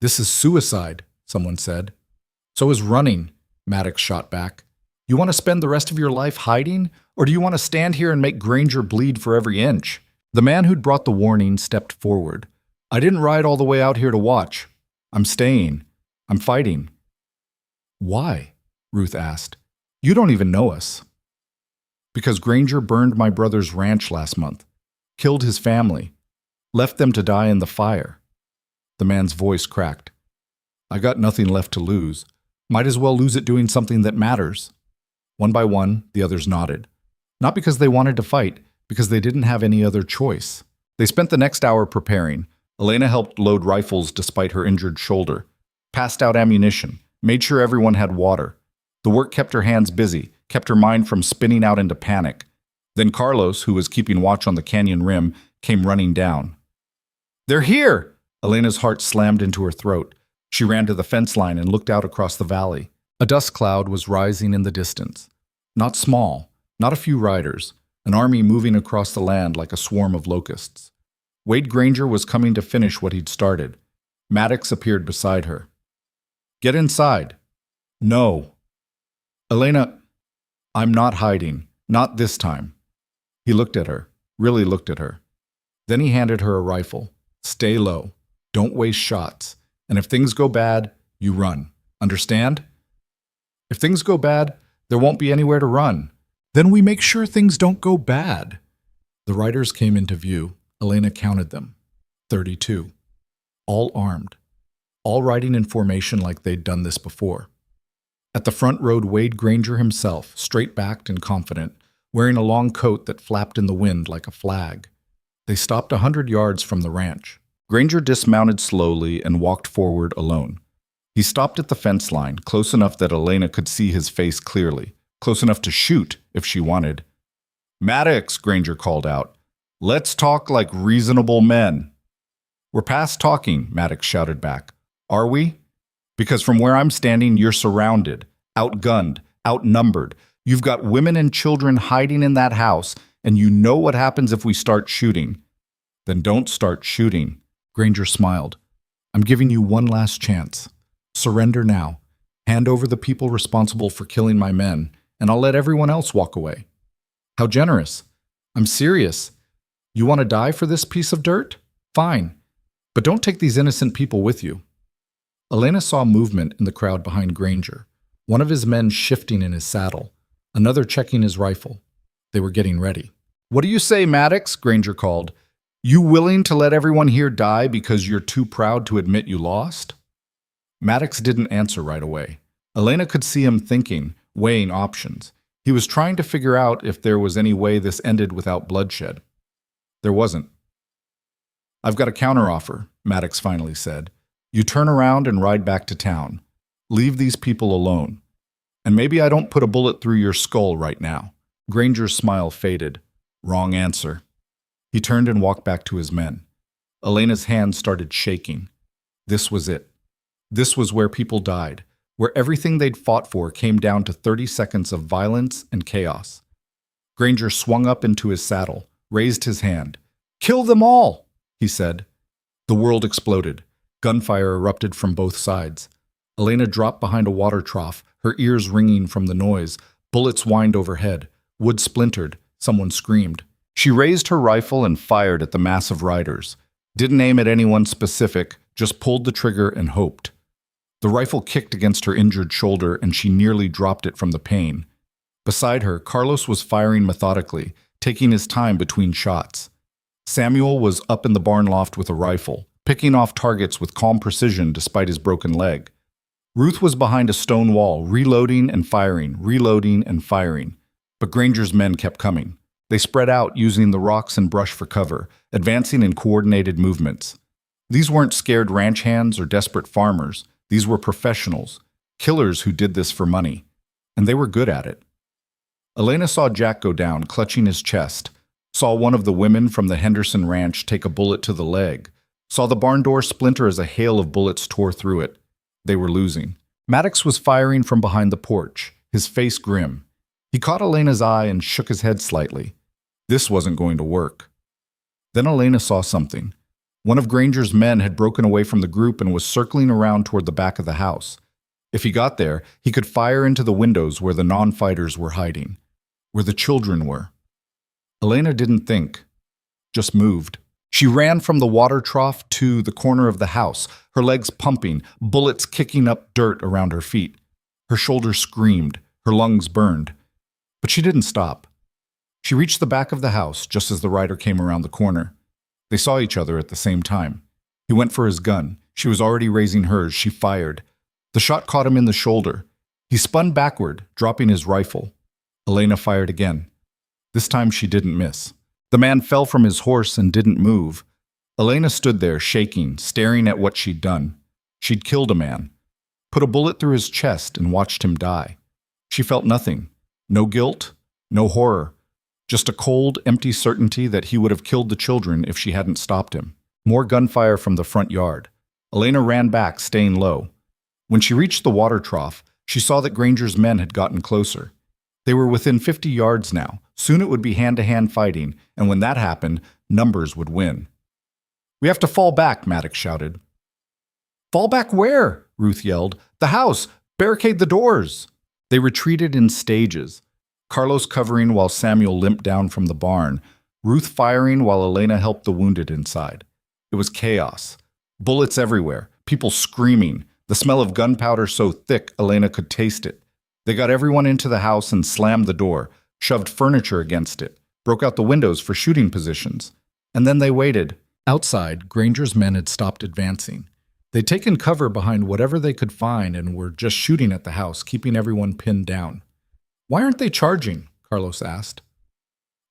"This is suicide," someone said. "So is running," Maddox shot back. "You want to spend the rest of your life hiding, or do you want to stand here and make Granger bleed for every inch?" The man who'd brought the warning stepped forward. "I didn't ride all the way out here to watch. I'm staying. I'm fighting." "Why?" Ruth asked. "You don't even know us." "Because Granger burned my brother's ranch last month, killed his family, left them to die in the fire." The man's voice cracked. "I got nothing left to lose. Might as well lose it doing something that matters." One by one, the others nodded. Not because they wanted to fight, because they didn't have any other choice. They spent the next hour preparing. Elena helped load rifles despite her injured shoulder, passed out ammunition, made sure everyone had water. The work kept her hands busy, kept her mind from spinning out into panic. Then Carlos, who was keeping watch on the canyon rim, came running down. "They're here!" Elena's heart slammed into her throat. She ran to the fence line and looked out across the valley. A dust cloud was rising in the distance. Not small, not a few riders, an army moving across the land like a swarm of locusts. Wade Granger was coming to finish what he'd started. Maddox appeared beside her. "Get inside." "No." "Elena, I'm not hiding. Not this time." He looked at her, really looked at her. Then he handed her a rifle. "Stay low. Don't waste shots. And if things go bad, you run. Understand?" "If things go bad, there won't be anywhere to run." "Then we make sure things don't go bad." The riders came into view. Elena counted them. 32. All armed. All riding in formation like they'd done this before. At the front rode Wade Granger himself, straight-backed and confident, wearing a long coat that flapped in the wind like a flag. They stopped 100 yards from the ranch. Granger dismounted slowly and walked forward alone. He stopped at the fence line, close enough that Elena could see his face clearly, close enough to shoot if she wanted. "Maddox," Granger called out. "Let's talk like reasonable men." "We're past talking," Maddox shouted back. "Are we? Because from where I'm standing, you're surrounded, outgunned, outnumbered. You've got women and children hiding in that house, and you know what happens if we start shooting." "Then don't start shooting." Granger smiled. "I'm giving you one last chance. Surrender now. Hand over the people responsible for killing my men, and I'll let everyone else walk away." "How generous." "I'm serious. You want to die for this piece of dirt? Fine. But don't take these innocent people with you." Elena saw movement in the crowd behind Granger, one of his men shifting in his saddle, another checking his rifle. They were getting ready. "What do you say, Maddox?" Granger called. "You willing to let everyone here die because you're too proud to admit you lost?" Maddox didn't answer right away. Elena could see him thinking, weighing options. He was trying to figure out if there was any way this ended without bloodshed. There wasn't. "I've got a counteroffer," Maddox finally said. "You turn around and ride back to town. Leave these people alone. And maybe I don't put a bullet through your skull right now." Granger's smile faded. Wrong answer. He turned and walked back to his men. Elena's hands started shaking. This was it. This was where people died, where everything they'd fought for came down to 30 seconds of violence and chaos. Granger swung up into his saddle, raised his hand. "Kill them all!" he said. The world exploded. Gunfire erupted from both sides. Elena dropped behind a water trough, her ears ringing from the noise. Bullets whined overhead. Wood splintered. Someone screamed. She raised her rifle and fired at the mass of riders. Didn't aim at anyone specific, just pulled the trigger and hoped. The rifle kicked against her injured shoulder and she nearly dropped it from the pain. Beside her, Carlos was firing methodically, taking his time between shots. Samuel was up in the barn loft with a rifle, picking off targets with calm precision despite his broken leg. Ruth was behind a stone wall, reloading and firing, but Granger's men kept coming. They spread out using the rocks and brush for cover, advancing in coordinated movements. These weren't scared ranch hands or desperate farmers. These were professionals, killers who did this for money, and they were good at it. Elena saw Jack go down, clutching his chest, saw one of the women from the Henderson ranch take a bullet to the leg, saw the barn door splinter as a hail of bullets tore through it. They were losing. Maddox was firing from behind the porch, his face grim. He caught Elena's eye and shook his head slightly. This wasn't going to work. Then Elena saw something. One of Granger's men had broken away from the group and was circling around toward the back of the house. If he got there, he could fire into the windows where the non-fighters were hiding, where the children were. Elena didn't think, just moved. She ran from the water trough to the corner of the house, her legs pumping, bullets kicking up dirt around her feet. Her shoulders screamed, her lungs burned. But she didn't stop. She reached the back of the house just as the rider came around the corner. They saw each other at the same time. He went for his gun. She was already raising hers. She fired. The shot caught him in the shoulder. He spun backward, dropping his rifle. Elena fired again. This time she didn't miss. The man fell from his horse and didn't move. Elena stood there, shaking, staring at what she'd done. She'd killed a man, put a bullet through his chest and watched him die. She felt nothing. No guilt, no horror. Just a cold, empty certainty that he would have killed the children if she hadn't stopped him. More gunfire from the front yard. Elena ran back, staying low. When she reached the water trough, she saw that Granger's men had gotten closer. They were within 50 yards now. Soon it would be hand-to-hand fighting, and when that happened, numbers would win. "We have to fall back," Maddox shouted. "Fall back where?" Ruth yelled. "The house! Barricade the doors!" They retreated in stages. Carlos covering while Samuel limped down from the barn, Ruth firing while Elena helped the wounded inside. It was chaos. Bullets everywhere, people screaming, the smell of gunpowder so thick Elena could taste it. They got everyone into the house and slammed the door, shoved furniture against it, broke out the windows for shooting positions. And then they waited. Outside, Granger's men had stopped advancing. They'd taken cover behind whatever they could find and were just shooting at the house, keeping everyone pinned down. "Why aren't they charging?" Carlos asked.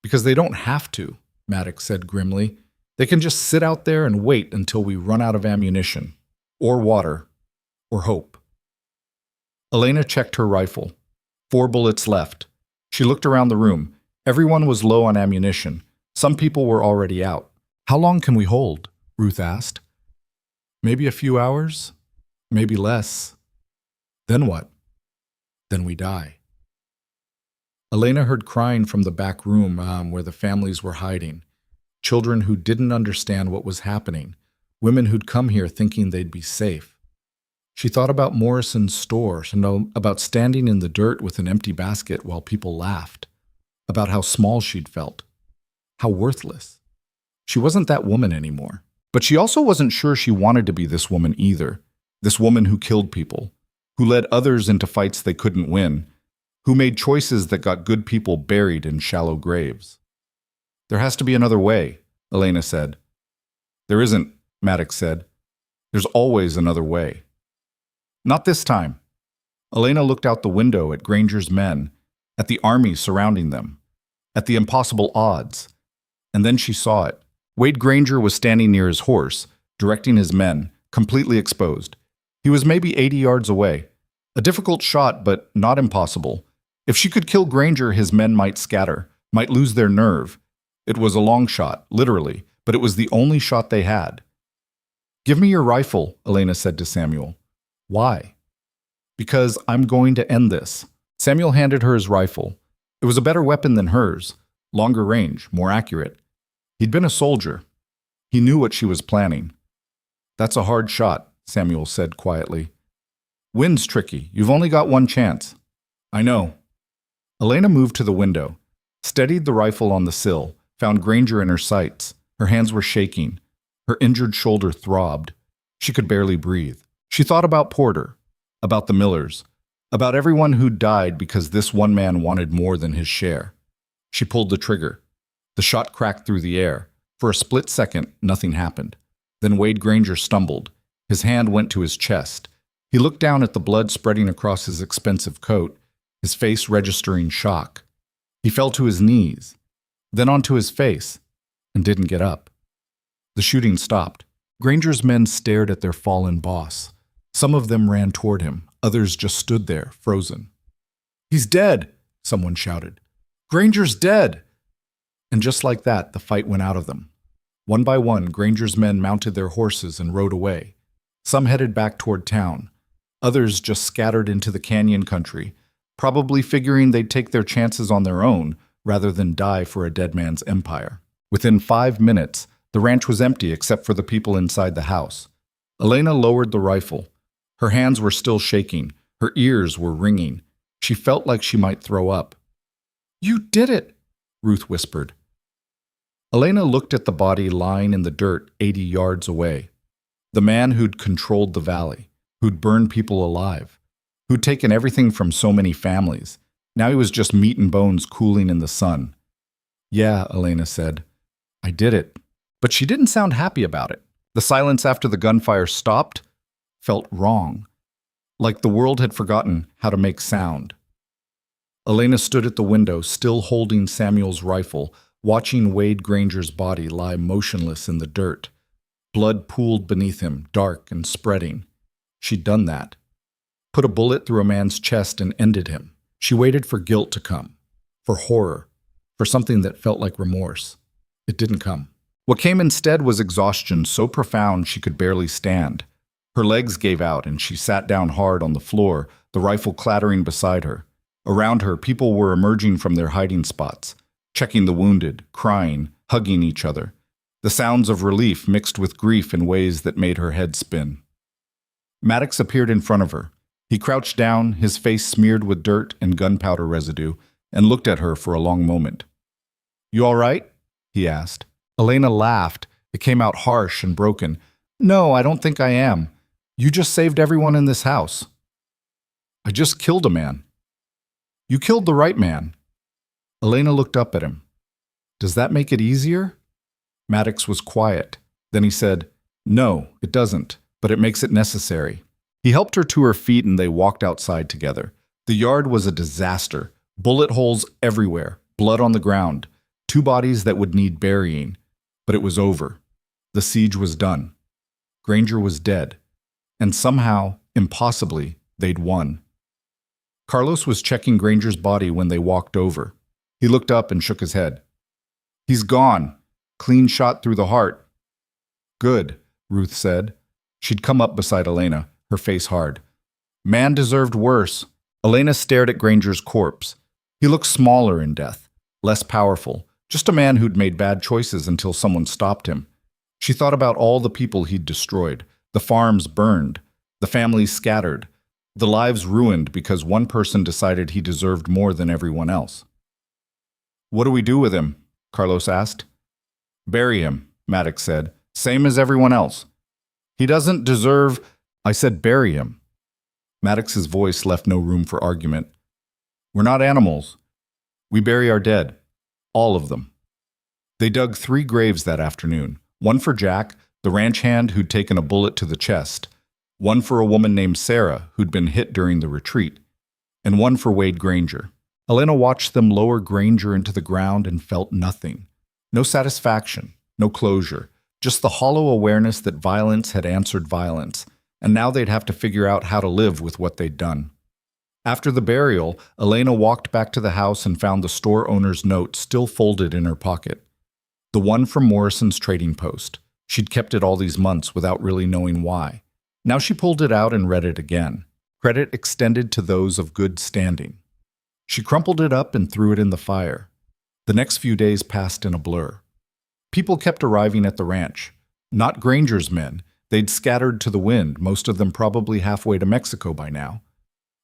"Because they don't have to," Maddox said grimly. "They can just sit out there and wait until we run out of ammunition, or water, or hope." Elena checked her rifle. 4 bullets left. She looked around the room. Everyone was low on ammunition. Some people were already out. "How long can we hold?" Ruth asked. "Maybe a few hours, maybe less. Then what? Then we die." Elena heard crying from the back room where the families were hiding. Children who didn't understand what was happening. Women who'd come here thinking they'd be safe. She thought about Morrison's store, about standing in the dirt with an empty basket while people laughed, about how small she'd felt, how worthless. She wasn't that woman anymore. But she also wasn't sure she wanted to be this woman either. This woman who killed people, who led others into fights they couldn't win, who made choices that got good people buried in shallow graves. There has to be another way, Elena said. There isn't, Maddox said. There's always another way. Not this time. Elena looked out the window at Granger's men, at the army surrounding them, at the impossible odds. And then she saw it. Wade Granger was standing near his horse, directing his men, completely exposed. He was maybe 80 yards away. A difficult shot, but not impossible. If she could kill Granger, his men might scatter, might lose their nerve. It was a long shot, literally, but it was the only shot they had. Give me your rifle, Elena said to Samuel. Why? Because I'm going to end this. Samuel handed her his rifle. It was a better weapon than hers, longer range, more accurate. He'd been a soldier. He knew what she was planning. That's a hard shot, Samuel said quietly. Wind's tricky. You've only got one chance. I know. Elena moved to the window, steadied the rifle on the sill, found Granger in her sights. Her hands were shaking. Her injured shoulder throbbed. She could barely breathe. She thought about Porter, about the Millers, about everyone who'd died because this one man wanted more than his share. She pulled the trigger. The shot cracked through the air. For a split second, nothing happened. Then Wade Granger stumbled. His hand went to his chest. He looked down at the blood spreading across his expensive coat, his face registering shock. He fell to his knees, then onto his face, and didn't get up. The shooting stopped. Granger's men stared at their fallen boss. Some of them ran toward him. Others just stood there, frozen. He's dead, someone shouted. Granger's dead! And just like that, the fight went out of them. One by one, Granger's men mounted their horses and rode away. Some headed back toward town. Others just scattered into the canyon country, probably figuring they'd take their chances on their own rather than die for a dead man's empire. Within 5 minutes, the ranch was empty except for the people inside the house. Elena lowered the rifle. Her hands were still shaking. Her ears were ringing. She felt like she might throw up. You did it, Ruth whispered. Elena looked at the body lying in the dirt 80 yards away. The man who'd controlled the valley, who'd burned people alive, who'd taken everything from so many families. Now he was just meat and bones cooling in the sun. Yeah, Elena said. I did it. But she didn't sound happy about it. The silence after the gunfire stopped felt wrong, like the world had forgotten how to make sound. Elena stood at the window, still holding Samuel's rifle, watching Wade Granger's body lie motionless in the dirt. Blood pooled beneath him, dark and spreading. She'd done that. Put a bullet through a man's chest and ended him. She waited for guilt to come, for horror, for something that felt like remorse. It didn't come. What came instead was exhaustion so profound she could barely stand. Her legs gave out and she sat down hard on the floor, the rifle clattering beside her. Around her, people were emerging from their hiding spots, checking the wounded, crying, hugging each other. The sounds of relief mixed with grief in ways that made her head spin. Maddox appeared in front of her. He crouched down, his face smeared with dirt and gunpowder residue, and looked at her for a long moment. You all right? He asked. Elena laughed. It came out harsh and broken. No, I don't think I am. You just saved everyone in this house. I just killed a man. You killed the right man. Elena looked up at him. Does that make it easier? Maddox was quiet. Then he said, No, it doesn't, but it makes it necessary. He helped her to her feet and they walked outside together. The yard was a disaster. Bullet holes everywhere, blood on the ground, 2 bodies that would need burying. But it was over. The siege was done. Granger was dead. And somehow, impossibly, they'd won. Carlos was checking Granger's body when they walked over. He looked up and shook his head. He's gone. Clean shot through the heart. Good, Ruth said. She'd come up beside Elena, her face hard. Man deserved worse. Elena stared at Granger's corpse. He looked smaller in death, less powerful, just a man who'd made bad choices until someone stopped him. She thought about all the people he'd destroyed, the farms burned, the families scattered, the lives ruined because one person decided he deserved more than everyone else. What do we do with him? Carlos asked. Bury him, Maddox said, same as everyone else. He doesn't deserve... I said bury him. Maddox's voice left no room for argument. We're not animals. We bury our dead. All of them. They dug 3 graves that afternoon. One for Jack, the ranch hand who'd taken a bullet to the chest. One for a woman named Sarah who'd been hit during the retreat. And one for Wade Granger. Elena watched them lower Granger into the ground and felt nothing. No satisfaction, no closure, just the hollow awareness that violence had answered violence, and now they'd have to figure out how to live with what they'd done. After the burial, Elena walked back to the house and found the store owner's note still folded in her pocket. The one from Morrison's trading post. She'd kept it all these months without really knowing why. Now she pulled it out and read it again. Credit extended to those of good standing. She crumpled it up and threw it in the fire. The next few days passed in a blur. People kept arriving at the ranch. Not Granger's men. They'd scattered to the wind, most of them probably halfway to Mexico by now.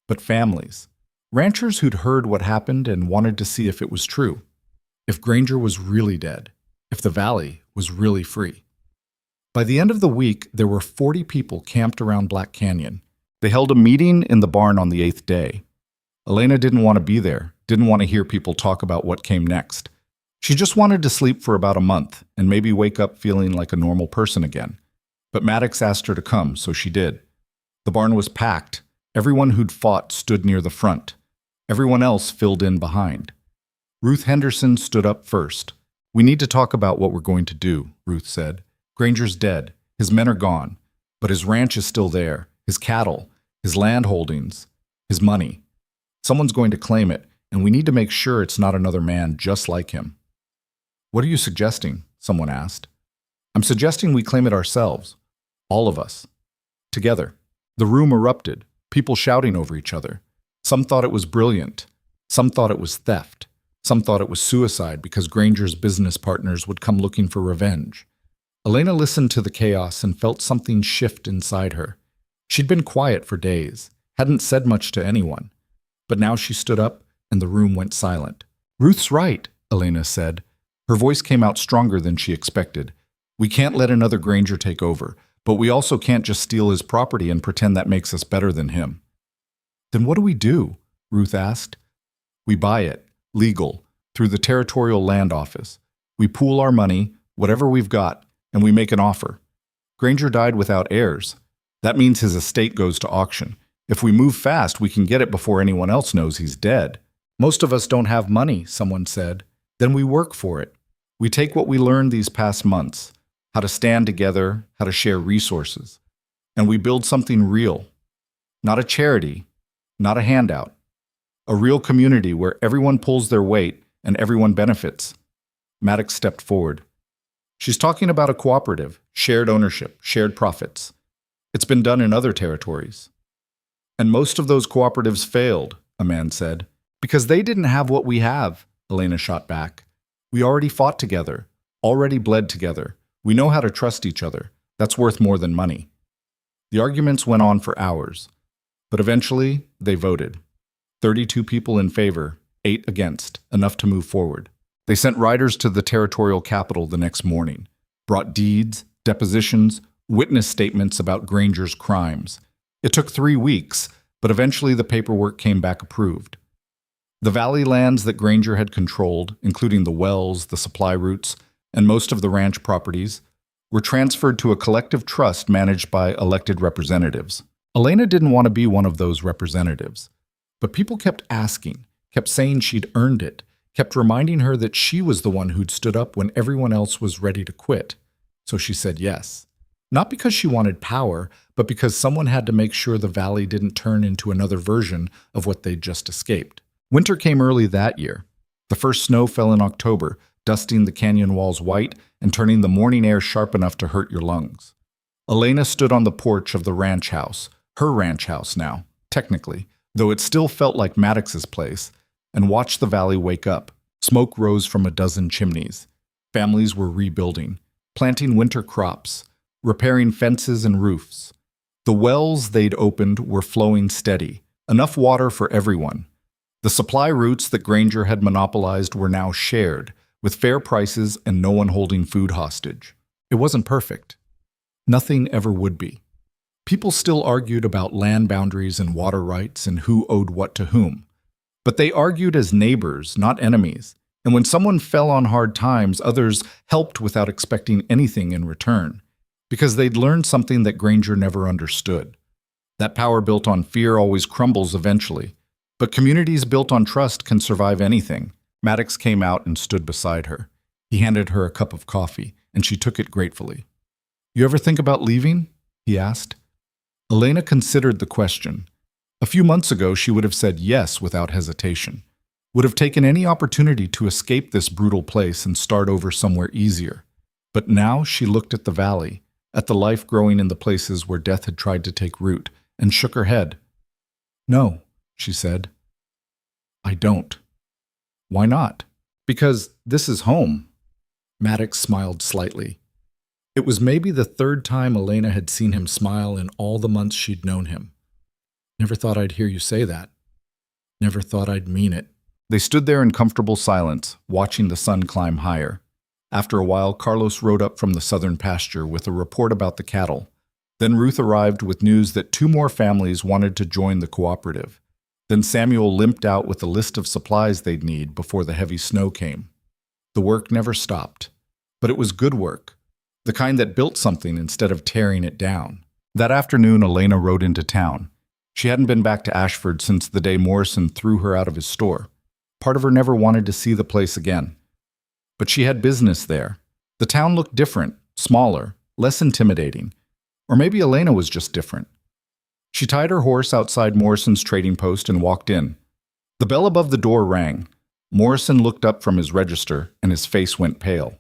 But families. Ranchers who'd heard what happened and wanted to see if it was true. If Granger was really dead. If the valley was really free. By the end of the week, there were 40 people camped around Black Canyon. They held a meeting in the barn on the 8th day. Elena didn't want to be there, didn't want to hear people talk about what came next. She just wanted to sleep for about a month and maybe wake up feeling like a normal person again. But Maddox asked her to come, so she did. The barn was packed. Everyone who'd fought stood near the front. Everyone else filled in behind. Ruth Henderson stood up first. We need to talk about what we're going to do, Ruth said. Granger's dead. His men are gone. But his ranch is still there. His cattle, his land holdings, his money. Someone's going to claim it, and we need to make sure it's not another man just like him. What are you suggesting? Someone asked. I'm suggesting we claim it ourselves. All of us. Together. The room erupted, people shouting over each other. Some thought it was brilliant. Some thought it was theft. Some thought it was suicide because Granger's business partners would come looking for revenge. Elena listened to the chaos and felt something shift inside her. She'd been quiet for days, hadn't said much to anyone. But now she stood up and the room went silent. Ruth's right, Elena said. Her voice came out stronger than she expected. We can't let another Granger take over, but we also can't just steal his property and pretend that makes us better than him. Then what do we do? Ruth asked. We buy it, legal, through the Territorial Land Office. We pool our money, whatever we've got, and we make an offer. Granger died without heirs. That means his estate goes to auction. If we move fast, we can get it before anyone else knows he's dead. Most of us don't have money, someone said. Then we work for it. We take what we learned these past months, how to stand together, how to share resources, and we build something real. Not a charity, not a handout. A real community where everyone pulls their weight and everyone benefits. Maddox stepped forward. She's talking about a cooperative, shared ownership, shared profits. It's been done in other territories. And most of those cooperatives failed, a man said. Because they didn't have what we have, Elena shot back. We already fought together, already bled together. We know how to trust each other. That's worth more than money. The arguments went on for hours. But eventually, they voted. 32 people in favor, 8 against, enough to move forward. They sent riders to the territorial capital the next morning, brought deeds, depositions, witness statements about Granger's crimes. It took 3 weeks, but eventually the paperwork came back approved. The valley lands that Granger had controlled, including the wells, the supply routes, and most of the ranch properties, were transferred to a collective trust managed by elected representatives. Elena didn't want to be one of those representatives, but people kept asking, kept saying she'd earned it, kept reminding her that she was the one who'd stood up when everyone else was ready to quit. So she said yes. Not because she wanted power, but because someone had to make sure the valley didn't turn into another version of what they'd just escaped. Winter came early that year. The first snow fell in October, dusting the canyon walls white and turning the morning air sharp enough to hurt your lungs. Elena stood on the porch of the ranch house, her ranch house now, technically, though it still felt like Maddox's place, and watched the valley wake up. Smoke rose from a dozen chimneys. Families were rebuilding, planting winter crops, repairing fences and roofs. The wells they'd opened were flowing steady, enough water for everyone. The supply routes that Granger had monopolized were now shared, with fair prices and no one holding food hostage. It wasn't perfect. Nothing ever would be. People still argued about land boundaries and water rights and who owed what to whom. But they argued as neighbors, not enemies. And when someone fell on hard times, others helped without expecting anything in return, because they'd learned something that Granger never understood. That power built on fear always crumbles eventually, but communities built on trust can survive anything. Maddox came out and stood beside her. He handed her a cup of coffee, and she took it gratefully. "You ever think about leaving?" he asked. Elena considered the question. A few months ago, she would have said yes without hesitation, would have taken any opportunity to escape this brutal place and start over somewhere easier. But now she looked at the valley, at the life growing in the places where death had tried to take root, and shook her head. "No," she said. "I don't." "Why not?" "Because this is home." Maddox smiled slightly. It was maybe the third time Elena had seen him smile in all the months she'd known him. "Never thought I'd hear you say that. Never thought I'd mean it." They stood there in comfortable silence, watching the sun climb higher. After a while, Carlos rode up from the southern pasture with a report about the cattle. Then Ruth arrived with news that 2 more families wanted to join the cooperative. Then Samuel limped out with a list of supplies they'd need before the heavy snow came. The work never stopped. But it was good work, the kind that built something instead of tearing it down. That afternoon, Elena rode into town. She hadn't been back to Ashford since the day Morrison threw her out of his store. Part of her never wanted to see the place again. But she had business there. The town looked different, smaller, less intimidating. Or maybe Elena was just different. She tied her horse outside Morrison's trading post and walked in. The bell above the door rang. Morrison looked up from his register, and his face went pale.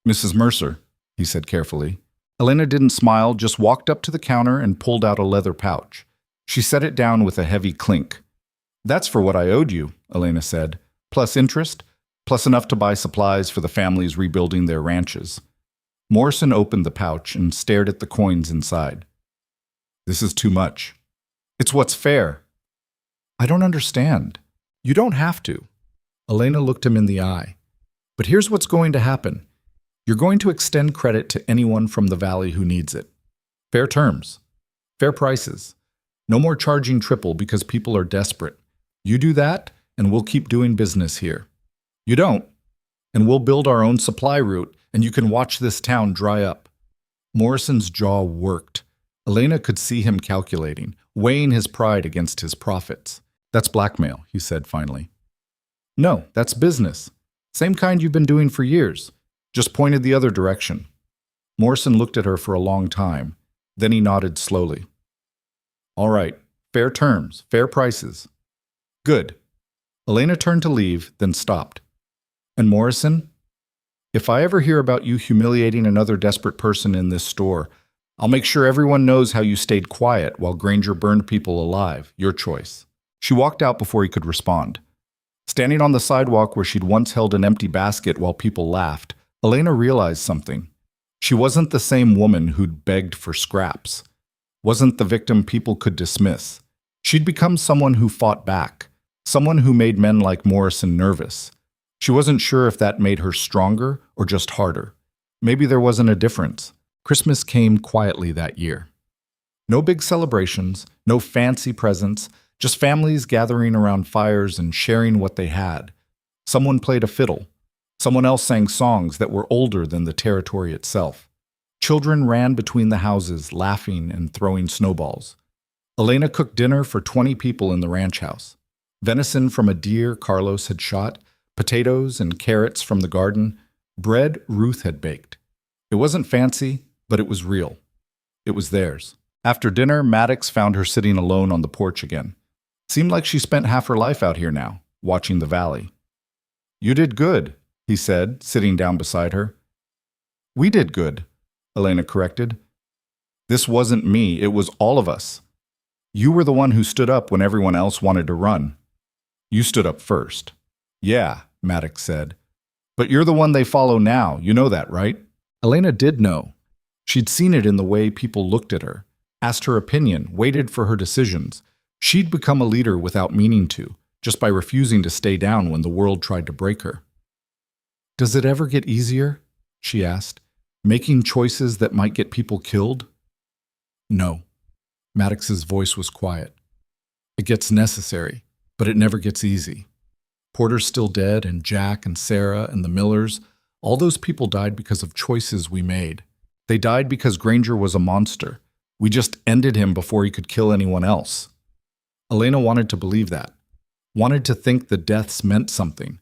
"Mrs. Mercer," he said carefully. Elena didn't smile, just walked up to the counter and pulled out a leather pouch. She set it down with a heavy clink. "That's for what I owed you," Elena said, "plus interest, plus enough to buy supplies for the families rebuilding their ranches." Morrison opened the pouch and stared at the coins inside. "This is too much." "It's what's fair." "I don't understand." "You don't have to." Elena looked him in the eye. "But here's what's going to happen. You're going to extend credit to anyone from the valley who needs it. Fair terms. Fair prices. No more charging triple because people are desperate. You do that, and we'll keep doing business here. You don't, and we'll build our own supply route, and you can watch this town dry up." Morrison's jaw worked. Elena could see him calculating, weighing his pride against his profits. "That's blackmail," he said finally. "No, that's business. Same kind you've been doing for years. Just pointed the other direction." Morrison looked at her for a long time. Then he nodded slowly. "All right, fair terms, fair prices." "Good." Elena turned to leave, then stopped. "And Morrison, if I ever hear about you humiliating another desperate person in this store, I'll make sure everyone knows how you stayed quiet while Granger burned people alive. Your choice." She walked out before he could respond. Standing on the sidewalk where she'd once held an empty basket while people laughed, Elena realized something. She wasn't the same woman who'd begged for scraps. Wasn't the victim people could dismiss. She'd become someone who fought back, someone who made men like Morrison nervous. She wasn't sure if that made her stronger or just harder. Maybe there wasn't a difference. Christmas came quietly that year. No big celebrations, no fancy presents, just families gathering around fires and sharing what they had. Someone played a fiddle. Someone else sang songs that were older than the territory itself. Children ran between the houses, laughing and throwing snowballs. Elena cooked dinner for 20 people in the ranch house. Venison from a deer Carlos had shot, potatoes and carrots from the garden, bread Ruth had baked. It wasn't fancy, but it was real. It was theirs. After dinner, Maddox found her sitting alone on the porch again. Seemed like she spent half her life out here now, watching the valley. "You did good," he said, sitting down beside her. "We did good," Elena corrected. "This wasn't me, it was all of us. You were the one who stood up when everyone else wanted to run. You stood up first." "Yeah," Maddox said. "But you're the one they follow now, you know that, right?" Elena did know. She'd seen it in the way people looked at her, asked her opinion, waited for her decisions. She'd become a leader without meaning to, just by refusing to stay down when the world tried to break her. "Does it ever get easier?" she asked, "making choices that might get people killed?" No. Maddox's voice was quiet. It gets necessary, but it never gets easy. Porter's still dead, and Jack and Sarah and the Millers, all those people died because of choices we made. They died because Granger was a monster. We just ended him before he could kill anyone else. Elena wanted to believe that, wanted to think the deaths meant something,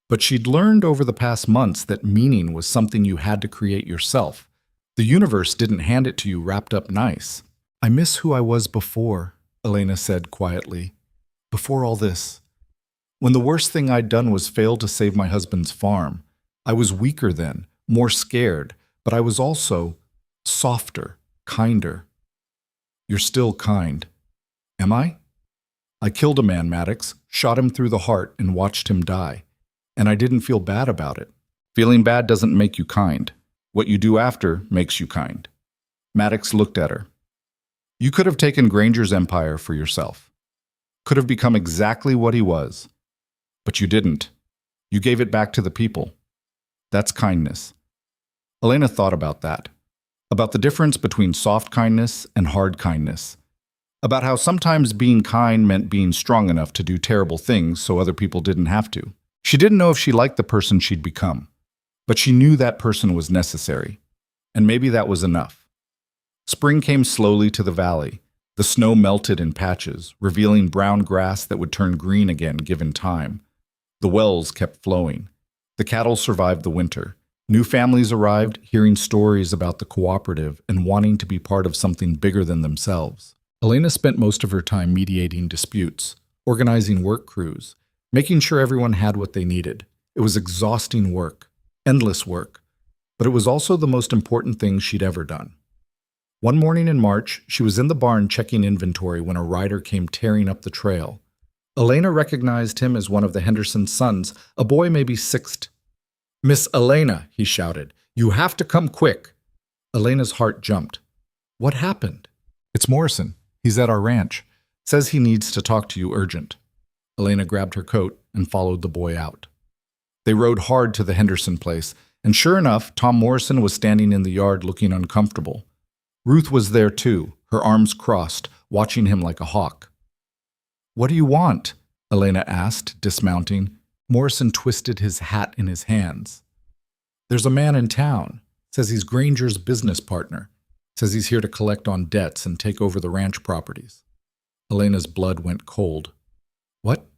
but she'd learned over the past months that meaning was something you had to create yourself. The universe didn't hand it to you wrapped up nice. I miss who I was before, Elena said quietly. Before all this. When the worst thing I'd done was fail to save my husband's farm. I was weaker then, more scared, but I was also softer, kinder. You're still kind. Am I? I killed a man, Maddox, shot him through the heart and watched him die. And I didn't feel bad about it. Feeling bad doesn't make you kind. What you do after makes you kind. Maddox looked at her. You could have taken Granger's empire for yourself. Could have become exactly what he was. But you didn't. You gave it back to the people. That's kindness. Elena thought about that. About the difference between soft kindness and hard kindness. About how sometimes being kind meant being strong enough to do terrible things so other people didn't have to. She didn't know if she liked the person she'd become, but she knew that person was necessary, and maybe that was enough. Spring came slowly to the valley. The snow melted in patches, revealing brown grass that would turn green again given time. The wells kept flowing. The cattle survived the winter. New families arrived, hearing stories about the cooperative and wanting to be part of something bigger than themselves. Elena spent most of her time mediating disputes, organizing work crews, making sure everyone had what they needed. It was exhausting work, endless work, but it was also the most important thing she'd ever done. One morning in March, she was in the barn checking inventory when a rider came tearing up the trail. Elena recognized him as one of the Henderson sons, a boy maybe 6. "Miss Elena," he shouted, "you have to come quick." Elena's heart jumped. What happened? It's Morrison. He's at our ranch. Says he needs to talk to you urgent. Elena grabbed her coat and followed the boy out. They rode hard to the Henderson place, and sure enough, Tom Morrison was standing in the yard looking uncomfortable. Ruth was there too, her arms crossed, watching him like a hawk. "What do you want?" Elena asked, dismounting. Morrison twisted his hat in his hands. "There's a man in town. Says he's Granger's business partner. Says he's here to collect on debts and take over the ranch properties." Elena's blood went cold. "What?"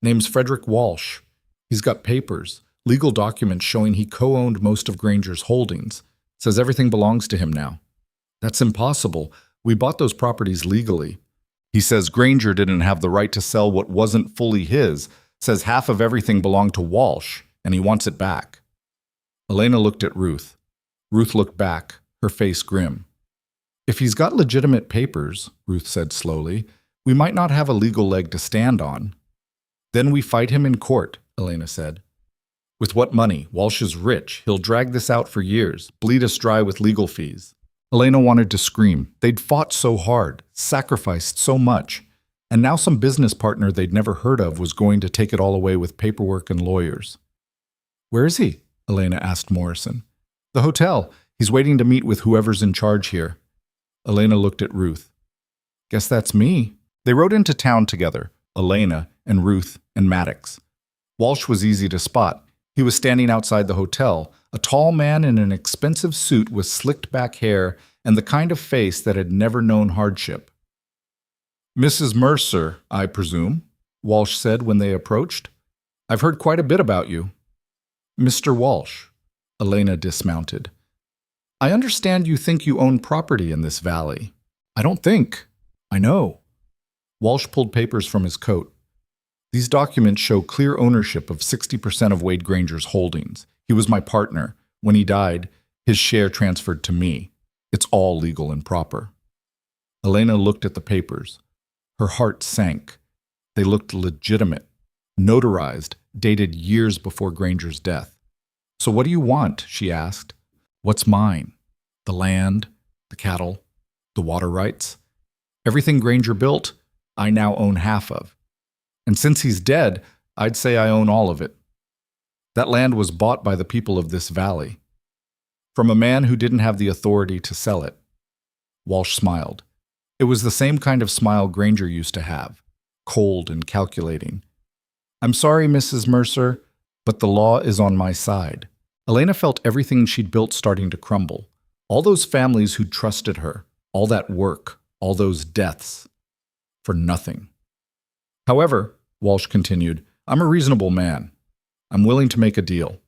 "Name's Frederick Walsh. He's got papers, legal documents showing he co-owned most of Granger's holdings. Says everything belongs to him now." "That's impossible. We bought those properties legally." "He says Granger didn't have the right to sell what wasn't fully his. Says half of everything belonged to Walsh, and he wants it back." Elena looked at Ruth. Ruth looked back, her face grim. "If he's got legitimate papers," Ruth said slowly, "we might not have a legal leg to stand on." "Then we fight him in court," Elena said. "With what money? Walsh is rich. He'll drag this out for years, bleed us dry with legal fees." Elena wanted to scream. They'd fought so hard, sacrificed so much, and now some business partner they'd never heard of was going to take it all away with paperwork and lawyers. "Where is he?" Elena asked Morrison. "The hotel. He's waiting to meet with whoever's in charge here." Elena looked at Ruth. "Guess that's me." They rode into town together, Elena and Ruth and Maddox. Walsh was easy to spot. He was standing outside the hotel, a tall man in an expensive suit with slicked back hair and the kind of face that had never known hardship. "Mrs. Mercer, I presume," Walsh said when they approached. "I've heard quite a bit about you." "Mr. Walsh." Elena dismounted. "I understand you think you own property in this valley." "I don't think. I know." Walsh pulled papers from his coat. "These documents show clear ownership of 60% of Wade Granger's holdings. He was my partner. When he died, his share transferred to me. It's all legal and proper." Elena looked at the papers. Her heart sank. They looked legitimate, notarized, dated years before Granger's death. "So what do you want?" she asked. "What's mine? The land, the cattle, the water rights. Everything Granger built, I now own half of. And since he's dead, I'd say I own all of it. That land was bought by the people of this valley, from a man who didn't have the authority to sell it." Walsh smiled. It was the same kind of smile Granger used to have, cold and calculating. I'm sorry, Mrs. Mercer, but the law is on my side. Elena felt everything she'd built starting to crumble. All those families who'd trusted her, all that work, all those deaths, for nothing. However, Walsh continued, I'm a reasonable man. I'm willing to make a deal.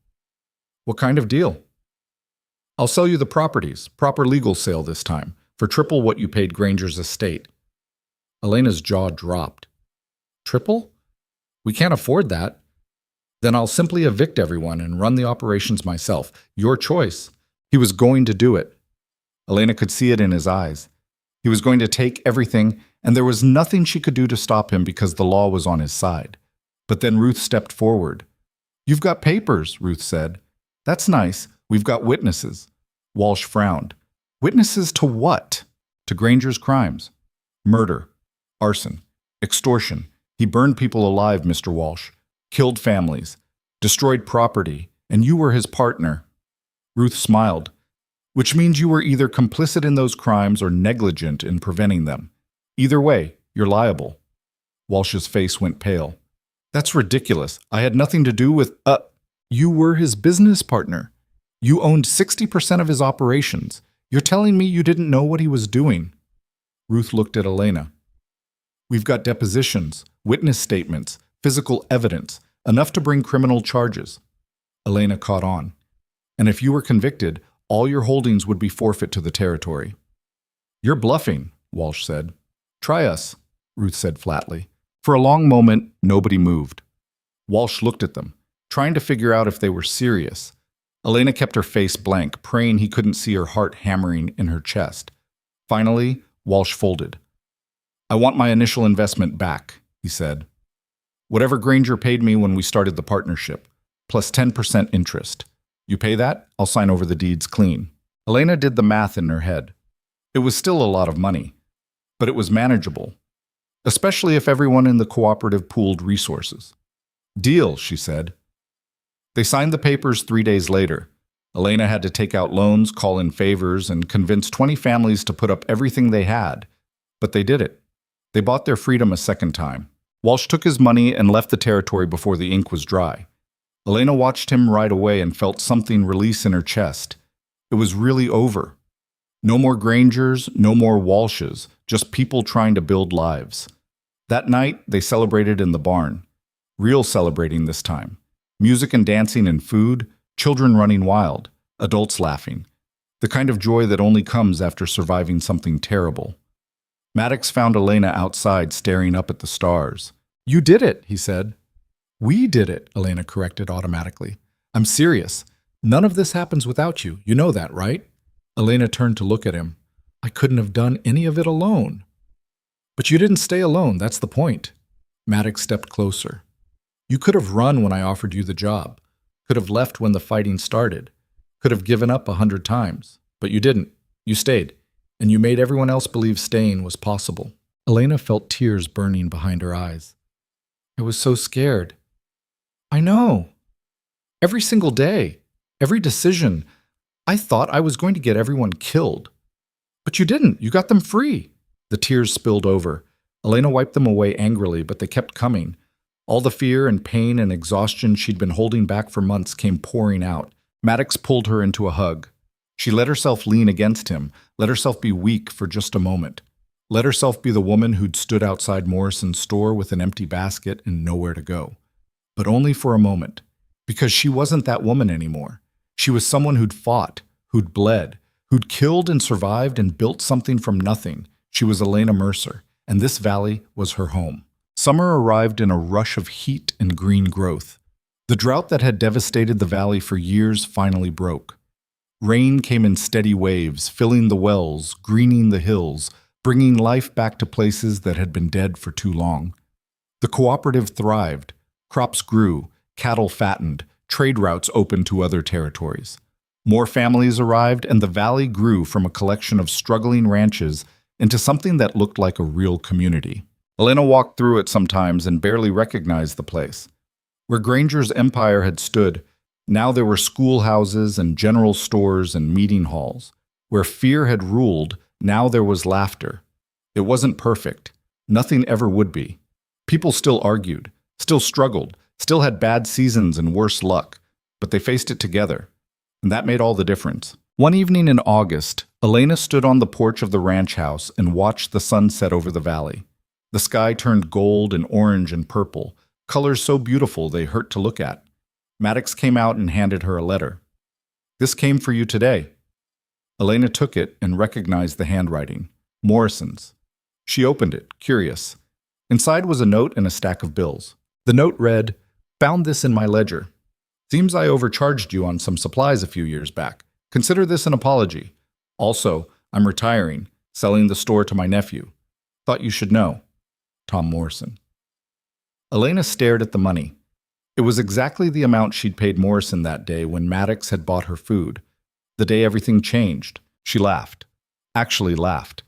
What kind of deal? I'll sell you the properties, proper legal sale this time, for triple what you paid Granger's estate. Elena's jaw dropped. Triple? We can't afford that. Then I'll simply evict everyone and run the operations myself. Your choice. He was going to do it. Elena could see it in his eyes. He was going to take everything, and there was nothing she could do to stop him because the law was on his side. But then Ruth stepped forward. You've got papers, Ruth said. That's nice. We've got witnesses. Walsh frowned. Witnesses to what? To Granger's crimes. Murder. Arson. Extortion. He burned people alive, Mr. Walsh. Killed families. Destroyed property. And you were his partner. Ruth smiled. Which means you were either complicit in those crimes or negligent in preventing them. Either way, you're liable. Walsh's face went pale. That's ridiculous. I had nothing to do with, you were his business partner. You owned 60% of his operations. You're telling me you didn't know what he was doing. Ruth looked at Elena. We've got depositions, witness statements, physical evidence, enough to bring criminal charges. Elena caught on. And if you were convicted, all your holdings would be forfeit to the territory. You're bluffing, Walsh said. Try us, Ruth said flatly. For a long moment, nobody moved. Walsh looked at them, trying to figure out if they were serious. Elena kept her face blank, praying he couldn't see her heart hammering in her chest. Finally, Walsh folded. I want my initial investment back, he said. Whatever Granger paid me when we started the partnership, plus 10% interest. You pay that, I'll sign over the deeds clean. Elena did the math in her head. It was still a lot of money, but it was manageable, especially if everyone in the cooperative pooled resources. Deal, she said. They signed the papers 3 days later. Elena had to take out loans, call in favors, and convince 20 families to put up everything they had. But they did it. They bought their freedom a second time. Walsh took his money and left the territory before the ink was dry. Elena watched him ride away and felt something release in her chest. It was really over. No more Grangers, no more Walshes, just people trying to build lives. That night, they celebrated in the barn. Real celebrating this time. Music and dancing and food, children running wild, adults laughing. The kind of joy that only comes after surviving something terrible. Maddox found Elena outside staring up at the stars. You did it, he said. We did it, Elena corrected automatically. I'm serious. None of this happens without you. You know that, right? Elena turned to look at him. I couldn't have done any of it alone. But you didn't stay alone, that's the point. Maddox stepped closer. You could have run when I offered you the job. Could have left when the fighting started. Could have given up 100 times. But you didn't. You stayed. And you made everyone else believe staying was possible. Elena felt tears burning behind her eyes. I was so scared. I know. Every single day, every decision, I thought I was going to get everyone killed. But you didn't. You got them free. The tears spilled over. Elena wiped them away angrily, but they kept coming. All the fear and pain and exhaustion she'd been holding back for months came pouring out. Maddox pulled her into a hug. She let herself lean against him, let herself be weak for just a moment. Let herself be the woman who'd stood outside Morrison's store with an empty basket and nowhere to go. But only for a moment, because she wasn't that woman anymore. She was someone who'd fought, who'd bled, who'd killed and survived and built something from nothing. She was Elena Mercer, and this valley was her home. Summer arrived in a rush of heat and green growth. The drought that had devastated the valley for years finally broke. Rain came in steady waves, filling the wells, greening the hills, bringing life back to places that had been dead for too long. The cooperative thrived. Crops grew, cattle fattened, trade routes opened to other territories. More families arrived, and the valley grew from a collection of struggling ranches into something that looked like a real community. Elena walked through it sometimes and barely recognized the place. Where Granger's empire had stood, now there were schoolhouses and general stores and meeting halls. Where fear had ruled, Now there was laughter. It wasn't perfect. Nothing ever would be. People still argued, still struggled, still had bad seasons and worse luck, but they faced it together. And that made all the difference. One evening in August, Elena stood on the porch of the ranch house and watched the sun set over the valley. The sky turned gold and orange and purple, colors so beautiful they hurt to look at. Maddox came out and handed her a letter. "This came for you today." Elena took it and recognized the handwriting. Morrison's. She opened it, curious. Inside was a note and a stack of bills. The note read, "Found this in my ledger. Seems I overcharged you on some supplies a few years back. Consider this an apology. Also, I'm retiring, selling the store to my nephew. Thought you should know. Tom Morrison." Elena stared at the money. It was exactly the amount she'd paid Morrison that day when Maddox had bought her food. The day everything changed. She laughed. Actually laughed.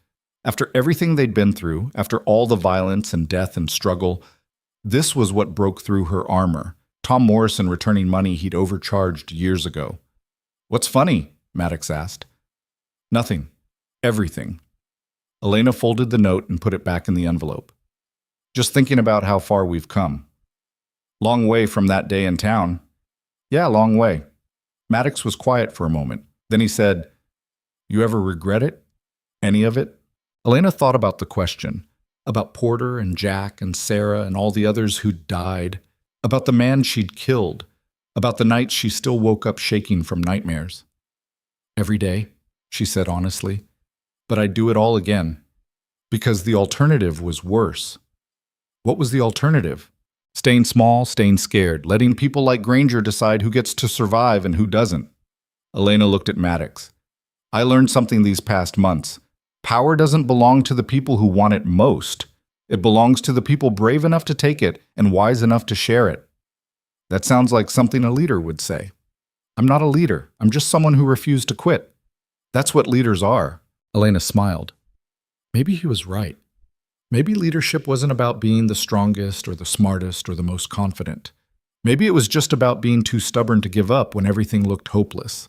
After everything they'd been through, after all the violence and death and struggle, this was what broke through her armor. Tom Morrison returning money he'd overcharged years ago. "What's funny?" Maddox asked. "Nothing. Everything." Elena folded the note and put it back in the envelope. "Just thinking about how far we've come. Long way from that day in town." "Yeah, long way." Maddox was quiet for a moment. Then he said, "You ever regret it? Any of it?" Elena thought about the question, about Porter and Jack and Sarah and all the others who'd died, about the man she'd killed, about the nights she still woke up shaking from nightmares. "Every day," she said honestly, "but I'd do it all again. Because the alternative was worse." What was the alternative? Staying small, staying scared, letting people like Granger decide who gets to survive and who doesn't. Elena looked at Maddox. "I learned something these past months. Power doesn't belong to the people who want it most. It belongs to the people brave enough to take it and wise enough to share it." That sounds like something a leader would say. "I'm not a leader. I'm just someone who refused to quit." That's what leaders are. Elena smiled. Maybe he was right. Maybe leadership wasn't about being the strongest or the smartest or the most confident. Maybe it was just about being too stubborn to give up when everything looked hopeless.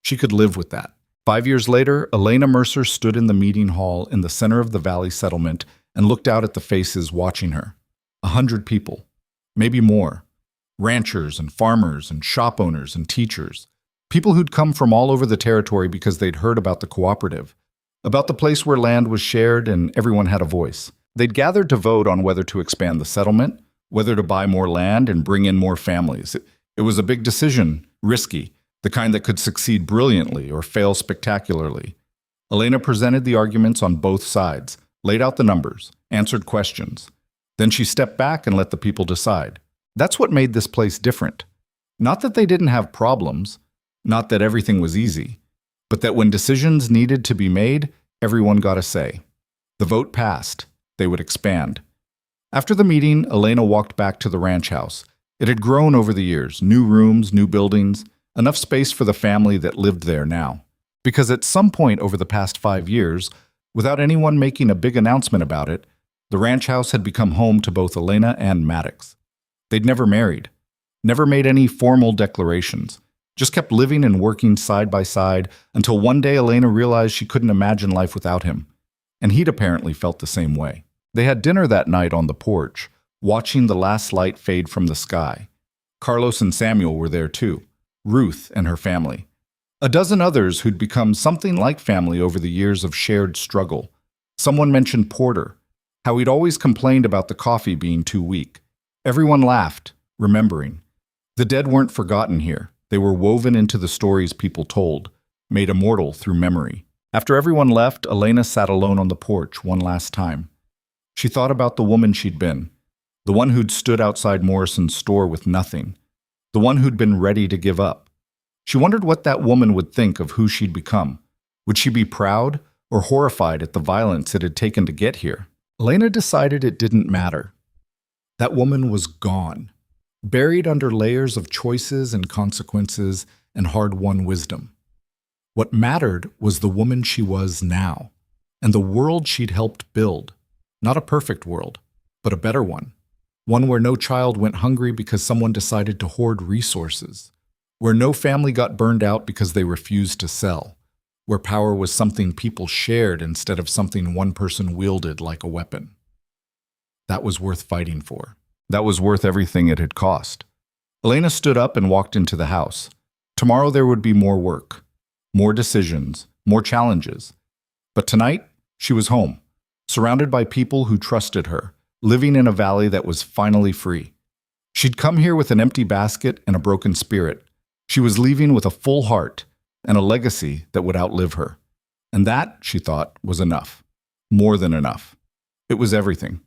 She could live with that. 5 years later, Elena Mercer stood in the meeting hall in the center of the Valley settlement and looked out at the faces watching her. 100 people. Maybe more. Ranchers and farmers and shop owners and teachers. People who'd come from all over the territory because they'd heard about the cooperative, about the place where land was shared and everyone had a voice. They'd gathered to vote on whether to expand the settlement, whether to buy more land and bring in more families. It was a big decision, risky, the kind that could succeed brilliantly or fail spectacularly. Elena presented the arguments on both sides, laid out the numbers, answered questions. Then she stepped back and let the people decide. That's what made this place different. Not that they didn't have problems, not that everything was easy, but that when decisions needed to be made, everyone got a say. The vote passed. They would expand. After the meeting, Elena walked back to the ranch house. It had grown over the years, new rooms, new buildings, enough space for the family that lived there now. Because at some point over the past 5 years, without anyone making a big announcement about it, the ranch house had become home to both Elena and Maddox. They'd never married, never made any formal declarations, just kept living and working side by side until one day Elena realized she couldn't imagine life without him. And he'd apparently felt the same way. They had dinner that night on the porch, watching the last light fade from the sky. Carlos and Samuel were there too. Ruth and her family. A dozen others who'd become something like family over the years of shared struggle. Someone mentioned Porter, how he'd always complained about the coffee being too weak. Everyone laughed, remembering. The dead weren't forgotten here. They were woven into the stories people told, made immortal through memory. After everyone left, Elena sat alone on the porch one last time. She thought about the woman she'd been, the one who'd stood outside Morrison's store with nothing, the one who'd been ready to give up. She wondered what that woman would think of who she'd become. Would she be proud or horrified at the violence it had taken to get here? Elena decided it didn't matter. That woman was gone, buried under layers of choices and consequences and hard-won wisdom. What mattered was the woman she was now, and the world she'd helped build. Not a perfect world, but a better one. One where no child went hungry because someone decided to hoard resources, where no family got burned out because they refused to sell, where power was something people shared instead of something one person wielded like a weapon. That was worth fighting for. That was worth everything it had cost. Elena stood up and walked into the house. Tomorrow there would be more work, more decisions, more challenges. But tonight, she was home, surrounded by people who trusted her, living in a valley that was finally free. She'd come here with an empty basket and a broken spirit. She was leaving with a full heart and a legacy that would outlive her. And that, she thought, was enough. More than enough. It was everything.